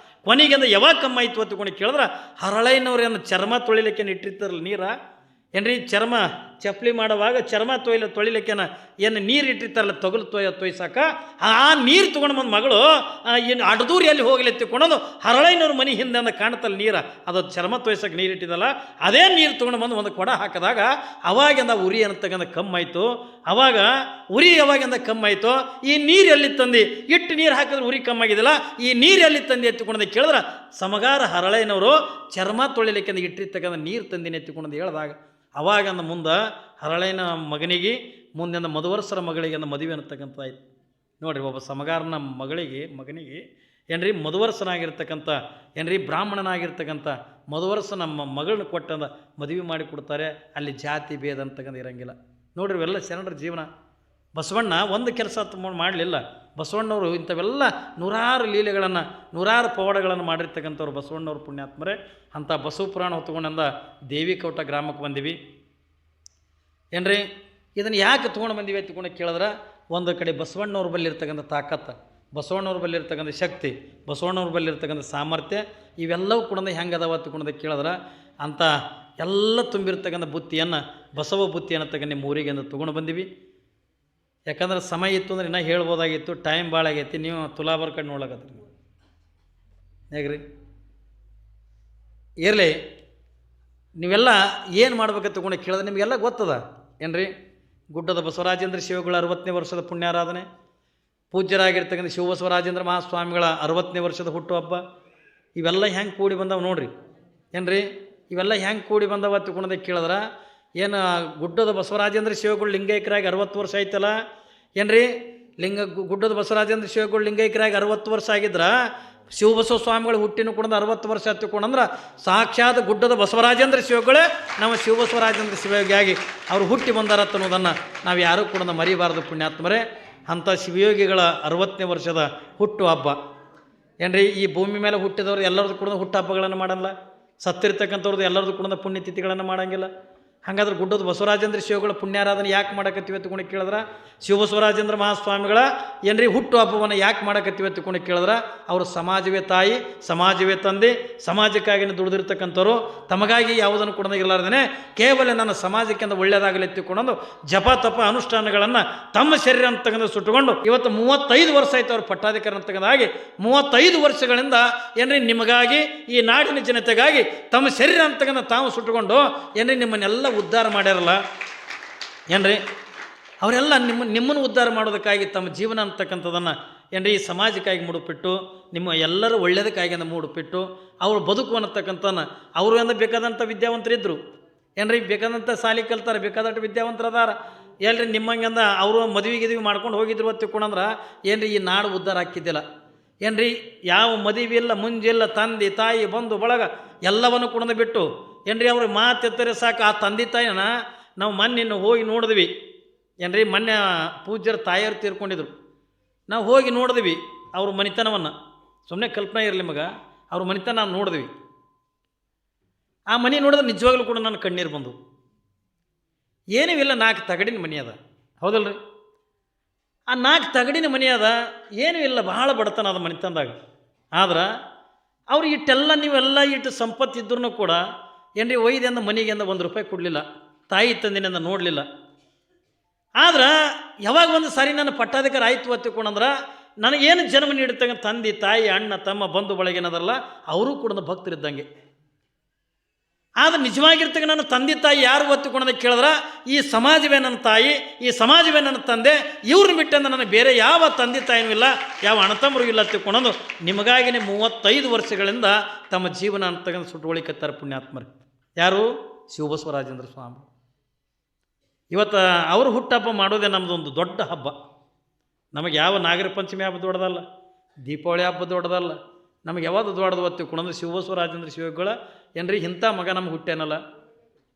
ಕೊನೆಗೆಂದ ಯಾವಾಗ ಕಮ್ಮಾಯಿತು ಅಂತಕೊಂಡು ಕೇಳಿದ್ರೆ ಹರಳೈನವ್ರೇನು ಚರ್ಮ ತೊಳಿಲಿಕ್ಕೆ ಇಟ್ಟಿರ್ತಾರಲ್ಲ ನೀರ ಏನ್ರಿ, ಚರ್ಮ ಚಪ್ಪಲಿ ಮಾಡುವಾಗ ಚರ್ಮ ತೊಳಿಲಿಕ್ಕೆನ ಏನು ನೀರು ಇಟ್ಟಿರ್ತಾರಲ್ಲ ತೊಗಲು ತೊಯ್ಸಾಕ, ಆ ನೀರು ತೊಗೊಂಡು ಬಂದು ಮಗಳು ಏನು ಅಡದೂರಿಯಲ್ಲಿ ಹೋಗಲಿ ಎತ್ತಿಕೊಳ್ಳೋದು ಹರಳೈನವ್ರ ಮನೆ ಹಿಂದೆ ಅಂದ ಕಾಣ್ತಲ್ಲ ನೀರು, ಅದು ಚರ್ಮ ತೊಯ್ಸಕ್ಕೆ ನೀರು ಇಟ್ಟಿದ್ದಲ್ಲ ಅದೇ ನೀರು ತೊಗೊಂಡು ಬಂದು ಒಂದು ಕೊಡ ಹಾಕಿದಾಗ ಅವಾಗಿಂದ ಉರಿ ಅಂತಕ್ಕಂಥ ಕಮ್ಮಾಯಿತು. ಅವಾಗ ಉರಿ ಯಾವಾಗಿಂದ ಕಮ್ಮಾಯಿತು, ಈ ನೀರು ಎಲ್ಲಿ ತಂದು ಇಟ್ಟು ನೀರು ಹಾಕಿದ್ರೆ ಉರಿ ಕಮ್ಮಾಗಿದಿಲ್ಲ, ಈ ನೀರು ಎಲ್ಲಿ ತಂದು ಎತ್ತಿಕೊಂಡೆ ಕೇಳಿದ್ರೆ ಸಮಗಾರ ಹರಳೈನವರು ಚರ್ಮ ತೊಳಿಲಿಕ್ಕೆ ಇಟ್ಟಿರ್ತಕ್ಕಂಥ ನೀರು ತಂದಿನ ಎತ್ತಿಕೊಂಡು ಹೇಳಿದಾಗ ಅವಾಗಂದ ಮುಂದೆ ಹರಳೈನ ಮಗನಿಗೆ ಮುಂದೆ ಮಧುವರಸರ ಮಗಳಿಗೆ ಮದುವೆ ಅನ್ನತಕ್ಕಂಥದ್ದಾಯ್ತು. ನೋಡಿರಿ, ಒಬ್ಬ ಸಮಗಾರನ ಮಗನಿಗೆ ಏನ್ರಿ ಮಧುವರಸನಾಗಿರ್ತಕ್ಕಂಥ ಏನ್ರಿ ಬ್ರಾಹ್ಮಣನಾಗಿರ್ತಕ್ಕಂಥ ಮಧುವರಸ ನಮ್ಮ ಮಗಳನ್ನ ಕೊಟ್ಟಂದ ಮದುವೆ ಮಾಡಿ ಕೊಡ್ತಾರೆ. ಅಲ್ಲಿ ಜಾತಿ ಭೇದ ಅಂತಕ್ಕಂಥ ಇರಂಗಿಲ್ಲ. ನೋಡ್ರಿ, ಇವೆಲ್ಲ ಶರಣರ ಜೀವನ. ಬಸವಣ್ಣ ಒಂದು ಕೆಲಸ ಮಾಡಲಿಲ್ಲ. ಬಸವಣ್ಣವರು ಇಂಥವೆಲ್ಲ 100 ಲೀಲೆಗಳನ್ನು 100 ಪವಾಡಗಳನ್ನು ಮಾಡಿರ್ತಕ್ಕಂಥವ್ರು ಬಸವಣ್ಣವ್ರು ಪುಣ್ಯಾತ್ಮರೇ. ಅಂಥ ಬಸವ ಪುರಾಣ ಹೊತ್ಕೊಂಡಂದ ದೇವಿಕೌಟ ಗ್ರಾಮಕ್ಕೆ ಬಂದೀವಿ ಏನ್ರಿ. ಇದನ್ನು ಯಾಕೆ ತೊಗೊಂಡು ಬಂದೀವಿ ಅಂತ ಕೇಳಿದ್ರೆ, ಒಂದು ಕಡೆ ಬಸವಣ್ಣವ್ರ ಬಲ್ಲಿರ್ತಕ್ಕಂಥ ತಾಕತ್ತು, ಬಸವಣ್ಣವ್ರ ಬಲ್ಲಿರ್ತಕ್ಕಂಥ ಶಕ್ತಿ, ಬಸವಣ್ಣವ್ರ ಬಲ್ಲಿರ್ತಕ್ಕಂಥ ಸಾಮರ್ಥ್ಯ, ಇವೆಲ್ಲವೂ ಕೂಡ ಹೆಂಗೆ ಅದಾವ ತಿಳ್ಕೊಂಡ ಕೇಳಿದ್ರೆ ಅಂಥ ಎಲ್ಲ ತುಂಬಿರ್ತಕ್ಕಂಥ ಬುತ್ತಿಯನ್ನು ಬಸವ ಬುತ್ತಿಯನ್ನು ತಗೊಂಡು ನಿಮ್ಮ ಊರಿಗೆ ಅಂತ ತೊಗೊಂಡು ಬಂದೀವಿ. ಯಾಕಂದ್ರೆ ಸಮಯ ಇತ್ತು ಅಂದ್ರೆ ಇನ್ನೂ ಹೇಳ್ಬೋದಾಗಿತ್ತು, ಟೈಮ್ ಭಾಳ ಆಗೈತಿ. ನೀವು ತುಲಾಬರ್ ಕಡೆ ನೋಡ್ಲಕತ್ರಿ ಹೇಗ್ರಿ. ಇರಲಿ, ನೀವೆಲ್ಲ ಏನು ಮಾಡ್ಬೇಕಂತ ತಗೊಂಡು ಕೇಳಿದ್ರೆ ನಿಮಗೆಲ್ಲ ಗೊತ್ತದ ಏನ್ರಿ. ಗುಡ್ಡದ ಬಸವರಾಜೇಂದ್ರ ಶಿವಗಳ 60ನೇ ವರ್ಷದ ಪುಣ್ಯಾರಾಧನೆ, ಪೂಜ್ಯರಾಗಿರ್ತಕ್ಕಂಥ ಶಿವಬಸವರಾಜೇಂದ್ರ ಮಹಾಸ್ವಾಮಿಗಳ 60ನೇ ವರ್ಷದ ಹುಟ್ಟುಹಬ್ಬ, ಇವೆಲ್ಲ ಹೆಂಗೆ ಕೂಡಿ ಬಂದವು ನೋಡ್ರಿ ಏನ್ರಿ. ಇವೆಲ್ಲ ಹೆಂಗೆ ಕೂಡಿ ಬಂದವ ತಿಳ್ಕೊಂಡೆ ಕೇಳಿದ್ರೆ, ಏನು ಗುಡ್ಡದ ಬಸವರಾಜೇಂದ್ರ ಶಿವಗಳು ಲಿಂಗೈಕ್ಯರಾಗಿ 60 ವರ್ಷ ಆಯ್ತಲ್ಲ ಏನ್ರಿ. ಗುಡ್ಡದ ಬಸವರಾಜೇಂದ್ರ ಶಿವಗಳು ಲಿಂಗೈಕ್ಯರಾಗಿ 60 ವರ್ಷ ಆಗಿದ್ರೆ ಶಿವಬಸವ ಸ್ವಾಮಿಗಳು ಹುಟ್ಟಿನ ಕೂಡ 60 ವರ್ಷ ಹತ್ತಿಕೊಂಡಂದ್ರೆ ಸಾಕ್ಷಾತ್ ಗುಡ್ಡದ ಬಸವರಾಜೇಂದ್ರ ಶಿವಗಳೇ ನಮ್ಮ ಶಿವಬಸವರಾಜೇಂದ್ರ ಶಿವಯೋಗಿಯಾಗಿ ಅವರು ಹುಟ್ಟಿ ಬಂದಾರತ್ತ ಅನ್ನೋದನ್ನು ನಾವು ಯಾರೂ ಕೂಡ ಮರಿಬಾರ್ದು ಪುಣ್ಯಾತ್ಮರೇ. ಅಂಥ ಶಿವಯೋಗಿಗಳ 60ನೇ ವರ್ಷದ ಹುಟ್ಟು ಹಬ್ಬ ಏನ್ರಿ. ಈ ಭೂಮಿ ಮೇಲೆ ಹುಟ್ಟಿದವರು ಎಲ್ಲರದ್ದು ಕೂಡ ಹುಟ್ಟು ಹಬ್ಬಗಳನ್ನು ಮಾಡಲ್ಲ, ಸತ್ತಿರ್ತಕ್ಕಂಥವ್ರದ್ದು ಎಲ್ಲರದ್ದು ಕೂಡ ಪುಣ್ಯತಿಥಿಗಳನ್ನು ಮಾಡೋಂಗಿಲ್ಲ. ಹಾಗಾದ್ರೆ ಗುಡ್ಡದ ಬಸವರಾಜೇಂದ್ರ ಶಿವಗಳ ಪುಣ್ಯಾರಾಧನೆ ಯಾಕೆ ಮಾಡಕತ್ತೀವಿ ತಿಳ್ಕೊಂಡು ಕೇಳಿದ್ರೆ, ಶಿವಬಸವರಾಜೇಂದ್ರ ಮಹಾಸ್ವಾಮಿಗಳ ಏನ್ರಿ ಹುಟ್ಟು ಹಬ್ಬವನ್ನು ಯಾಕೆ ಮಾಡಕತ್ತೀವಿ ತಿಳ್ಕೊಂಡು ಕೇಳಿದ್ರೆ, ಅವರು ಸಮಾಜವೇ ತಾಯಿ, ಸಮಾಜವೇ ತಂದೆ, ಸಮಾಜಕ್ಕಾಗಿ ದುಡಿದಿರ್ತಕ್ಕಂಥವ್ರು, ತಮಗಾಗಿ ಯಾವುದನ್ನು ಕೂಡ ಇರಲಾರ್ದೇ ಕೇವಲ ನನ್ನ ಸಮಾಜಕ್ಕೆ ಅಂತ ಒಳ್ಳೆಯದಾಗಲಿ ಎತ್ತಿಕೊಂಡು ಜಪ ತಪ ಅನುಷ್ಠಾನಗಳನ್ನು ತಮ್ಮ ಶರೀರ ಅಂತಕ್ಕಂಥ ಸುಟ್ಟುಕೊಂಡು ಇವತ್ತು 35 ವರ್ಷ ಆಯ್ತು ಅವ್ರು ಪಟ್ಟಾಧಿಕಾರಿ ಅಂತಕ್ಕಂಥಾಗಿ 35 ವರ್ಷಗಳಿಂದ ಏನ್ರಿ ನಿಮಗಾಗಿ, ಈ ನಾಡಿನ ಜನತೆಗಾಗಿ ತಮ್ಮ ಶರೀರ ಅಂತಕ್ಕಂಥ ತಾವು ಸುಟ್ಟುಕೊಂಡು ಏನ್ರಿ ನಿಮ್ಮನ್ನೆಲ್ಲ ಉದ್ಧಾರ ಮಾಡ್ಯಾರಲ್ಲ ಏನ್ರಿ. ಅವರೆಲ್ಲ ನಿಮ್ಮನ್ನು ಉದ್ಧಾರ ಮಾಡೋದಕ್ಕಾಗಿ ತಮ್ಮ ಜೀವನ ಅಂತಕ್ಕಂಥದ್ದನ್ನು ಏನ್ರಿ ಈ ಸಮಾಜಕ್ಕಾಗಿ ಮುಡುಪಿಟ್ಟು, ನಿಮ್ಮ ಎಲ್ಲರ ಒಳ್ಳೆಯದಕ್ಕಾಗಿ ಮುಡುಪಿಟ್ಟು ಅವರು ಬದುಕು ಅನ್ನತಕ್ಕಂಥ ಅವರು ಎಂದ ಬೇಕಾದಂಥ ವಿದ್ಯಾವಂತರಿದ್ದರು ಏನ್ರಿ, ಬೇಕಾದಂಥ ಶಾಲೆ ಕಲ್ತಾರೆ, ಬೇಕಾದಷ್ಟು ವಿದ್ಯಾವಂತರ ಅದಾರ ಏನ್ರಿ. ನಿಮ್ಮಂಗೆಂದ ಅವರು ಮದುವೆ ಮಾಡ್ಕೊಂಡು ಹೋಗಿದ್ರು ತಿಳ್ಕೊಂಡ್ರೆ ಏನ್ರಿ ಈ ನಾಡು ಉದ್ಧಾರ ಹಾಕಿದ್ದಿಲ್ಲ ಏನ್ರಿ. ಯಾವ ಮದುವೆ ಇಲ್ಲ, ಮುಂಜಿಲ್ಲ, ತಂದೆ ತಾಯಿ ಬಂಧು ಬಳಗ ಎಲ್ಲವನ್ನು ಕೂಡ ಬಿಟ್ಟು ಏನ್ರಿ ಅವ್ರಿಗೆ ಮಾತೆತ್ತರೆ ಸಾಕು. ಆ ತಂದೆ ತಾಯಿನ ನಾವು ಮೊನ್ನೆ ಹೋಗಿ ನೋಡಿದ್ವಿ ಏನ್ರಿ. ಮೊನ್ನೆ ಪೂಜ್ಯರ ತಾಯಿಯರು ತೀರ್ಕೊಂಡಿದ್ರು, ನಾವು ಹೋಗಿ ನೋಡಿದ್ವಿ ಅವ್ರ ಮನಿತನವನ್ನು. ಸುಮ್ಮನೆ ಕಲ್ಪನೆ ಇರಲಿ ಮಗ, ಅವ್ರ ಮನಿತನ ನಾವು ನೋಡಿದ್ವಿ. ಆ ಮನೆ ನೋಡಿದ್ರೆ ನಿಜವಾಗ್ಲೂ ಕೂಡ ನನ್ನ ಕಣ್ಣೀರು ಬಂದು. ಏನೂ ಇಲ್ಲ, 4 ತಗಡಿನ ಮನೆ ಅದ, ಹೌದಲ್ರಿ. ಆ 4 ತಗಡಿನ ಮನೆ ಅದ, ಏನೂ ಇಲ್ಲ, ಬಹಳ ಬಡತನ ಅದ ಮನಿತನದಾಗ. ಆದ್ರೆ ಅವ್ರು ಇಟ್ಟೆಲ್ಲ ನೀವೆಲ್ಲ ಇಟ್ಟು ಸಂಪತ್ತಿದ್ರೂ ಕೂಡ ಏನ್ರಿ ಒಯ್ದಿಂದ ಮನೆಗೆಂದ ₹1 ಕೊಡಲಿಲ್ಲ, ತಾಯಿ ತಂದಿನಿಂದ ನೋಡಲಿಲ್ಲ. ಆದ್ರೆ ಯಾವಾಗ ಒಂದು ಸಾರಿ ನನ್ನ ಪಟ್ಟಾಧಿಕಾರ ಆಯಿತು ಅತ್ತಿಕೊಂಡ್ರೆ ನನಗೇನು ಜನ್ಮ ನೀಡಿರ್ತಕ್ಕಂಥ ತಂದೆ ತಾಯಿ ಅಣ್ಣ ತಮ್ಮ ಬಂಧು ಬಳಗೇನದಲ್ಲ ಅವರು ಕೂಡ ಭಕ್ತರಿದ್ದಂಗೆ. ಆದರೆ ನಿಜವಾಗಿರ್ತಕ್ಕ ನನ್ನ ತಂದೆ ತಾಯಿ ಯಾರು ಒತ್ತುಕೊಂಡದ ಕೇಳಿದ್ರೆ ಈ ಸಮಾಜವೇ ನನ್ನ ತಾಯಿ, ಈ ಸಮಾಜವೇ ನನ್ನ ತಂದೆ, ಇವ್ರನ್ನ ಬಿಟ್ಟಂದ್ರೆ ನನಗೆ ಬೇರೆ ಯಾವ ತಂದೆ ತಾಯಿನೂ ಇಲ್ಲ, ಯಾವ ಅಣ್ಣತಮ್ಮರು ಇಲ್ಲ ತಿಳ್ಕೊಳೋದು ನಿಮಗಾಗಿನೇ 35 ವರ್ಷಗಳಿಂದ ತಮ್ಮ ಜೀವನ ಅಂತಕ್ಕಂಥ ಸುಟ್ಟುವಳಿಕತ್ತಾರೆ ಪುಣ್ಯಾತ್ಮರು. ಯಾರು? ಶಿವಬಸವರಾಜೇಂದ್ರ ಸ್ವಾಮಿ. ಇವತ್ತು ಅವರು ಹುಟ್ಟುಹಬ್ಬ ಮಾಡೋದೇ ನಮ್ಮದೊಂದು ದೊಡ್ಡ ಹಬ್ಬ. ನಮಗೆ ಯಾವ ನಾಗರ ಪಂಚಮಿ ಹಬ್ಬ ದೊಡ್ಡದಲ್ಲ, ದೀಪಾವಳಿ ಹಬ್ಬ ದೊಡ್ಡದಲ್ಲ, ನಮಗೆ ಯಾವುದು ದೊಡ್ಡದು ಒತ್ತಿಕೊಂಡ್ರೆ ಶಿವಬಸವರಾಜೇಂದ್ರ ಶಿವಗಳ ಏನ್ರಿ ಇಂಥ ಮಗ ನಮ್ಗೆ ಹುಟ್ಟೇನಲ್ಲ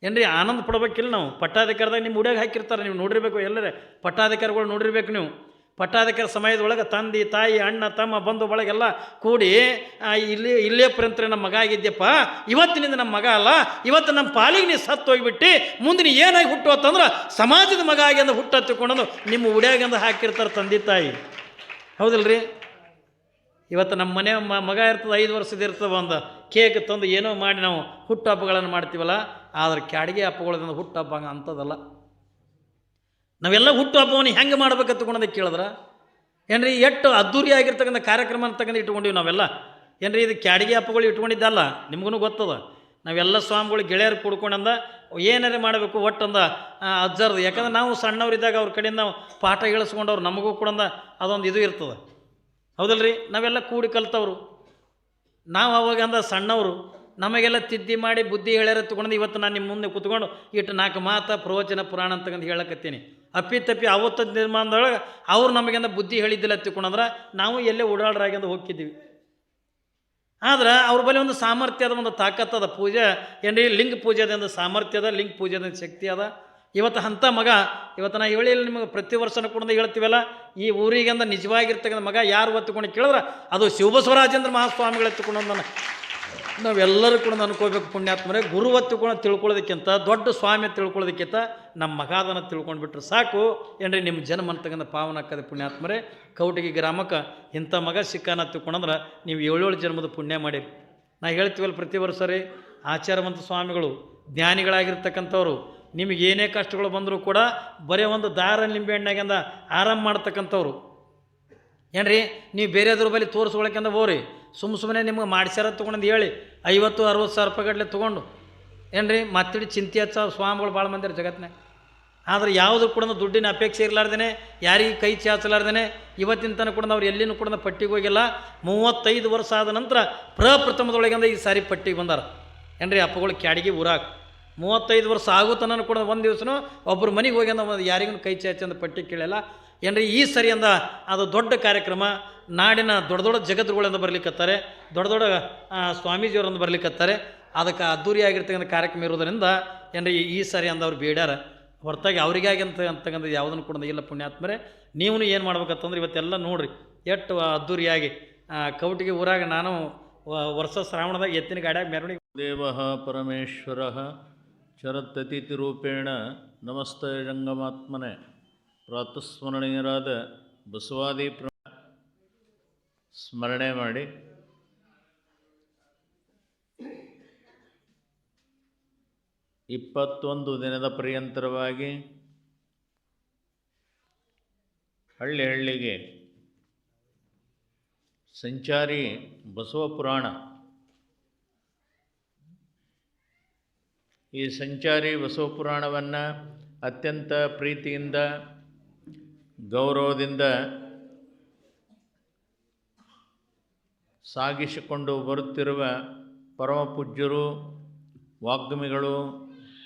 ಏನ್ರಿ ಆನಂದ ಪಡ್ಬೇಕಿಲ್ಲ. ನಾವು ಪಟ್ಟಾಧಿಕಾರದಾಗ ನಿಮ್ಮ ಹುಡುಗ ಹಾಕಿರ್ತಾರೆ, ನೀವು ನೋಡಿರ್ಬೇಕು, ಎಲ್ಲರೇ ಪಟ್ಟಾಧಿಕಾರಿಗಳು ನೋಡಿರ್ಬೇಕು. ನೀವು ಪಟ್ಟಾಧಿಕಾರ ಸಮಯದೊಳಗೆ ತಂದೆ ತಾಯಿ ಅಣ್ಣ ತಮ್ಮ ಬಂಧು ಬಳಗೆಲ್ಲ ಕೂಡಿ ಇಲ್ಲೇ ಪರ್ಯಂತ ನಮ್ಮ ಮಗ ಆಗಿದ್ಯಪ್ಪ, ಇವತ್ತಿನಿಂದ ನಮ್ಮ ಮಗ ಅಲ್ಲ, ಇವತ್ತು ನಮ್ಮ ಪಾಲಿಗೆ ನೀ ಸತ್ತು ಹೋಗಿಬಿಟ್ಟು ಮುಂದೆ ನೀ ಏನಾಗಿ ಹುಟ್ಟು ಅಂತಂದ್ರೆ ಸಮಾಜದ ಮಗ ಆಗಿ ಅಂದ ಹುಟ್ಟು ಹತ್ತಿಕೊಂಡು ನಿಮ್ಮ ಉಡ್ಯಾಗಂದ ಹಾಕಿರ್ತಾರೆ ತಂದೆ ತಾಯಿ. ಹೌದಲ್ರಿ? ಇವತ್ತು ನಮ್ಮ ಮನೆ ಮಗ ಇರ್ತದೆ, 5 ವರ್ಷದ ಇರ್ತದೆ, ಒಂದು ಕೇಕ್ ತಂದು ಏನೋ ಮಾಡಿ ನಾವು ಹುಟ್ಟು ಹಬ್ಬಗಳನ್ನು ಮಾಡ್ತೀವಲ್ಲ, ಆದರೆ ಕ್ಯಾಡಿಗೆ ಹಬ್ಬಗಳದಿಂದ ಹುಟ್ಟು ಹಬ್ಬ ಹಂಗೆ ಅಂಥದ್ದಲ್ಲ. ನಾವೆಲ್ಲ ಹುಟ್ಟು ಹಬ್ಬವನ್ನು ಹೆಂಗೆ ಮಾಡ್ಬೇಕಂತ ತಗೊಂಡೋದಕ್ಕೆ ಕೇಳಿದ್ರೆ ಏನ್ರಿ ಎಷ್ಟು ಅದ್ದೂರಿ ಆಗಿರ್ತಕ್ಕಂಥ ಕಾರ್ಯಕ್ರಮ ಅಂತಕ್ಕಂಥ ಇಟ್ಕೊಂಡಿವಿ ನಾವೆಲ್ಲ. ಏನ್ರಿ ಇದು ಕ್ಯಾಡಿಗೆ ಹಬ್ಬಗಳು ಇಟ್ಕೊಂಡಿದ್ದಲ್ಲ, ನಿಮಗೂ ಗೊತ್ತದ. ನಾವೆಲ್ಲ ಸ್ವಾಮಿಗಳು ಗೆಳೆಯರು ಕುಡ್ಕೊಂಡಂದ ಏನಾರೇ ಮಾಡಬೇಕು ಒಟ್ಟಂದ ಅಜ್ಜರ್ದು. ಯಾಕಂದ್ರೆ ನಾವು ಸಣ್ಣವರಿದ್ದಾಗ ಅವ್ರ ಕಡೆಯಿಂದ ನಾವು ಪಾಠ ಹೇಳಿಸ್ಕೊಂಡವ್ರು, ನಮಗೂ ಕೂಡ ಅದೊಂದು ಇದು ಇರ್ತದೆ. ಹೌದಲ್ರಿ? ನಾವೆಲ್ಲ ಕೂಡಿ ಕಲ್ತವ್ರು, ನಾವು ಅವಾಗ ಅಂದ ಸಣ್ಣವರು, ನಮಗೆಲ್ಲ ತಿದ್ದಿ ಮಾಡಿ ಬುದ್ಧಿ ಹೇಳ್ಯಾರ ತಗೊಂಡು ಇವತ್ತು ನಾನು ನಿಮ್ಮ ಮುಂದೆ ಕೂತ್ಕೊಂಡು ಇಟ್ಟು 4 ಮಾತು ಪ್ರವಚನ ಪುರಾಣ ಅಂತಕ್ಕಂತ ಹೇಳಕತ್ತೀನಿ. ಅಪ್ಪಿತಪ್ಪಿ ಅವತ್ತು ನಿರ್ಮಾಣದೊಳಗೆ ಅವ್ರು ನಮಗೆಂದ ಬುದ್ಧಿ ಹೇಳಿದ್ದಿಲ್ಲ ತಿಳ್ಕೊಂಡ್ರೆ ನಾವು ಎಲ್ಲೇ ಓಡಾಡ್ರಾಗ್ಯಂದು ಹೋಗ್ತಿದ್ದೀವಿ. ಆದ್ರೆ ಅವ್ರ ಬಳಿ ಒಂದು ಸಾಮರ್ಥ್ಯದ ಒಂದು ತಾಕತ್ತದ ಪೂಜೆ ಏನ್ರಿ, ಲಿಂಗ ಪೂಜೆದಿಂದ ಸಾಮರ್ಥ್ಯ ಅದ, ಲಿಂಗ ಪೂಜೆದಿಂದ ಶಕ್ತಿ ಅದ. ಇವತ್ತು ಅಂಥ ಮಗ, ಇವತ್ತು ನಾ ಹೇಳಿಲ್ಲ ನಿಮಗೆ, ಪ್ರತಿ ವರ್ಷನೂ ಕೂಡ ಹೇಳ್ತೀವಲ್ಲ, ಈ ಊರಿಗೆಂದ ನಿಜವಾಗಿರ್ತಕ್ಕಂಥ ಮಗ ಯಾರು ಒತ್ತುಕೊಂಡು ಕೇಳಿದ್ರೆ ಅದು ಶಿವಬಸವರಾಜೇಂದ್ರ ಮಹಾಸ್ವಾಮಿಗಳು ಎತ್ತುಕೊಂಡು ನನ್ನ ನಾವೆಲ್ಲರೂ ಕೂಡ ಅನ್ಕೋಬೇಕು ಪುಣ್ಯಾತ್ಮರೇ. ಗುರು ಒತ್ತುಕೊಂಡು ತಿಳ್ಕೊಳ್ಳೋದಕ್ಕಿಂತ, ದೊಡ್ಡ ಸ್ವಾಮಿ ತಿಳ್ಕೊಳ್ಳೋದಕ್ಕಿಂತ ನಮ್ಮ ಮಗಾದನ್ನು ತಿಳ್ಕೊಂಡು ಬಿಟ್ರೆ ಸಾಕು ಏನ್ರಿ, ನಿಮ್ಮ ಜನ್ಮ ಅಂತಕ್ಕಂಥ ಪಾವನ ಹಾಕದೆ ಪುಣ್ಯಾತ್ಮರೇ. ಕೌಟಿಗೆ ಗ್ರಾಮಕ್ಕೆ ಇಂಥ ಮಗ ಸಿಕ್ಕಾನ ತಿಳ್ಕೊಂಡ್ರೆ ನೀವು 7 ಜನ್ಮದ ಪುಣ್ಯ ಮಾಡಿರಿ. ನಾ ಹೇಳ್ತೀವಲ್ಲ ಪ್ರತಿ ವರ್ಷ ರೀ, ಆಚಾರವಂತ ಸ್ವಾಮಿಗಳು ಜ್ಞಾನಿಗಳಾಗಿರ್ತಕ್ಕಂಥವ್ರು ನಿಮಗೆ ಏನೇ ಕಷ್ಟಗಳು ಬಂದರೂ ಕೂಡ ಬರೀ ಒಂದು ದಾರ ನಿಂಬೆ ಹಣ್ಣಾಗಿಂದ ಆರಾಮ ಮಾಡ್ತಕ್ಕಂಥವ್ರು ಏನ್ರಿ. ನೀವು ಬೇರೆದ್ರ ಬಳಿ ತೋರಿಸ್ಕೊಳಕ್ಕಿಂದ ಹೋರಿ, ಸುಮ್ಮನೆ ನಿಮ್ಗೆ ಮಾಡಿಸ್ಯಾರ ತೊಗೊಂಡು ಹೇಳಿ 50-60 ಸಾವಿರ ರೂಪಾಯಿ ಗಟ್ಟಲೆ ತೊಗೊಂಡು ಏನ್ರಿ ಮತ್ತಿಡಿ ಚಿಂತೆ ಹಚ್ಚ ಸ್ವಾಮಿಗಳು ಭಾಳ ಮಂದಿರ ಜಗತ್ತಿನಾಗ. ಆದರೆ ಯಾವುದು ಕೂಡ ದುಡ್ಡಿನ ಅಪೇಕ್ಷೆ ಇರಲಾರ್ದೇ, ಯಾರಿಗೆ ಕೈ ಚಾಚಲಾರ್ದೇ ಇವತ್ತಿನ ತನಕ ಕೂಡ ಅವ್ರು ಎಲ್ಲಿನೂ ಕೂಡ ಪಟ್ಟಿಗೆ ಹೋಗಿಲ್ಲ. 35 ವರ್ಷ ಆದ ನಂತರ ಪ್ರಪ್ರಥಮದೊಳಗಿಂದ ಈ ಸಾರಿ ಪಟ್ಟಿಗೆ ಬಂದಾರ ಏನ್ರಿ ಅಪ್ಪಗಳು ಕ್ಯಾಡಿಗೆ ಊರಾಗ. 35 ವರ್ಷ ಆಗುತ್ತಾನ ಕೂಡ ಒಂದು ದಿವಸನೂ ಒಬ್ಬರು ಮನೆಗೆ ಹೋಗಿ ಅಂದ ಯಾರಿಗೂ ಕೈ ಚಾಚಂದ ಪಟ್ಟಿ ಕೇಳಿಲ್ಲ ಏನ್ರಿ. ಈ ಸರಿ ಅಂದ ಅದು ದೊಡ್ಡ ಕಾರ್ಯಕ್ರಮ, ನಾಡಿನ ದೊಡ್ಡ ದೊಡ್ಡ ಜಗತ್ತುಗಳಿಂದ ಬರ್ಲಿಕ್ಕತ್ತಾರೆ, ದೊಡ್ಡ ದೊಡ್ಡ ಸ್ವಾಮೀಜಿಯವರಿಂದ ಬರ್ಲಿಕ್ಕತ್ತಾರೆ. ಅದಕ್ಕೆ ಅದ್ದೂರಿಯಾಗಿರ್ತಕ್ಕಂಥ ಕಾರ್ಯಕ್ರಮ ಇರೋದರಿಂದ ಏನ್ರಿ ಈ ಸರಿ ಅಂದವ್ರು ಬೇಡ್ಯಾರ, ಹೊರತಾಗಿ ಅವರಿಗಾಗಿ ಅಂತಕ್ಕಂಥ ಯಾವುದನ್ನು ಕೂಡ ಇಲ್ಲ ಪುಣ್ಯಾತ್ಮರೇ. ನೀವು ಏನು ಮಾಡ್ಬೇಕಂತಂದ್ರೆ ಇವತ್ತೆಲ್ಲ ನೋಡ್ರಿ ಎಷ್ಟು ಅದ್ದೂರಿಯಾಗಿ ಕೌಟಿಗೆ ಊರಾಗ ನಾನು ವರ್ಷ ಶ್ರಾವಣದಾಗ ಎತ್ತಿನ ಗಾಡಿಯಾಗ ಮೆರವಣಿಗೆ. ದೇವ ಪರಮೇಶ್ವರ ಚರತತಿಥಿರೂಪೇಣ ನಮಸ್ತೆ ಜಂಗಮಾತ್ಮನೆ. ಪ್ರಾತಸ್ಮರಣೀಯರಾದ ಬಸವಾದಿ ಸ್ಮರಣೆ ಮಾಡಿ 21 ದಿನದ ಪರ್ಯಂತರವಾಗಿ ಹಳ್ಳಿ ಹಳ್ಳಿಗೆ ಸಂಚಾರಿ ಬಸವ ಪುರಾಣ, ಈ ಸಂಚಾರಿ ಬಸವ ಪುರಾಣವನ್ನು ಅತ್ಯಂತ ಪ್ರೀತಿಯಿಂದ ಗೌರವದಿಂದ ಸಾಗಿಸಿಕೊಂಡು ಬರುತ್ತಿರುವ ಪರಮ ಪೂಜ್ಯರು, ವಾಗ್ಮಿಗಳು,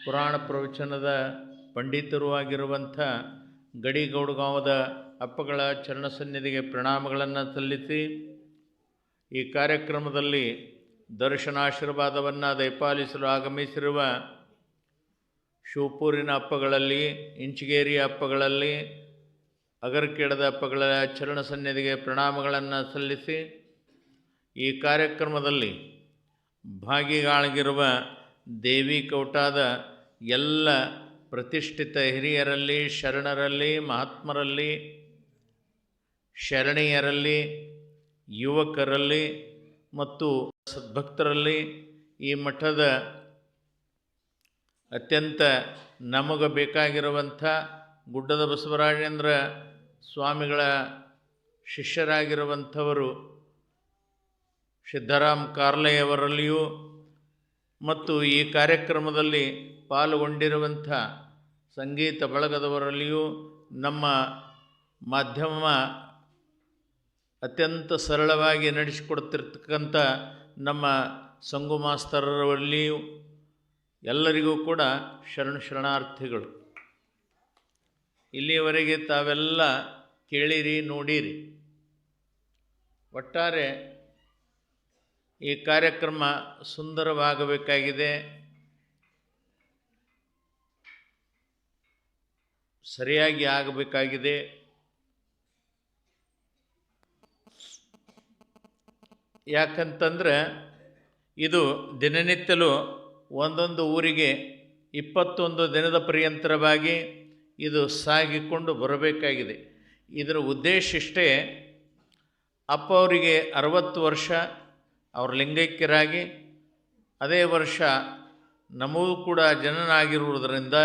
ಪುರಾಣ ಪ್ರವಚನದ ಪಂಡಿತರು ಆಗಿರುವಂಥ ಗಡಿಗೌಡಗಾಂವದ ಅಪ್ಪಗಳ ಚರಣ ಸನ್ನಿಧಿಗೆ ಪ್ರಣಾಮಗಳನ್ನು ಸಲ್ಲಿಸಿ, ಈ ಕಾರ್ಯಕ್ರಮದಲ್ಲಿ ದರ್ಶನಾಶೀರ್ವಾದವನ್ನು ದಯಪಾಲಿಸಲು ಆಗಮಿಸಿರುವ ಶಿವಪೂರಿನ ಅಪ್ಪಗಳಲ್ಲಿ, ಇಂಚಿಗೇರಿಯ ಅಪ್ಪಗಳಲ್ಲಿ, ಅಗರಕೇಡದ ಅಪ್ಪಗಳ ಚರಣ ಸನ್ನಿಧಿಗೆ ಪ್ರಣಾಮಗಳನ್ನು ಸಲ್ಲಿಸಿ, ಈ ಕಾರ್ಯಕ್ರಮದಲ್ಲಿ ಭಾಗಿಗಳಾಗಿರುವ ದೇವಿ ಕೌಟಾದ ಎಲ್ಲ ಪ್ರತಿಷ್ಠಿತ ಹಿರಿಯರಲ್ಲಿ, ಶರಣರಲ್ಲಿ, ಮಹಾತ್ಮರಲ್ಲಿ, ಶರಣೀಯರಲ್ಲಿ, ಯುವಕರಲ್ಲಿ ಮತ್ತು ಸದ್ಭಕ್ತರಲ್ಲಿ ಈ ಮಠದ ಅತ್ಯಂತ ನಮಗೆ ಬೇಕಾಗಿರುವಂಥ ಗುಡ್ಡದ ಬಸವರಾಜೇಂದ್ರ ಸ್ವಾಮಿಗಳ ಶಿಷ್ಯರಾಗಿರುವಂಥವರು ಸಿದ್ದರಾಮ್ ಕಾರ್ಲೆಯವರಲ್ಲಿಯೂ ಮತ್ತು ಈ ಕಾರ್ಯಕ್ರಮದಲ್ಲಿ ಪಾಲ್ಗೊಂಡಿರುವಂಥ ಸಂಗೀತ ಬಳಗದವರಲ್ಲಿಯೂ ನಮ್ಮ ಮಾಧ್ಯಮ ಅತ್ಯಂತ ಸರಳವಾಗಿ ನಡೆಸಿಕೊಡ್ತಿರ್ತಕ್ಕಂಥ ನಮ್ಮ ಸಂಗು ಮಾಸ್ತರರಲ್ಲಿಯೂ ಎಲ್ಲರಿಗೂ ಕೂಡ ಶರಣಾರ್ಥಿಗಳು. ಇಲ್ಲಿಯವರೆಗೆ ತಾವೆಲ್ಲ ಕೇಳಿರಿ, ನೋಡಿರಿ. ಒಟ್ಟಾರೆ ಈ ಕಾರ್ಯಕ್ರಮ ಸುಂದರವಾಗಬೇಕಾಗಿದೆ, ಸರಿಯಾಗಿ ಆಗಬೇಕಾಗಿದೆ. ಯಾಕಂತಂದ್ರೆ ಇದು ದಿನನಿತ್ಯಲೂ ಒಂದೊಂದು ಊರಿಗೆ 21 ದಿನದ ಪರ್ಯಂತರವಾಗಿ ಇದು ಸಾಗಿಕೊಂಡು ಬರಬೇಕಾಗಿದೆ. ಇದರ ಉದ್ದೇಶ ಇಷ್ಟೇ, ಅಪ್ಪ ಅವರಿಗೆ 60 ವರ್ಷ, ಅವರು ಲಿಂಗೈಕ್ಯರಾಗಿ ಅದೇ ವರ್ಷ ನಮಗೂ ಕೂಡ ಜನನ ಆಗಿರುವುದರಿಂದ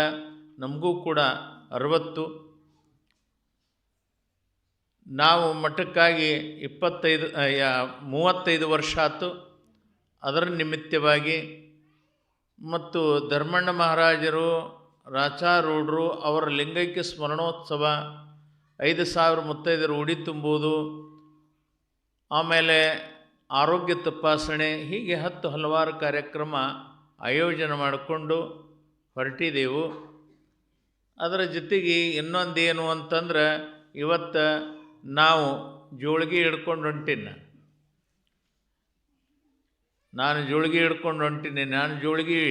ನಮಗೂ ಕೂಡ 60. ನಾವು ಮಠಕ್ಕಾಗಿ 35 ವರ್ಷ ಆಯಿತು. ಅದರ ನಿಮಿತ್ತವಾಗಿ ಮತ್ತು ಧರ್ಮಣ್ಣ ಮಹಾರಾಜರು, ರಾಚಾರೂಢರು ಅವರ ಲಿಂಗೈಕ್ಯ ಸ್ಮರಣೋತ್ಸವ, 5,000 ಮುತ್ತೈದೆಯರು ಉಡಿ ತುಂಬುವುದು, ಆಮೇಲೆ ಆರೋಗ್ಯ ತಪಾಸಣೆ, ಹೀಗೆ ಹಲವಾರು ಕಾರ್ಯಕ್ರಮ ಆಯೋಜನೆ ಮಾಡಿಕೊಂಡು ಹೊರಟಿದ್ದೆವು. ಅದರ ಜೊತೆಗೆ ಇನ್ನೊಂದೇನು ಅಂತಂದ್ರೆ, ಇವತ್ತು ನಾವು ಜೋಳಿಗೆ ಹಿಡ್ಕೊಂಡು ಹೊಂಟೀನಿ. ನಾನು ಜೋಳಿಗೆ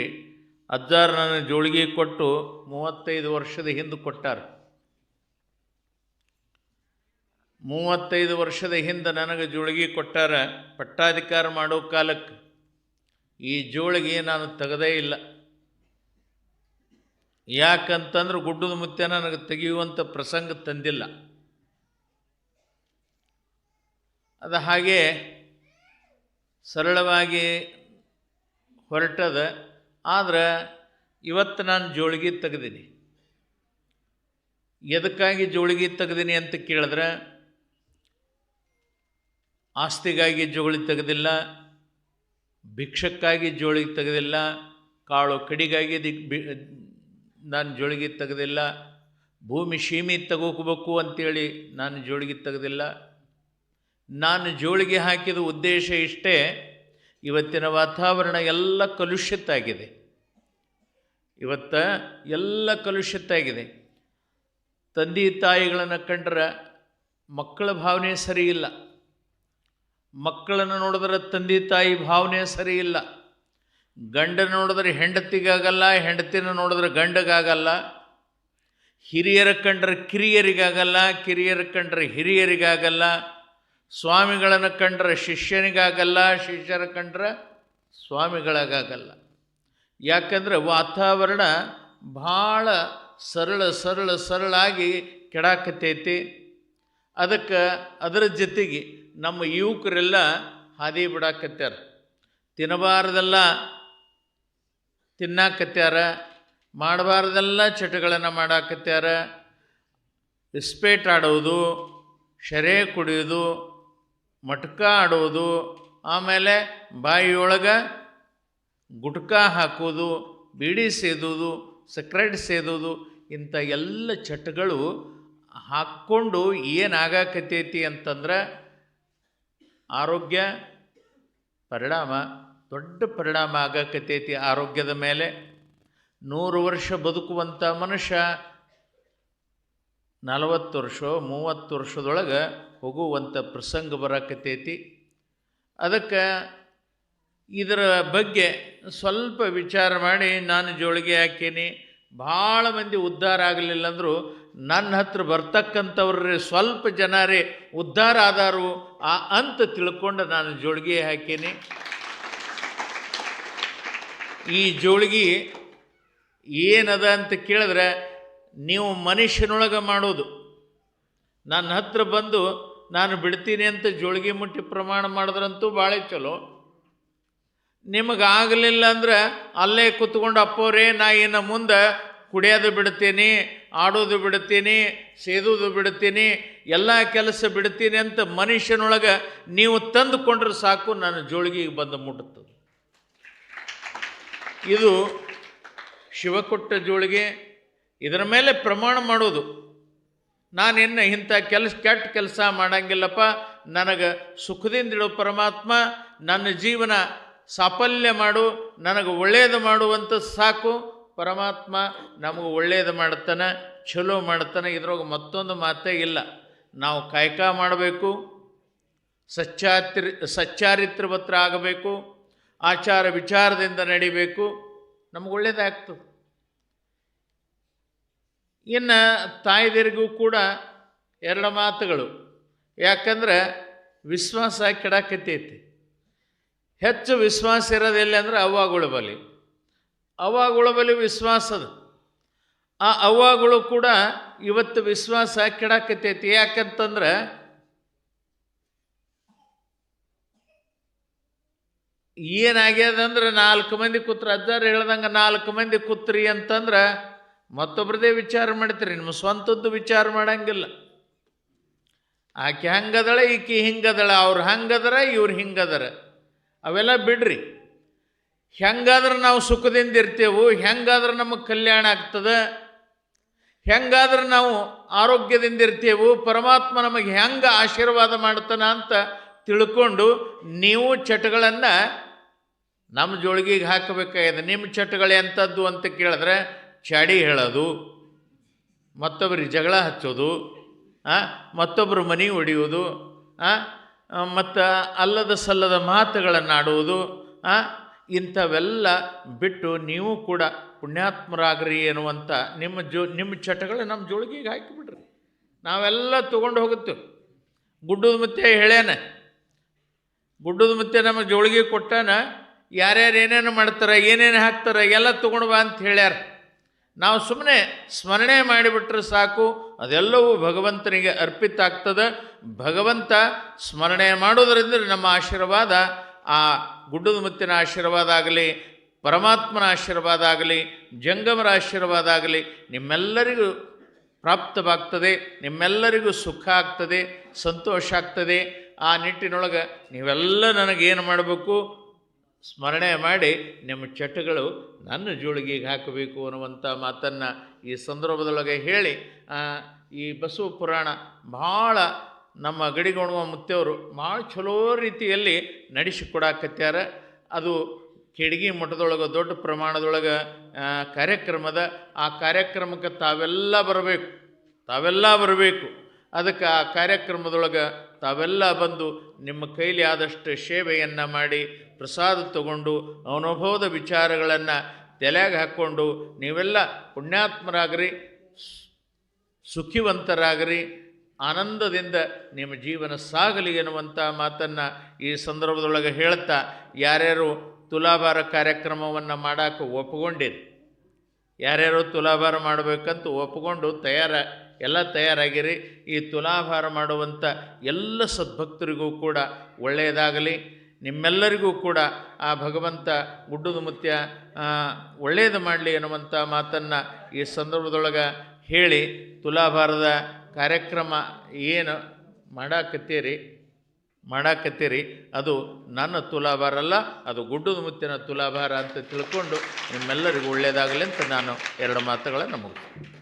ಅಜ್ಜಾರು ನನಗೆ ಜೋಳಿಗೆ ಕೊಟ್ಟು 35 ವರ್ಷದ ಹಿಂದೆ ಕೊಟ್ಟಾರ. 35 ವರ್ಷದ ಹಿಂದೆ ನನಗೆ ಜೋಳಿಗೆ ಕೊಟ್ಟಾರ. ಪಟ್ಟಾಧಿಕಾರ ಮಾಡೋ ಕಾಲಕ್ಕೆ ಈ ಜೋಳಿಗೆ ನಾನು ತೆಗೆದೇ ಇಲ್ಲ. ಯಾಕಂತಂದ್ರೆ ಗುಡ್ಡದ ಮುತ್ತೆ ನನಗೆ ತೆಗೆಯುವಂಥ ಪ್ರಸಂಗ ತಂದಿಲ್ಲ. ಅದು ಹಾಗೆ ಸರಳವಾಗಿ ಹೊರಟದ. ಆದರೆ ಇವತ್ತು ನಾನು ಜೋಳಿಗೆ ತೆಗೆದೀನಿ. ಎದಕ್ಕಾಗಿ ಜೋಳಿಗೆ ತೆಗೆದೀನಿ ಅಂತ ಕೇಳಿದ್ರೆ, ಆಸ್ತಿಗಾಗಿ ಜೋಳಿ ತೆಗೆದಿಲ್ಲ, ಭಿಕ್ಷಕ್ಕಾಗಿ ಜೋಳಿಗೆ ತೆಗೆದಿಲ್ಲ, ಕಾಳು ಕಡಿಗಾಗಿ ನಾನು ಜೋಳಿಗೆ ತೆಗೆದಿಲ್ಲ, ಭೂಮಿ ಸೀಮೆ ತಗೋಬೇಕು ಅಂತೇಳಿ ನಾನು ಜೋಳಿಗೆ ತೆಗೆದಿಲ್ಲ. ನಾನು ಜೋಳಿಗೆ ಹಾಕಿದ ಉದ್ದೇಶ ಇಷ್ಟೇ, ಇವತ್ತಿನ ವಾತಾವರಣ ಎಲ್ಲ ಕಲುಷಿತ ಆಗಿದೆ. ಎಲ್ಲ ಕಲುಷಿತ ಆಗಿದೆ. ತಂದೆ ತಾಯಿಗಳನ್ನು ಕಂಡ್ರೆ ಮಕ್ಕಳ ಭಾವನೆ ಸರಿ ಇಲ್ಲ, ಮಕ್ಕಳನ್ನು ನೋಡಿದ್ರೆ ತಂದೆ ತಾಯಿ ಭಾವನೆ ಸರಿ ಇಲ್ಲ, ಗಂಡನ ನೋಡಿದ್ರೆ ಹೆಂಡತಿಗಾಗಲ್ಲ, ಹೆಂಡತಿನ ನೋಡಿದ್ರೆ ಗಂಡಗಾಗಲ್ಲ, ಹಿರಿಯರ ಕಂಡ್ರೆ ಕಿರಿಯರಿಗಾಗಲ್ಲ, ಕಿರಿಯರ ಕಂಡ್ರೆ ಹಿರಿಯರಿಗಾಗಲ್ಲ, ಸ್ವಾಮಿಗಳನ್ನು ಕಂಡ್ರೆ ಶಿಷ್ಯನಿಗಾಗಲ್ಲ, ಶಿಷ್ಯರ ಕಂಡ್ರೆ ಸ್ವಾಮಿಗಳಿಗಾಗಲ್ಲ. ಯಾಕಂದರೆ ವಾತಾವರಣ ಭಾಳ ಸರಳಾಗಿ ಕೆಡಾಕತ್ತೈತಿ. ಅದಕ್ಕೆ ಅದರ ಜೊತೆಗೆ ನಮ್ಮ ಯುವಕರೆಲ್ಲ ಹಾದಿ ಬಿಡಾಕತ್ಯಾರ, ತಿನ್ನಬಾರ್ದೆಲ್ಲ ತಿನ್ನಾಕತ್ಯಾರ, ಮಾಡಬಾರ್ದೆಲ್ಲ ಚಟಗಳನ್ನು ಮಾಡಾಕತ್ಯಾರ. ಇಸ್ಪೇಟ್ ಆಡೋದು, ಶರೆ ಕುಡಿಯೋದು, ಮಟ್ಕ ಆಡೋದು, ಆಮೇಲೆ ಬಾಯಿಯೊಳಗೆ ಗುಟ್ಕಾ ಹಾಕೋದು, ಬೀಡಿ ಸೇದೋದು, ಸಿಕ್ರೆಟ್ ಸೇದೋದು, ಇಂಥ ಎಲ್ಲ ಚಟಗಳು ಹಾಕ್ಕೊಂಡು ಏನಾಗಕತ್ತೈತಿ ಅಂತಂದ್ರೆ ಆರೋಗ್ಯ ದೊಡ್ಡ ಪರಿಣಾಮ ಆಗಕತ್ತೈತಿ ಆರೋಗ್ಯದ ಮೇಲೆ. 100 ವರ್ಷ ಬದುಕುವಂಥ ಮನುಷ್ಯ 40 ವರ್ಷ 30 ವರ್ಷದೊಳಗೆ ಹೋಗುವಂಥ ಪ್ರಸಂಗ ಬರಕತ್ತೈತಿ. ಅದಕ್ಕೆ ಇದರ ಬಗ್ಗೆ ಸ್ವಲ್ಪ ವಿಚಾರ ಮಾಡಿ ನಾನು ಜೋಳಿಗೆ ಹಾಕೀನಿ. ಭಾಳ ಮಂದಿ ಉದ್ಧಾರ ಆಗಲಿಲ್ಲ ಅಂದರೂ ನನ್ನ ಹತ್ರ ಬರ್ತಕ್ಕಂಥವ್ರೆ ಸ್ವಲ್ಪ ಜನರೇ ಉದ್ಧಾರ ಆದಾರು ಅಂತ ತಿಳ್ಕೊಂಡು ನಾನು ಜೋಳಿಗೆ ಹಾಕೀನಿ. ಈ ಜೋಳಿಗೆ ಏನದ ಅಂತ ಕೇಳಿದ್ರೆ, ನೀವು ಮನುಷ್ಯನೊಳಗೆ ಮಾಡೋದು. ನನ್ನ ಹತ್ರ ಬಂದು ನಾನು ಬಿಡ್ತೀನಿ ಅಂತ ಜೋಳಿಗೆ ಮುಟ್ಟಿ ಪ್ರಮಾಣ ಮಾಡಿದ್ರಂತೂ ಭಾಳ ಚಲೋ. ನಿಮಗಾಗಲಿಲ್ಲ ಅಂದ್ರೆ ಅಲ್ಲೇ ಕೂತ್ಕೊಂಡು, ಅಪ್ಪೋರೇ ನಾ ಇನ್ನು ಮುಂದೆ ಕುಡಿಯೋದು ಬಿಡ್ತೀನಿ, ಆಡೋದು ಬಿಡ್ತೀನಿ, ಸೇದೋದು ಬಿಡ್ತೀನಿ, ಎಲ್ಲ ಕೆಲಸ ಬಿಡ್ತೀನಿ ಅಂತ ಮನುಷ್ಯನೊಳಗೆ ನೀವು ತಂದುಕೊಂಡ್ರೆ ಸಾಕು, ನಾನು ಜೋಳಿಗೆಗೆ ಬಂದು ಮುಟ್ಟುತ್ತದೆ. ಇದು ಶಿವಕೊಟ್ಟ ಜೋಳಿಗೆ. ಇದರ ಮೇಲೆ ಪ್ರಮಾಣ ಮಾಡೋದು, ನಾನಿನ್ನು ಇಂಥ ಕೆಟ್ಟ ಕೆಲಸ ಮಾಡಂಗಿಲ್ಲಪ್ಪ, ನನಗೆ ಸುಖದಿಂದಿಡು ಪರಮಾತ್ಮ, ನನ್ನ ಜೀವನ ಸಾಫಲ್ಯ ಮಾಡು, ನನಗೆ ಒಳ್ಳೆಯದು ಮಾಡುವಂಥ ಸಾಕು. ಪರಮಾತ್ಮ ನಮಗೆ ಒಳ್ಳೆಯದು ಮಾಡ್ತಾನೆ, ಚಲೋ ಮಾಡ್ತಾನೆ. ಇದ್ರೊಳಗೆ ಮತ್ತೊಂದು ಮಾತೇ ಇಲ್ಲ. ನಾವು ಕಾಯಕ ಮಾಡಬೇಕು, ಸಚ್ಚಾರಿತ್ರವತ್ರ ಆಗಬೇಕು, ಆಚಾರ ವಿಚಾರದಿಂದ ನಡಿಬೇಕು, ನಮಗೆ ಒಳ್ಳೆಯದಾಗ್ತದೆ. ಇನ್ನು ತಾಯ್ದಿರಿಗೂ ಕೂಡ ಎರಡು ಮಾತುಗಳು. ಯಾಕಂದ್ರೆ ವಿಶ್ವಾಸ ಕೆಡಕತ್ತೈತಿ. ಹೆಚ್ಚು ವಿಶ್ವಾಸ ಇರೋದಿಲ್ಲ ಅಂದ್ರೆ ಅವ್ವಾಗಳು ಬಲಿ, ಅವ್ವಾಗಳು ಬಲಿ ವಿಶ್ವಾಸದ. ಆ ಅವ್ವಾಗಳು ಕೂಡ ಇವತ್ತು ವಿಶ್ವಾಸ ಕೆಡಕತ್ತೈತಿ. ಯಾಕಂತಂದ್ರೆ ಏನಾಗ್ಯದಂದ್ರೆ 4 ಮಂದಿ ಕೂತ್ರು, ಅಜ್ಜಾರು ಹೇಳ್ದಂಗೆ 4 ಮಂದಿ ಕೂತ್ರಿ ಅಂತಂದ್ರೆ ಮತ್ತೊಬ್ರದೇ ವಿಚಾರ ಮಾಡ್ತೀರಿ, ನಿಮ್ಮ ಸ್ವಂತದ್ದು ವಿಚಾರ ಮಾಡಂಗಿಲ್ಲ. ಆಕೆ ಹಂಗದಳ, ಈಕೆ ಹಿಂಗದಳ, ಅವ್ರು ಹಂಗದರ, ಇವ್ರು ಹಿಂಗದರ, ಅವೆಲ್ಲ ಬಿಡ್ರಿ. ಹೆಂಗಾದ್ರೆ ನಾವು ಸುಖದಿಂದ ಇರ್ತೇವೆ, ಹೆಂಗಾದ್ರೆ ನಮಗೆ ಕಲ್ಯಾಣ ಆಗ್ತದೆ, ಹೆಂಗಾದ್ರೆ ನಾವು ಆರೋಗ್ಯದಿಂದ ಇರ್ತೇವೆ, ಪರಮಾತ್ಮ ನಮಗೆ ಹೆಂಗೆ ಆಶೀರ್ವಾದ ಮಾಡ್ತಾನ ಅಂತ ತಿಳ್ಕೊಂಡು ನೀವು ಚಟಗಳನ್ನು ನಮ್ಮ ಜೋಳಿಗೆಗೆ ಹಾಕಬೇಕಾಗಿದೆ. ನಿಮ್ಮ ಚಟಗಳು ಎಂಥದ್ದು ಅಂತ ಕೇಳಿದ್ರೆ ಚಾಡಿ ಹೇಳೋದು, ಮತ್ತೊಬ್ಬರಿಗೆ ಜಗಳ ಹಚ್ಚೋದು, ಮತ್ತೊಬ್ಬರು ಮನೆ ಹೊಡೆಯೋದು, ಮತ್ತು ಅಲ್ಲದ ಸಲ್ಲದ ಮಾತುಗಳನ್ನು ಆಡುವುದು, ಇಂಥವೆಲ್ಲ ಬಿಟ್ಟು ನೀವು ಕೂಡ ಪುಣ್ಯಾತ್ಮರಾಗ್ರಿ ಎನ್ನುವಂಥ ನಿಮ್ಮ ಚಟಗಳು ನಮ್ಮ ಜೋಳಿಗೆಗೆ ಹಾಕಿಬಿಡ್ರಿ. ನಾವೆಲ್ಲ ತೊಗೊಂಡು ಹೋಗುತ್ತೇವೆ. ಗುಡ್ಡದ ಮುತ್ತೆ ಹೇಳ್ಯಾನ, ಗುಡ್ಡದ ಮುತ್ತೆ ನಮ್ಮ ಜೋಳಿಗೆ ಕೊಟ್ಟಾನ, ಯಾರ್ಯಾರು ಏನೇನು ಮಾಡ್ತಾರೆ, ಏನೇನು ಹಾಕ್ತಾರೆ ಎಲ್ಲ ತೊಗೊಂಡು ಬಾ ಅಂತ ಹೇಳ್ಯಾರ. ನಾವು ಸುಮ್ಮನೆ ಸ್ಮರಣೆ ಮಾಡಿಬಿಟ್ರೆ ಸಾಕು, ಅದೆಲ್ಲವೂ ಭಗವಂತನಿಗೆ ಅರ್ಪಿತ ಆಗ್ತದೆ. ಭಗವಂತ ಸ್ಮರಣೆ ಮಾಡೋದರಿಂದ ನಮ್ಮ ಆಶೀರ್ವಾದ, ಆ ಗುಡ್ಡದ ಮುತ್ತಿನ ಆಶೀರ್ವಾದ ಆಗಲಿ, ಪರಮಾತ್ಮನ ಆಶೀರ್ವಾದ ಆಗಲಿ, ಜಂಗಮರ ಆಶೀರ್ವಾದ ಆಗಲಿ ನಿಮ್ಮೆಲ್ಲರಿಗೂ ಪ್ರಾಪ್ತವಾಗ್ತದೆ. ನಿಮ್ಮೆಲ್ಲರಿಗೂ ಸುಖ ಆಗ್ತದೆ, ಸಂತೋಷ ಆಗ್ತದೆ. ಆ ನಿಟ್ಟಿನೊಳಗೆ ನೀವೆಲ್ಲ ನನಗೇನು ಮಾಡಬೇಕು, ಸ್ಮರಣೆ ಮಾಡಿ ನಿಮ್ಮ ಚಟಗಳು ನನ್ನ ಜೋಳಿಗೆಗೆ ಹಾಕಬೇಕು ಅನ್ನುವಂಥ ಮಾತನ್ನು ಈ ಸಂದರ್ಭದೊಳಗೆ ಹೇಳಿ, ಈ ಬಸವ ಪುರಾಣ ಭಾಳ ನಮ್ಮ ಗಡಿಗೊಣುವ ಮುತ್ತೆಯವರು ಭಾಳ ಚಲೋ ರೀತಿಯಲ್ಲಿ ನಡೆಸಿಕೊಡಾಕತ್ಯಾರ. ಅದು ಕೆಡಗಿ ಮಠದೊಳಗೆ ದೊಡ್ಡ ಪ್ರಮಾಣದೊಳಗೆ ಕಾರ್ಯಕ್ರಮದ. ಆ ಕಾರ್ಯಕ್ರಮಕ್ಕೆ ತಾವೆಲ್ಲ ಬರಬೇಕು. ಅದಕ್ಕೆ ಆ ಕಾರ್ಯಕ್ರಮದೊಳಗೆ ತಾವೆಲ್ಲ ಬಂದು ನಿಮ್ಮ ಕೈಲಿ ಆದಷ್ಟು ಸೇವೆಯನ್ನು ಮಾಡಿ ಪ್ರಸಾದ ತಗೊಂಡು ಅನುಭವದ ವಿಚಾರಗಳನ್ನು ತಲೆಗೆ ಹಾಕ್ಕೊಂಡು ನೀವೆಲ್ಲ ಪುಣ್ಯಾತ್ಮರಾಗ್ರಿ, ಸುಖಿವಂತರಾಗ್ರಿ, ಆನಂದದಿಂದ ನಿಮ್ಮ ಜೀವನ ಸಾಗಲಿ ಎನ್ನುವಂಥ ಮಾತನ್ನು ಈ ಸಂದರ್ಭದೊಳಗೆ ಹೇಳ್ತಾ, ಯಾರ್ಯಾರು ತುಲಾಭಾರ ಕಾರ್ಯಕ್ರಮವನ್ನು ಮಾಡೋಕ್ಕೆ ಒಪ್ಪಿಕೊಂಡಿರಿ, ಯಾರ್ಯಾರು ತುಲಾಭಾರ ಮಾಡಬೇಕಂತ ಒಪ್ಪಿಕೊಂಡು ಎಲ್ಲ ತಯಾರಾಗಿರಿ. ಈ ತುಲಾಭಾರ ಮಾಡುವಂಥ ಎಲ್ಲ ಸದ್ಭಕ್ತರಿಗೂ ಕೂಡ ಒಳ್ಳೆಯದಾಗಲಿ. ನಿಮ್ಮೆಲ್ಲರಿಗೂ ಕೂಡ ಆ ಭಗವಂತ ಗುಡ್ಡದ ಮುತ್ಯ ಒಳ್ಳೆಯದು ಮಾಡಲಿ ಎನ್ನುವಂಥ ಮಾತನ್ನು ಈ ಸಂದರ್ಭದೊಳಗೆ ಹೇಳಿ, ತುಲಾಭಾರದ ಕಾರ್ಯಕ್ರಮ ಏನು ಮಾಡಾಕತ್ತೀರಿ ಅದು ನನ್ನ ತುಲಾಭಾರ ಅಲ್ಲ, ಅದು ಗುಡ್ಡದ ಮುತ್ತಿನ ತುಲಾಭಾರ ಅಂತ ತಿಳ್ಕೊಂಡು ನಿಮ್ಮೆಲ್ಲರಿಗೂ ಒಳ್ಳೆಯದಾಗಲಿ ಅಂತ ನಾನು 2 ಮಾತುಗಳನ್ನು ಮುಗಿಸ್ತೀನಿ.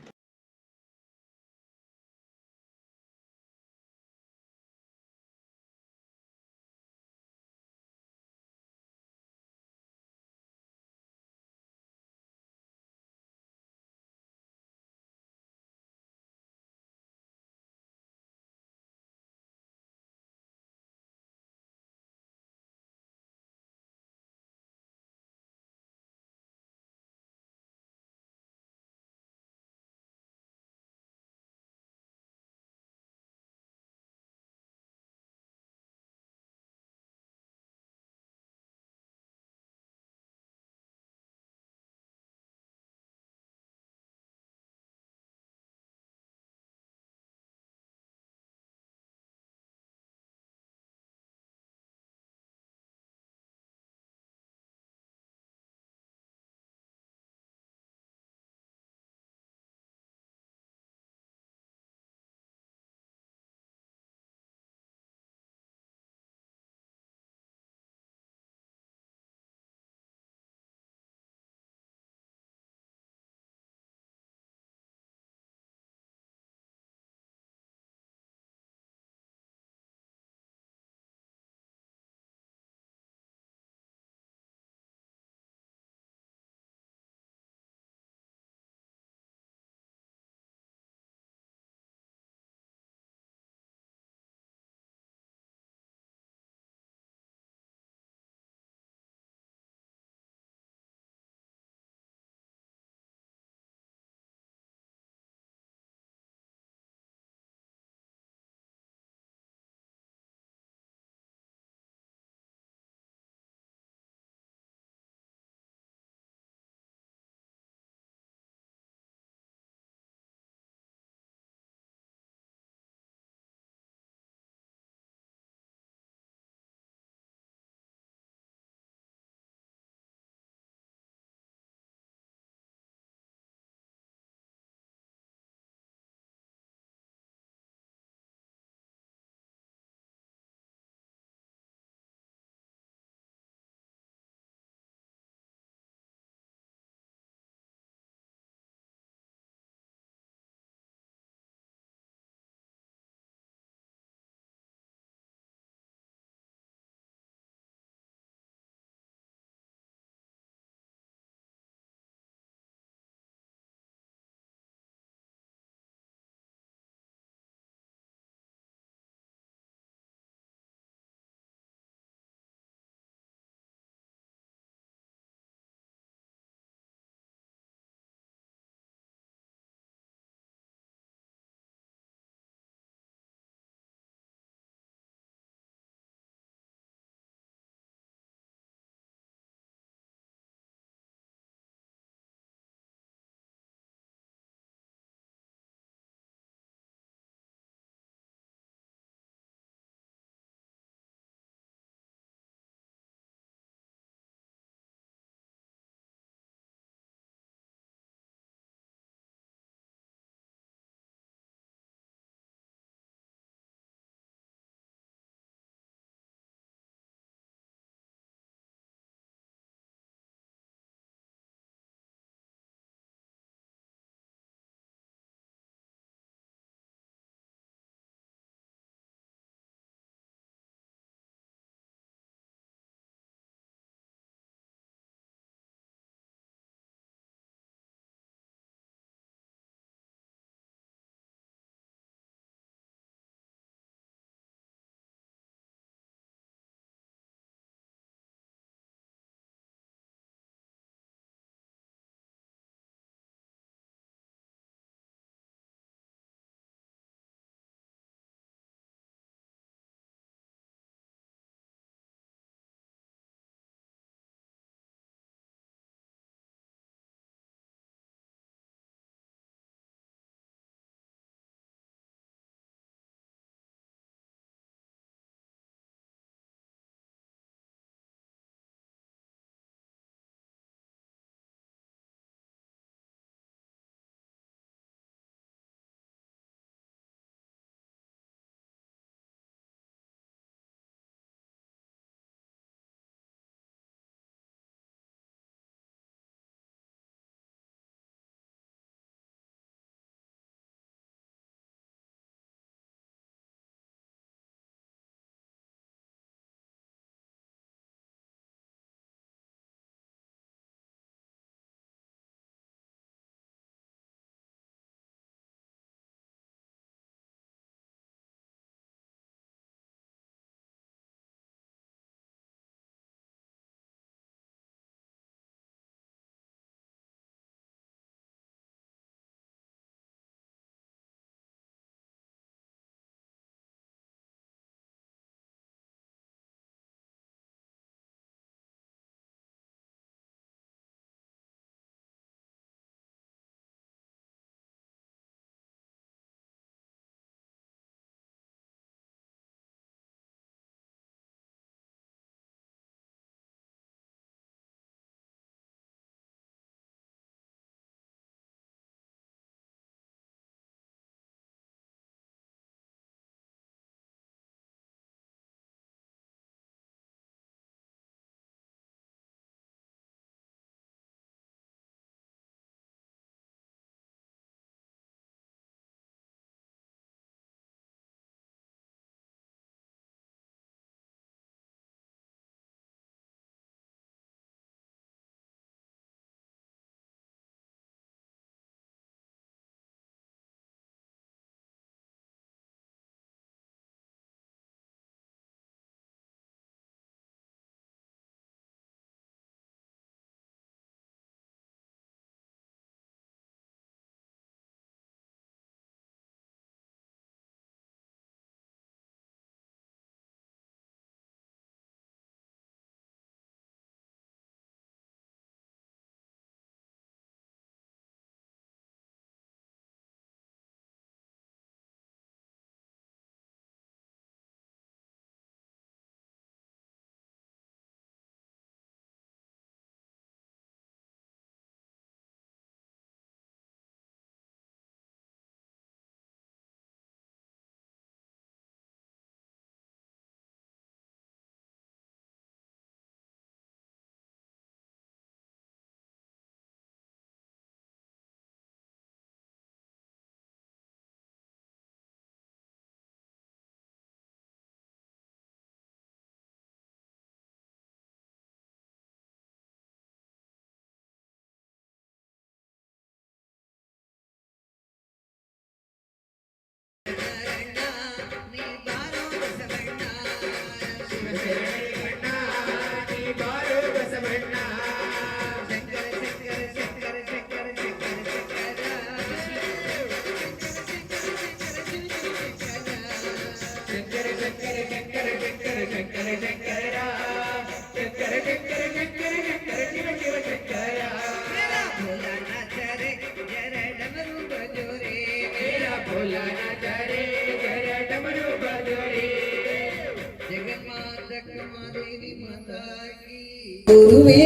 ಗುರುವೇ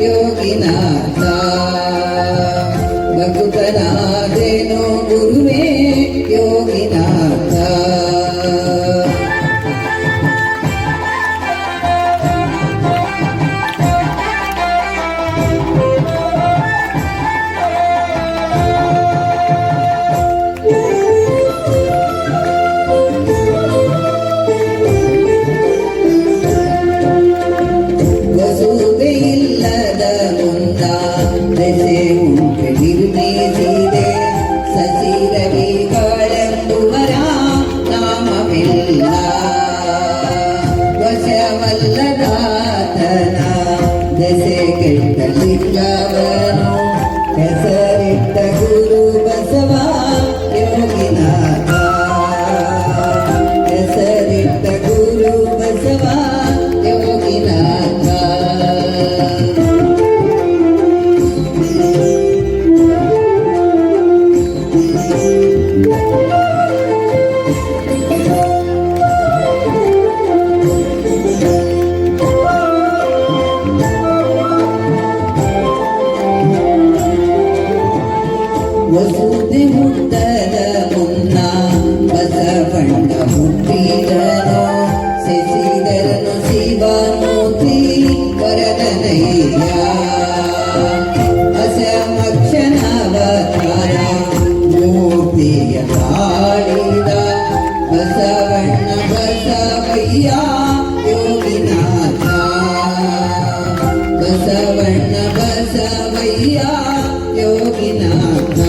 ಯೋಗಿನಾಥ ಭಕ್ತನಾದೇನೋ ಗುರುವೇ ಯೋಗಿನಾಥ ವಸುದೆಯಿಲ್ಲದ ಮುಂದ ದೆಸೆ ಉಂಟು ನಿರ್ಮಿಸಿದೆ ಸಸಿರವಿ ಕಾಳೆಂಬುವರ ನಾಮವಿಲ್ಲ ವಶವಲ್ಲದಾತನ ದೆಸೆ ಕೆಟ್ಟಲಿಲ್ಲವನು ಹೆಸರಿಟ್ಟ ಗುರು ಬಸವ ಯೋಗಿನಾಥ ಹೆಸರಿಟ್ಟ ಗುರು ಬಸವ ಯೋಗಿನಾಥ ವಸುದೆ ಹುಟ್ಟದ ಮುನ್ನ ಬಸವಣ್ಣ ಹುಟ್ಟಿದನು ಸೆಸಿದರನು ಶಿವಮೂರ್ತಿ ವರದನಯ್ಯ ಅಸಮಕ್ಷಣವತಾರ ಮೂರ್ತಿಯ ತಾಳಿದ ಬಸವಣ್ಣ ಬಸವಯ್ಯ ಯೋಗಿನಾಥ ಬಸವಣ್ಣ ಬಸವಯ್ಯ ಯೋಗಿನಾಥ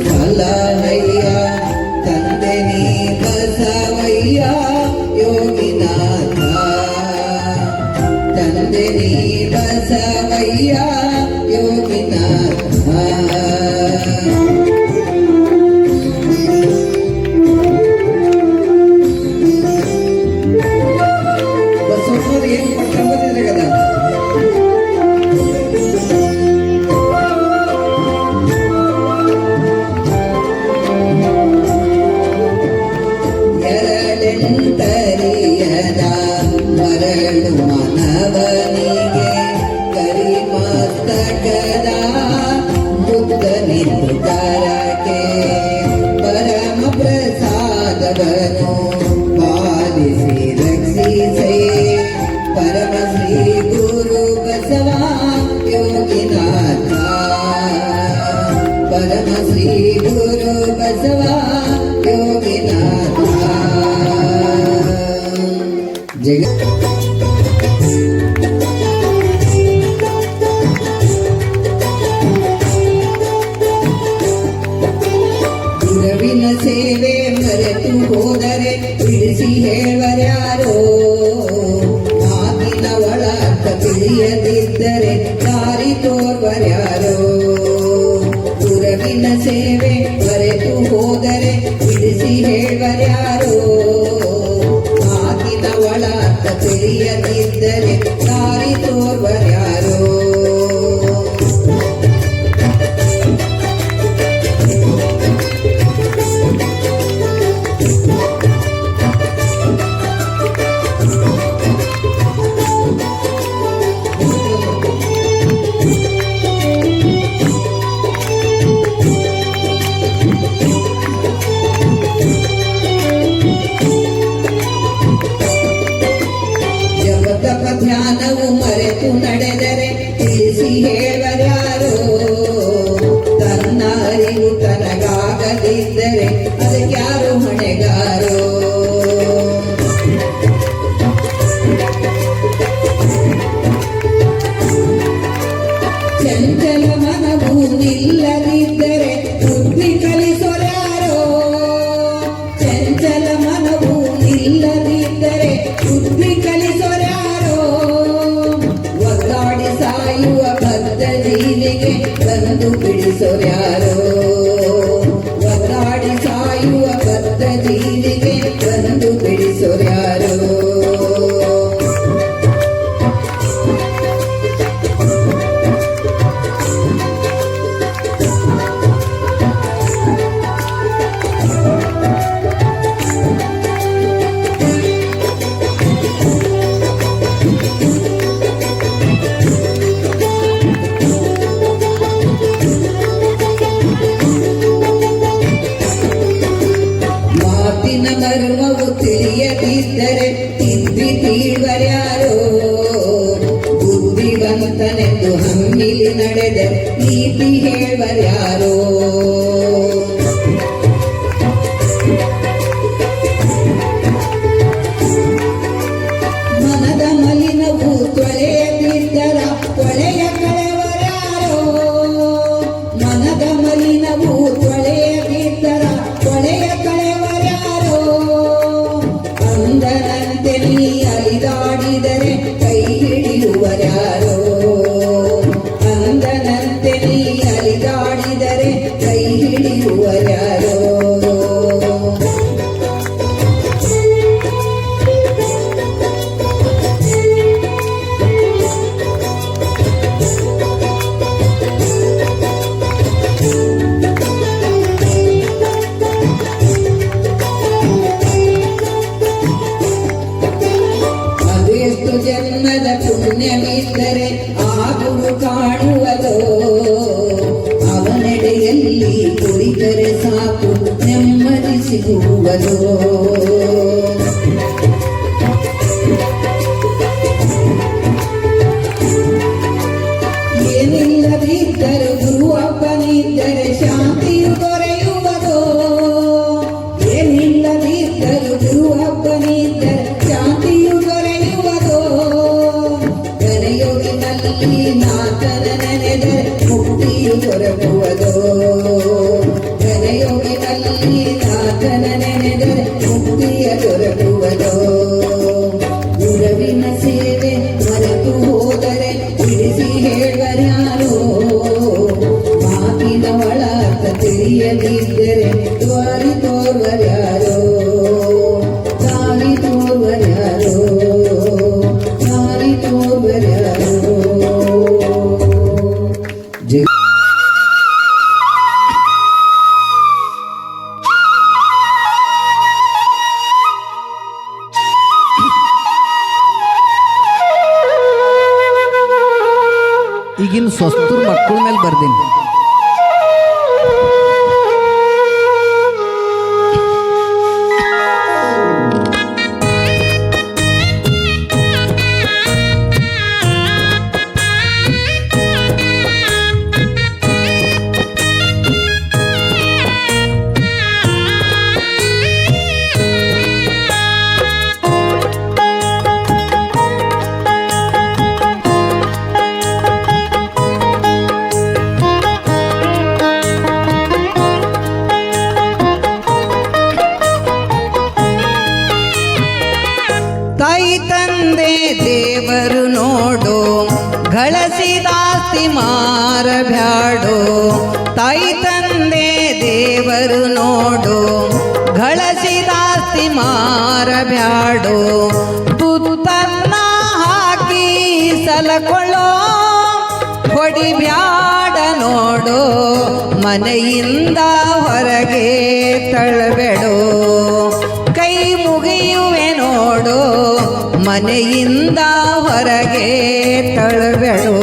ಫಲಹಯ್ಯ ತಂದೆ ನೀ ಬಸವಯ್ಯ ಯೋಗಿನಾಥ ತಂದೆ ನೀ ಬಸವಯ್ಯ ಯೋಗಿನಾಥ ಬಸವಣ್ಣವ್ರು ಏನು ಪಟ್ಟ ಬಂದಿದ್ರೆ కదా ಎರಡೆಂಟರಿಯದ ಮರಳು ಮನವನಿಗೆ ಕರಿಮಸ್ತಕದ ಬುದ್ಧ ನಿಂತರಕ್ಕೆ ಪರಮ ಪ್ರಸಾದವನು ಪಾಲಿಸಿ ರಕ್ಷಿಸೇ ಪರಮ ಶ್ರೀ ಗುರು ಬಸವ ಯೋಗಿನಾಥ ಪರಮ ಶ್ರೀ ಗುರು ಬಸವ ಯೋಗಿನಾಥ ಜಗ ಗುರುವಿನ ಸೇವೆ ಮರೆತು ಹೋದರೆ ಬಿಡಿಸಿ ಹೇಳುವರ್ಯಾರೋ ಮಾತಿನ ಒಳಾರ್ಥ ತಿಳಿಯದಿದ್ದರೆ ದಾರಿ ತೋರ್ವರ್ಯಾರೋ ಗುರುವಿನ ಸೇವೆ ಮರೆತು ಹೋದರೆ ಬಿಡಿಸಿ ಹೇಳುವರ್ಯಾರೋ ಮಾತಿನ ಒಳಾರ್ಥ ತಿಳಿಯದಿದ್ದರೆ ದಾರಿ ತೋರ್ವರ್ಯಾರೋ ಜಪತಪ ಧ್ಯಾನವು ಮರೆತು ನಡೆದರೆ ತಿಳಿಸಿ ಹೇಳುವರ್ಯಾರೋ ತನ್ನ ಅರಿವು ತನಗಾಗದಿದ್ದರೆ ಅದಕ್ಯಾರು ಹೊಣೆಗಾರೋ ಚಂಚಲ ಮನವು ನಿಲ್ಲದಿದ್ದರೆ ಬುದ್ಧಿ ಕಲಿಸೋರ್ಯಾರೋ ಚಂಚಲ ಮನವು ನಿಲ್ಲದಿದ್ದರೆ ಬುದ್ಧಿ ಕಲಿಸೋರ್ಯಾರೋ ಒದ್ದಾಡಿ ಸಾಯುವ ಬದ್ಧ ಜೀವಿಗೆ ಬಂದು ಬಿಡಿಸೋರ್ಯಾರೋ ಒದ್ದಾಡಿ ಸಾಯುವ ಬದ್ಧ ಜೀವಿಗೆ ಬಂದು ಬಿಡಿಸೋರ್ಯಾರೋ ಮಾತಿನ ಮರ್ಮವು ತಿಳಿಯದಿದ್ದರೆ ತಿದ್ದಿ ತೀಳ್ವರ್ಯಾರೋ ಬುದ್ಧಿವಂತನೆಂದು ಹಮ್ಮಿಲಿ ನಡೆದರೆ ನೀತಿ ಹೇಳುವರ್ಯಾರೋ ಮನದ ಮಲಿನವು ತೊಳೆಯದಿದ್ದರ ತೊಳೆಯ ಕಳೆವರ್ಯಾರೋ ಮನದ ಮಲಿನವು ತೊಳೆಯದಿದ್ದರ ತೊಳೆಯ ಕಳೆವರ್ಯಾರೋ ಅಂದರಂತೆ ನೀ ಅಲಿದಾಡಿದರೆ ಕೈ ಹಿಡಿಯುವರ್ಯಾರೋ ಅಂದನಂತೆ ನೀ ಅಲಿದಾಡಿದರೆ ಕೈ ಹಿಡಿಯುವರ್ಯಾರೋ ಅದೆಷ್ಟು ಜನ್ಮದ ಪುಣ್ಯವಿದ್ದರೆ ಆಗುವು ಕಾಣುವುದೋ ಅವನೆಡೆಯಲ್ಲಿ ಕುಳಿತರೆ ಸಾಕು ನೆಮ್ಮದಿ ಸಿಗುವುದೋ ಏನಿಲ್ಲದಿದ್ದರೂ ಗುರು ಒಬ್ಬನಿದ್ದರೆ ಶಾಂತಿಯು ದೊರೆಯುವುದೋ ಏನಿಲ್ಲದಿದ್ದರೂ ಗುರು ಒಬ್ಬನಿದ್ದರೆ ಶಾಂತಿಯು ದೊರೆಯುವುದೋ ಗನಯೋಗಿನಲ್ಲಿ ನಾಥನ ನೆನೆದರೆ ಮುಕ್ತಿಯು ದೊರಕುವುದೋ ಗನ ಸೇರಿ ದಾರಿ ತೋರ್ವರ್ಯಾರೋ ದಾರಿ ತೋರ್ವರ್ಯಾರೋ ದಾರಿ ತೋರ್ವರ್ಯಾರೋ ಈಗಿನ ಸ್ವಸ್ತೂರ್ ಮಕ್ಕಳ ಮೇಲೆ ಬರ್ದೀನಿ. ತಾಯಿ ತಂದೆ ದೇವರು ನೋಡು ಗಳಿಸಿದಾಸ್ತಿ ಮಾರಬ್ಯಾಡೋ ತಾಯಿ ತಂದೆ ದೇವರು ನೋಡು ಗಳಿಸಿದಾಸ್ತಿ ಮಾರಬ್ಯಾಡೋ ತುತ್ತನ್ನ ಹಾಕಿ ಸಲಕೊಳ್ಳೋ ಹೊಡಿಬ್ಯಾಡ ನೋಡು ಮನೆಯಿಂದ ಹೊರಗೆ ತಳ್ಳಬೇಡೋ ಕೈ ಮುಗಿಯುವೆ ನೋಡು ಮನೆಯಿಂದ ಹೊರಗೆ ತಳ್ಳಬೇಡೋ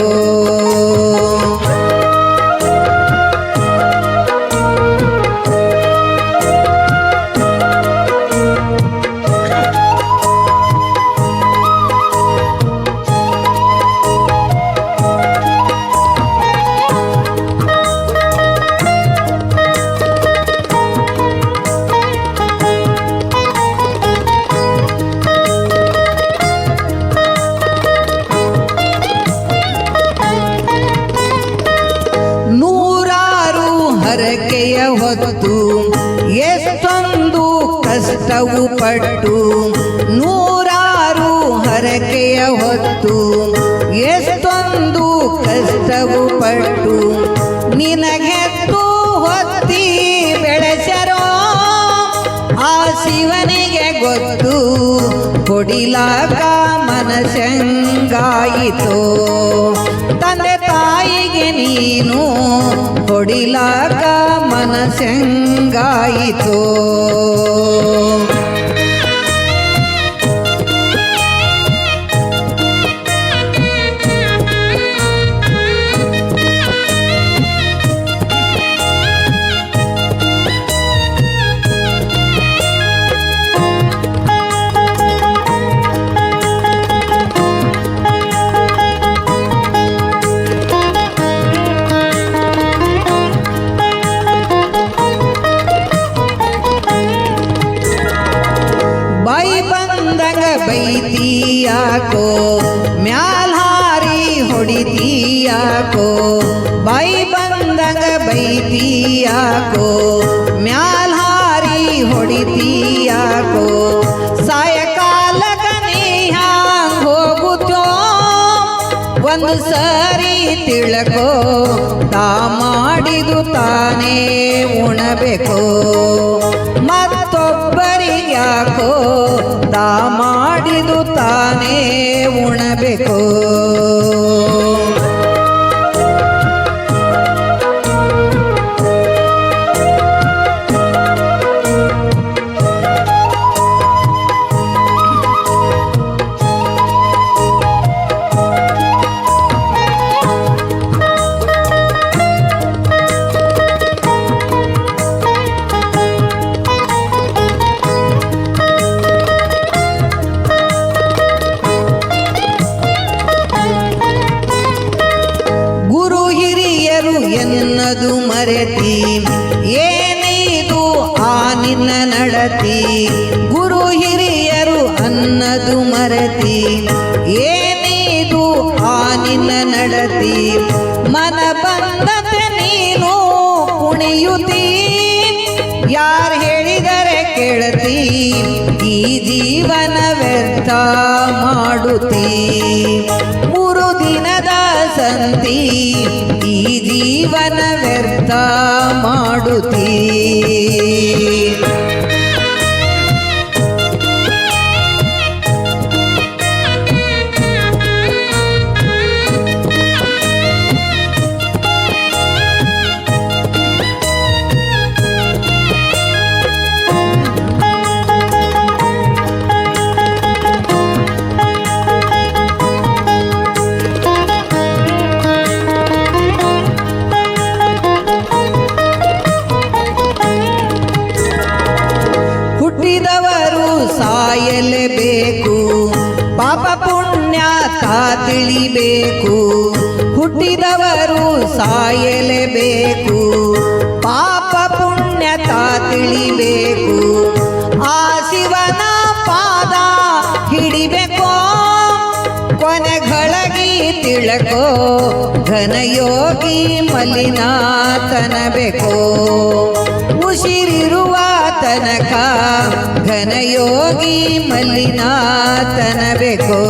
ಹರಕೆಯ ಹೊತ್ತು ಎಷ್ಟೊಂದು ಕಷ್ಟವು ಪಟ್ಟು ನೂರಾರು ಹರಕೆಯ ಹೊತ್ತು ಎಷ್ಟೊಂದು ಕಷ್ಟವು ಪಟ್ಟು ನಿನಗೆತ್ತು ಹೊತ್ತಿ ಬೆಳೆಸರೋ ಆ ಶಿವನಿಗೆ ಗೊತ್ತು ಕೊಡಿಲಾಕ ಮನಸಂಗಾಯಿತು ತಂದೆ ತಾಯಿಗೆ ನೀನು ಕೊಡಿಲಾಕ ಮನಸಂಗಾಯಿತು ಬೈತೀಯಾಕೋ ಮ್ಯಾಲ್ ಹಾರಿ ಹೊಡಿತೀಯಾಕೋ ಬಾಯಿ ಬಂದಂಗ ಬೈತೀಯಾಕೋ ಮ್ಯಾಲ್ ಹಾರಿ ಹೊಡಿತೀಯಾಕೋ ಸಾಯಕಾಲಕ ನೀ ಹ್ಯಾಂಗ್ ಹೋಗುತ್ತೋ ಒಂದು ಸರಿ ತಿಳ್ಕೋ ತಾ ಮಾಡಿದು ತಾನೇ ಉಣಬೇಕು ಮತ್ತೊಬ್ಬರಿಗ್ಯಾಕೋ ತಾ ಮಾಡಿದು ತಾನೇ ಉಣಬೇಕು ಎನ್ನದು ಮರೆತಿ ಏನಿದು ಆ ನಿನ್ನ ನಡತಿ ಗುರು ಹಿರಿಯರು ಅನ್ನದು ಮರೆತಿ ಏನಿದು ಆ ನಿನ್ನ ನಡತಿ ಮನ ಬಂದತೆ ನೀನು ಕುಣಿಯುತ್ತಿ ಯಾರು ಹೇಳಿದರೆ ಕೇಳತಿ ಈ ಜೀವನ ವ್ಯರ್ಥ ಮಾಡುತ್ತಿ 3 ದಿನದ ಸಂತಿ ಈ ಜೀವನ ವ್ಯರ್ಥ ಮಾಡುತ್ತೀ. ಹುಟ್ಟಿದವರು ಸಾಯಲೇಬೇಕು, ಪಾಪ ಪುಣ್ಯ ತಾ ತಿಳಿಬೇಕು. ಹುಟ್ಟಿದವರು ಸಾಯಲೇಬೇಕು, ಪಾಪ ಪುಣ್ಯ ತಾ ತಿಳಿಬೇಕು. ಆ ಶಿವನ ಪಾದ ಹಿಡಿಬೇಕೋ, ಕೊನೆಗಳಗಿ ತಿಳಕೋ. ಘನಯೋಗಿ ಮಲ್ಲಿನಾಥನಬೇಕೋ, ಉಸಿರಿರುವ ತನಕ ಘನಯೋಗಿ ಮಲ್ಲಿನಾಥನಬೇಕೋ.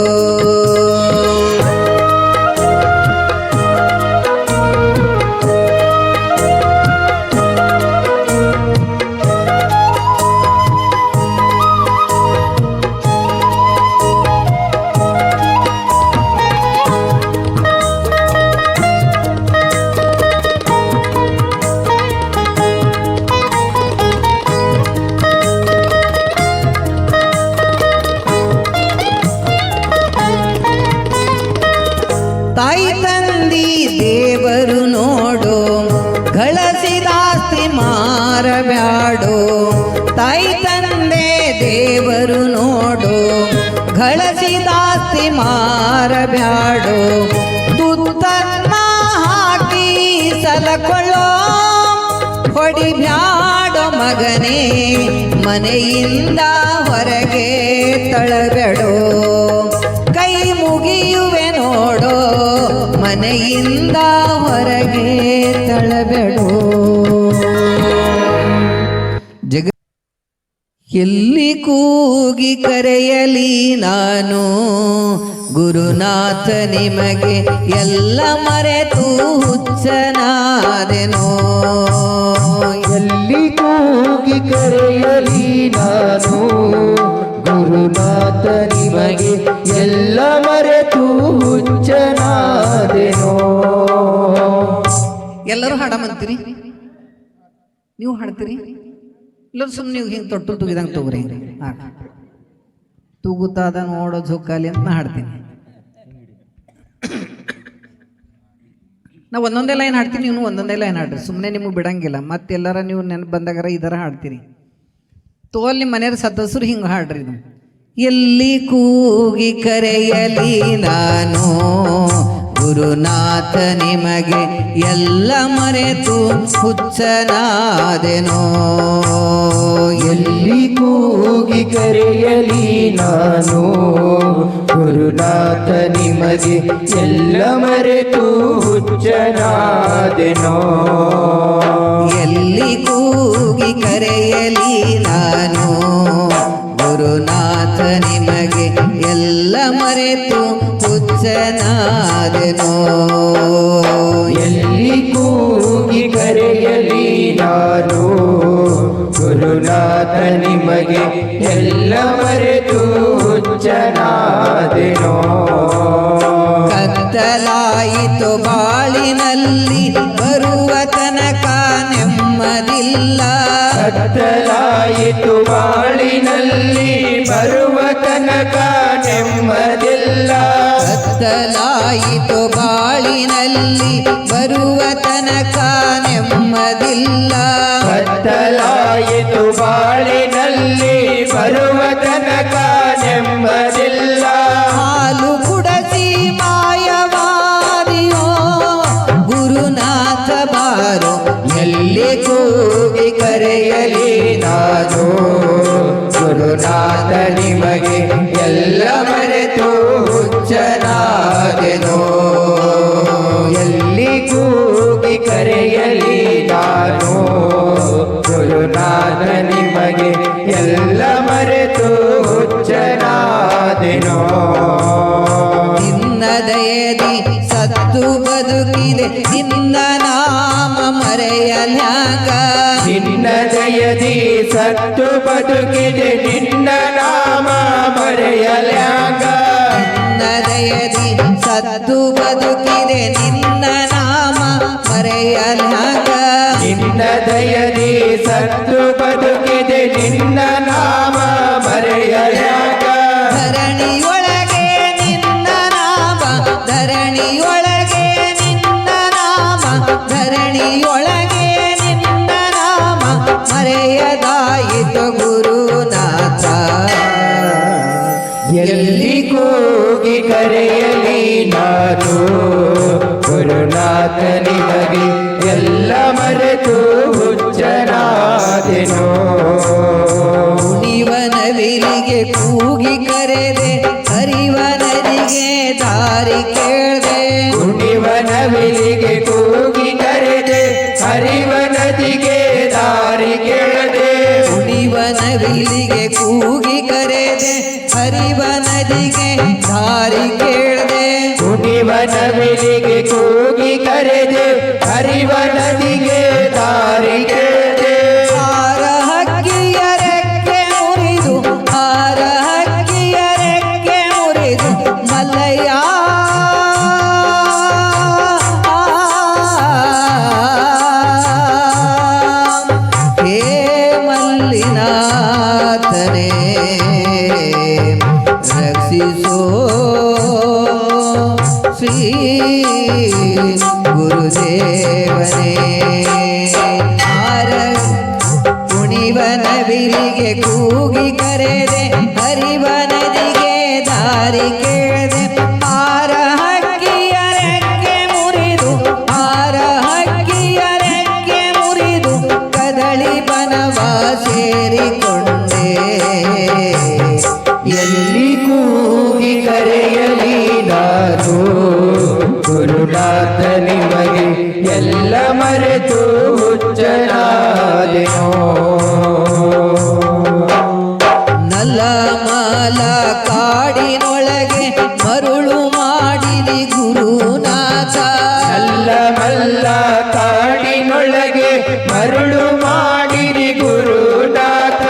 ತಾಯಿ ತಂದಿ ದೇವರು ನೋಡು, ಗಳಿಸಿದಾಸ್ತಿ ಮಾರಬ್ಯಾಡು. ತಾಯಿ ತಂದೆ ದೇವರು ನೋಡು, ಗಳಿಸಿದಾಸ್ತಿ ಮಾರಬ್ಯಾಡು. ತುತ್ತನ್ನ ಹಾಕಿ ಸಲಕೊಳ್ಳೋ, ಹೊಡಿಬ್ಯಾಡೋ ಮಗನೇ ಮನೆಯಿಂದ ಹೊರಗೆ ತಳಬೇಡೋ. ಕೈ ಮುಗಿಯುವೆ ನೋಡೋ, ಮನೆಯಿಂದ ಹೊರಗೆ ತಳಬೇಡೋ. ಜಗ ಎಲ್ಲಿ ಕೂಗಿ ಕರೆಯಲಿ ನಾನು, ಗುರುನಾಥ ನಿಮಗೆ ಎಲ್ಲ ಮರೆತು ಹುಚ್ಚನಾದೆನೋ. ಎಲ್ಲಿ ಕೂಗಿ ಕರೆಯಲಿ ನಾನು, ಗುರುನಾಥ ನಿಮಗೆ ಎಲ್ಲ ಮರೆತು ಹುಚ್ಚನಾದೆನೋ. ಎಲ್ಲರೂ ಹಾಡಮಂತೀರಿ, ನೀವು ಹಾಡ್ತೀರಿ? ಎಲ್ಲರೂ ಸುಮ್ಮನೆ ನೀವು ಹಿಂಗೆ ತೊಟ್ಟು ತುಗಿದಂಗೆ ತಗೋರಿ. ಹಾಂ, ತೂಗುತ್ತಾದ ನೋಡೋ ಜೋಕಾಲಿ ಅಂತ ನಾ ಹಾಡ್ತೀನಿ. ನಾ ಒಂದೊಂದೇ ಲೈನ್ ಹಾಡ್ತೀನಿ, ನೀವು ಒಂದೊಂದೇ ಲೈನ್ ಹಾಡ್ರಿ. ಸುಮ್ಮನೆ ನಿಮಗೆ ಬಿಡಂಗಿಲ್ಲ. ಮತ್ತೆಲ್ಲರ ನೀವು ನೆನಪು ಬಂದಾಗಾರ ಇದರ ಹಾಡ್ತೀರಿ. ತೋಲ್ ನಿಮ್ಮ ಮನೆಯವ್ರ ಸದಸ್ಯರು ಹಿಂಗೆ ಹಾಡ್ರಿ. ಇದು ಎಲ್ಲಿ ಕೂಗಿ ಕರೆಯಲಿ ನಾನು, ಗುರುನಾಥ ನಿಮಗೆ ಎಲ್ಲ ಮರೆತು ಹುಚ್ಚನಾದೆನೋ. ಎಲ್ಲಿ ಕೂಗಿ ಕರೆಯಲಿ ನಾನು, ಗುರುನಾಥ ನಿಮಗೆ ಎಲ್ಲ ಮರೆತು ಹುಚ್ಚನಾದೆನೋ. ಎಲ್ಲಿ ಕೂಗಿ ಕರೆಯಲಿ ನಾನು, ಗುರುನಾಥ ನಿಮಗೆ ಎಲ್ಲ ಮರೆತು ಹುಚ್ಚನಾದೆನೋ. ಎಲ್ಲಿ ಕೂಗಿ ಕರೆಯಲಿ ನಾನು, ಗುರುನಾಥ ನಿಮಗೆ ಎಲ್ಲ ಮರೆತು ಹುಚ್ಚನಾದೆನೋ. ಕತ್ತಲಾಯಿತು ಬಾಳಿನಲ್ಲಿ ಬರುವ ತನಕ ನೆಮ್ಮದಿಲ್ಲ. ಕತ್ತಲಾಯಿತು ಬಾಳಿನಲ್ಲಿ ಬರುವ ತನಕ ನೆಮ್ಮದಿಲ್ಲ. ಕತ್ತಲಾಯಿತು ಬಾಳಿನಲ್ಲಿ ಬರುವ ತನಕ ನೆಮ್ಮದಿಲ್ಲ. ಕತ್ತಲಾಯಿತು ಬಾಳಿನಲ್ಲಿ ಬರುವ ತನಕ ನೆಮ್ಮದಿಲ್ಲ. ಹಾಲು ಕುಡಸಿ ಮಾಯವಾದಿಯೋ, ಗುರುನಾಥ ಬಾರೋ. ಎಲ್ಲಿ ಕೂಗಿ ಕರೆಯಲಿ ನಾನು, ಗುರುನಾಥ ನಿಮಗೆ ಎಲ್ಲ ಮರೆತು ಹುಚ್ಚನಾದೆನೋ. ಎಲ್ಲಿ ಕೂಗಿ ಕರೆಯಲಿ ನಾನು, ಗುರುನಾಥ ನಿಮಗೆ ಎಲ್ಲ ಮರೆತು ಹುಚ್ಚನಾದೆನೋ. ನಿನ್ನ ದಯದಿ ಸತ್ತು ಬದುಕಿದೆ ನಿನ್ನ ನಾಮ ಮರೆಯಲ್ಯಾಂಗ ನಿನ್ನ ದಯದಿ ಸತ್ತು ಬದುಕಿದೆ ನಿನ್ನ ನಾಮ ಮರೆಯಲ್ಯಾಂಗ ನಿನ್ನ ದಯದಿ ಸತ್ತು ಬದುಕಿದೆ ನಿನ್ನ ನಾಮ ಮರೆಯಲ್ಯಾಂಗ ನಿನ್ನ ದಯದಿ ಸತ್ತು ಬದುಕಿದೆ ನಿನ್ನ ನಾಮ ಮರೆಯಲ್ಯಾಂಗ ಧರಣಿಯೊಳಗೆ ನಿನ್ನ ನಾಮ ಧರಣಿಯೊಳಗೆ ನಿನ್ನ ನಾಮ ಧರಣಿಯೊಳಗೆ ನಿನ್ನ ನಾಮ ಮರೆಯದಾಯಿತು ಗುರುನಾಥ ಎಲ್ಲಿ ಕೂಗಿ ಕರೆಯಲಿ ನಾನು ಗುರುನಾಥ ನಿಮಗೆ ಎಲ್ಲ ಮರೆತು ಹುಚ್ಚನಾದೆನೋ ಮುನಿವನವಿಲಿಗೆ ಕೂಗಿ ಕರೆದೆ ಹರಿವ ನದಿಗೆ ದಾರಿ ಕೇಳ್ದೆ ಕುಣಿವನವಿಲಿಗೆ ಕೂಗಿ ಕರೆದೆ ಹರಿವ ನದಿಗೆ ದಾರಿ ಕೇಳದೆ ಮುನಿವನವಿಲಿಗೆ ಕೂಗಿ ಕರೆದೆ ಹರಿವ ನದಿಗೆ ದಾರಿ ಕೇಳ್ದೆ ಕುಣಿವನವಿಲಿಗೆ ಕೂಗಿ ಕರೆದೆ ಹರಿವ ನದಿಗೆ ದಾರಿ ಕೇಳದೆ ಆರ ಹಕ್ಕಿಯ ರೆಕ್ಕೆ ಮುರಿದು ಆರ ಹಕ್ಕಿಯ ರೆಕ್ಕೆ ಮುರಿದು ಮಲ್ಲಯ್ಯ ಹೇ ಮಲ್ಲಿನಾಥನೇ ರಕ್ಷಿಸೋ ಶ್ರೀ ಗುರುದೇವನೇ ಕುಣಿವನವಿಲಿಗೆ ಕೂಗಿ ಕರೆದೆ ಹರಿವ ನದಿಗೆ ದಾರಿ ಕೇಳ್ದೆ ಆರ ಹಕ್ಕಿಯ ರೆಕ್ಕೆ ಮುರಿದು ಆರ ಹಕ್ಕಿಯ ರೆಕ್ಕೆ ಮುರಿದು ಕದಳಿ ಬನವ ಸೇರಿಕೊಂಡೆ ಎಲ್ಲಿ ಕೂಗಿ ಕರೆಯಲಿ ನಾನು ಗುರುನಾಥ ನಿಮಗೆ ಎಲ್ಲ ಮರೆತು ಹುಚ್ಚನಾದೆನೋ ನಲಮಲ ಕಾಡಿನೊಳಗೆ ಮರುಳು ಮಾಡಿದಿ ಗುರುನಾಥ ಅಲ್ಲ ಮಲ್ಲ ಕಾಡಿನೊಳಗೆ ಮರುಳು ಮಾಡಿರಿ ಗುರುನಾಥ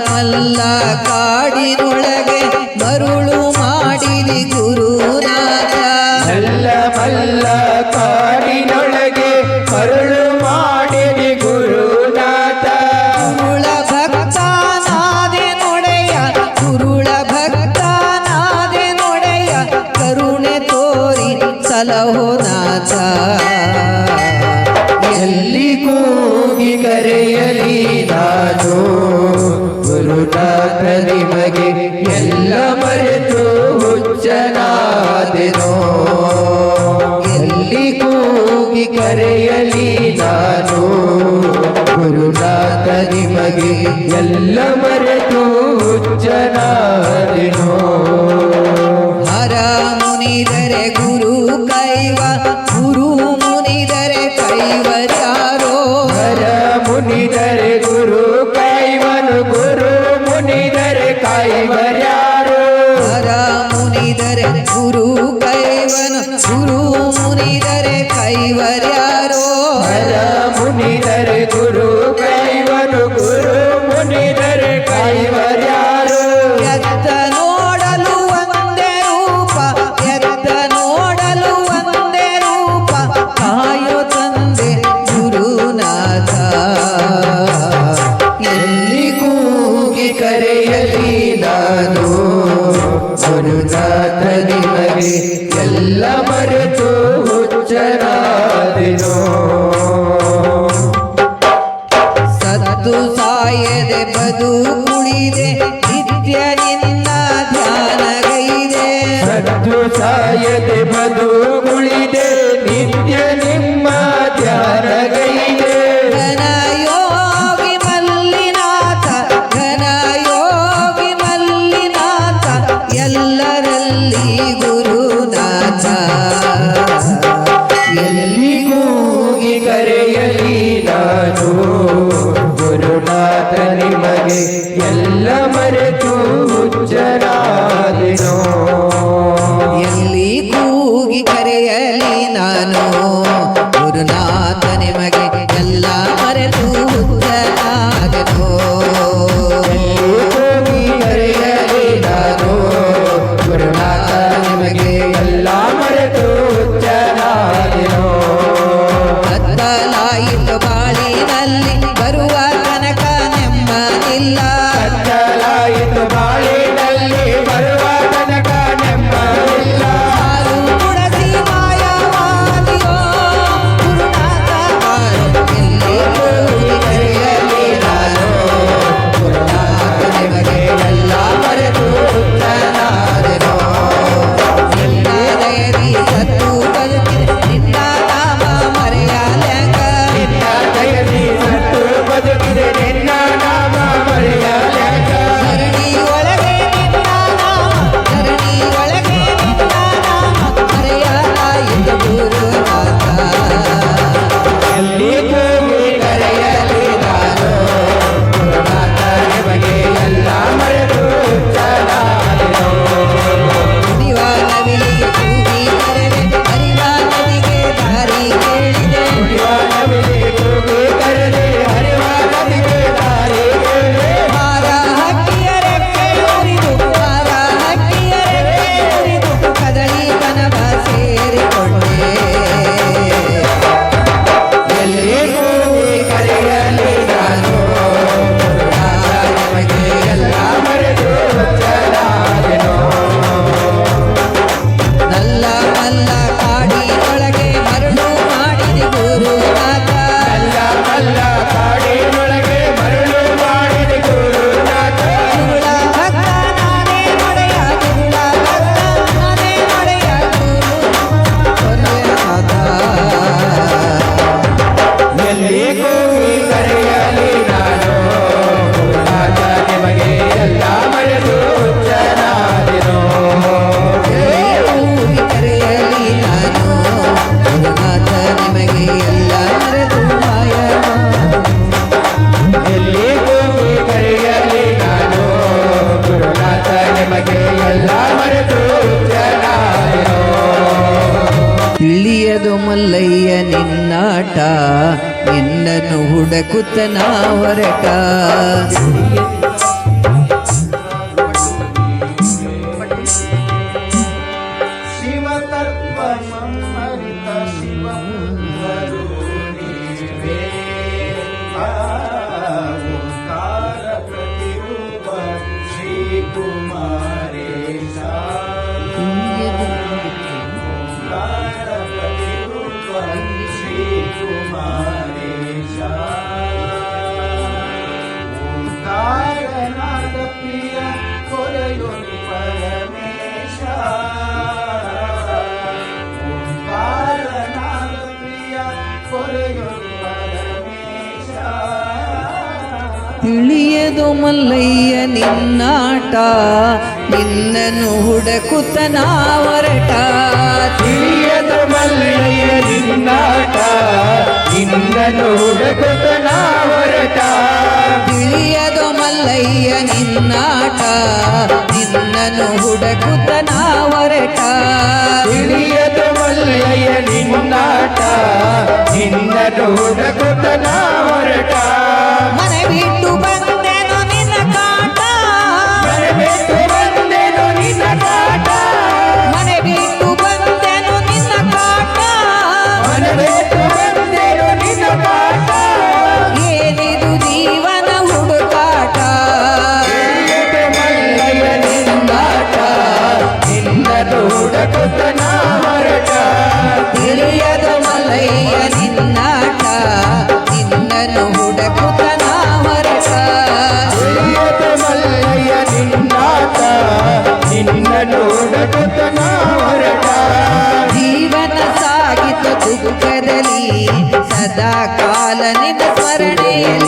ಮಲ್ಲ ಕಾಡಿನೊಳಗೆ ಮರುಳು ಮಾಡಿದಿ ಗುರುನಾಥ ಅಲ್ಲ ಮಲ್ಲ ಕಾಡಿನೊಳಗೆ ಮರುಳು ಮಾಡಿರಿ ಗುರುನಾಥ ಕುರುಳ ಭಕ್ತ ನಾದೆ ನೊಡೆಯ ಕುರುಳ ಭಕ್ತ ನಾದೆ ನೊಡೆಯ ಕರುಣೆ ತೋರಿ ಸಲಹೋ ನಾಥ ಎಲ್ಲಿ ಕೂಗಿ ಕರೆಯಲಿ ನಾನು ಗುರುನಾಥ ನಿಮಗೆ ಎಲ್ಲ ಮರೆತು ಹುಚ್ಚನಾದೆನೋ ಎಲ್ಲಿ ಕೂಗಿ ಕರೆಯಲಿ ನಾನು ಗುರುನಾಥ ನಿಮಗೆ ಎಲ್ಲ ಮರೆತು ಹುಚ್ಚನಾದೆನೋ ಹರ ಮುನಿದರೆ ಗುರು ಕೈವ ಗುರು ಮುನಿದರೆ ಕೈವರ್ಯಾರೋ ಹರ ಮುನಿದರೆ ಗುರು ಕೈವನು ಗುರು ಮುನಿದರೆ ಕೈವರ್ಯಾರು ಹರ ಮುನಿದರೆ ಗುರು ಕೈವನು ಗುರು ಮುನಿದರೆ ಕೈವರ್ಯಾರೋ ಹರ ಮುನಿದರೆ ಗುರು ಕೈವನು ಗುರು ಮುನಿದರೆ ಕೈವರ್ಯಾರು ಎತ್ತ ನೋಡಲು ಒಂದೇ ರೂಪ ಎತ್ತ ನೋಡಲು ಒಂದೇ ರೂಪ ಕಾಯೋ ತಂದೆ ಗುರುನಾಥ ಎಲ್ಲಿ ಕೂಗಿ ಕರೆಯಲಿ ನಾನು ಗುರುನಾಥ ನಿಮಗೆ ಎಲ್ಲ ಮರೆತು ಹುಚ್ಚನಾದೆನೋ ಸತ್ತು ಸಾಯದೆ ಬದುಕುಳಿದೆ ನಿತ್ಯ ನಿನ್ನ ಧ್ಯಾನಗೈದೆ ಸತ್ತು ಸಾಯದೆ ಬದುಕುಳಿದೆ ನಿತ್ಯ ನಿಮ್ಮ ಧ್ಯಾನಗೈದೆ ಘನಯೋಗಿ ಮಲ್ಲಿನಾಥ ಘನಯೋಗಿ ಮಲ್ಲಿನಾಥ ಎಲ್ಲರಲ್ಲಿ ಗುರುನಾಥ ಎಲ್ಲಿ ಕೂಗಿ ಕರೆಯಲಿ ನಾನು ಗುರುನಾಥ ನಿಮಗೆ ಎಲ್ಲ ಮರೆತು ಹುಚ್ಚನಾದೆನೋ ಎಲ್ಲಿ ಇಲ್ಲ ಕತ್ತಲಾಯಿತು ಬಾಳಿನಲ್ಲಿ ಬರುವ ತನಕ ನೆಮ್ಮದಿಲ್ಲ. ಹಾಲು ಕುಡಸಿ ಮಾಯವಾದಿಯೋ ಗುರುನಾಥ ಎಲ್ಲಿ ಕೂಗಿ ಕರೆಯಲಿ ನಾನು ಗುರುನಾಥ ನಿಮಗೆ ಎಲ್ಲ ಮರೆತು ಹುಟ್ಟನಾದೆನೋ. ನಿನ್ನ ದಯದಿ ಸತ್ತು ಬದುಕಿದೆ ನಿನ್ನ ನಾಮ ಮರೆಯಲ್ಯಾಂಗ. ನಿನ್ನ ದಯದಿ ಸತ್ತು ಬದುಕಿದೆ ನಿನ್ನ ನಾಮ ಮರೆಯಲ್ಯಾಂಗ. ಧರಣಿ ಒಳಗೆ ನಿನ್ನ ನಾಮ ಧರಣಿ ಒಳಗೆ ನಿನ್ನ ನಾಮ ಮರೆಯಲಾಯಿತು ಗುರುನಾಥ. ಎಲ್ಲಿ ಕೂಗಿ ಕರೆಯಲಿ ನಾನು ಗುರುನಾಥ ನಿಮಗೆ ಎಲ್ಲ ಮರೆತು ಹುಟ್ಟನಾದೆನೋ. ಕುಡಿಯುವ ನವಿಲಿಗೆ ಕೂಗಿ ಕರೆದೆ ಹರಿವ ನದಿಗೆ ದಾರಿ ಕೇಳಿದೆ. ಕುಡಿಯುವ ನವಿಲಿಗೆ ಕೂಗಿ ಕರೆದೆ ಹರಿವ ನದಿಗೆ ದಾರಿ ಕೇಳಿದೆ. ಹಾರ ಹಕ್ಕಿಯ ರೆಕ್ಕೆ ಮುರಿದು ಹಾರ ಹಕ್ಕಿಯ ರೆಕ್ಕೆ ಮುರಿದು ಕದಳಿ ಕನವ ಸೇರಿಕೊಂಡೆ. ಎಲ್ಲಿ ಕೂಗಿ ಕರೆಯಲಿ ನಾನು ಗುರುನಾಥ ನಿಮಗೆ ಎಲ್ಲ ಮರೆತು ಹುಟ್ಟನಾದೆನೋ. ನಲ್ಲ ಮಲ್ಲ ಕಾಡಿನೊಳಗೆ ಮರಳು ಮಾಡಿದೆ ಗುರುನಾಥ. ಮಲ್ಲ ಮಲ್ಲ ಕಾಡಿನೊಳಗೆ ಮರಳು ಮಾಡಿದ ಗುರುನಾಥ. ಗುರುಳ ಭಕ್ತ ನಾನೇ ನಡೆಯ ಗುರುಳ ಭಕ್ತ ನಾನೇ ನಡೆಯ ಗುರುನಾಥ. ಎಲ್ಲಿ ಕೂಗಿ ಕರೆಯಲಿ ನಾನು ಗುರುನಾಥ ನಿಮಗೆ ಎಲ್ಲ ಮರೆತು ಹುಟ್ಟನಾದೆನೋ. ಕೂಗಿ ಕರೆಯಲಿ ನಾನು ಗುರುನಾಥ ನಿಮಗೆ ಎಲ್ಲ ಮರೆತು ಮಾಯನೋ. ಎಲ್ಲಿ ಕೂಗಿ ಕರೆಯಲಿ ನಾನು ಗುರುನಾಥ ನಿಮಗೆ ಎಲ್ಲ ಮರೆತು ಹುಟ್ಟನಾದೆನೋ. ತಿಳಿಯದು ಮಲ್ಲಯ್ಯ ನಿನ್ನಾಟ ನಿನ್ನನ್ನು ಹುಡುಕುತ್ತ ನಾ ಹೊರಟ. ತಿಳಿಯದು ಮಲ್ಲಯ್ಯ ನಿನ್ನಾಟ ನಿನ್ನನ್ನು ಹುಡುಕುತ್ತ ನಾ ಹೊರಟ. ತಿಳಿಯದ ಮಲ್ಲಯ್ಯ ನಿನ್ನಾಟ ನಿನ್ನನ್ನು ಹುಡುಕುತ್ತ ನಾ ಹೊರಟ. ತಿಳಿಯದು ಮಲ್ಲಯ್ಯ ನಿನ್ನಾಟ ನಿನ್ನನ್ನು ಹುಡುಕುತ್ತ ನಾ ಹೊರಟ. ತಿಳಿಯದ ಮಲ್ಲಯ್ಯ ನಿನ್ನಾಟ ನಿನ್ನನ್ನು ಹುಡುಕುತ್ತ ನಾ ಹೊರಟ. ಮನೆ ಬಿಟ್ಟು ಬಂದೆನು ನಿನ್ನ ಕಾಟ ಮನೆ ಬಿಟ್ಟು ಬಂದೆನು ನಿನ್ನ ಕಾಟ. ಮನೆ ಬಿಟ್ಟು ಬಂದೆನು ನಿನ್ನ ಕಾಟ. ಮನೆ ಬಿಟ್ಟು ಬಂದೆನು ನಿನ್ನ ಕಾಟ. ಏನಿದು ಜೀವನ ಹುಡುಕಾಟ. ತಿಳಿಯದ ಮಲ್ಲಯ್ಯ ನಿನ್ನಾಟ ನಿನ್ನನ್ನು ಹುಡುಕುತ್ತ ನಾ ಹೊರಟ. ತಿಳಿಯದು ಮಲ್ಲಯ್ಯ ನಿನ್ನಾಟ ನಿನ್ನನ್ನು ಹುಡುಕುತ್ತ ನಾ ಹೊರಟ. ತಿಳಿಯದ ಮಲ್ಲಯ್ಯ ನಿನ್ನಾಟ ನಿನ್ನನ್ನು ಹುಡುಕುತ್ತ ನಾ ಹೊರಟ. ಜೀವನ ಸಾಗಿತು ದುಃಖದಲ್ಲಿ ಸದಾ ಕಾಲ ನಿನ್ನ ಸ್ಮರಣೆಯಲ್ಲಿ.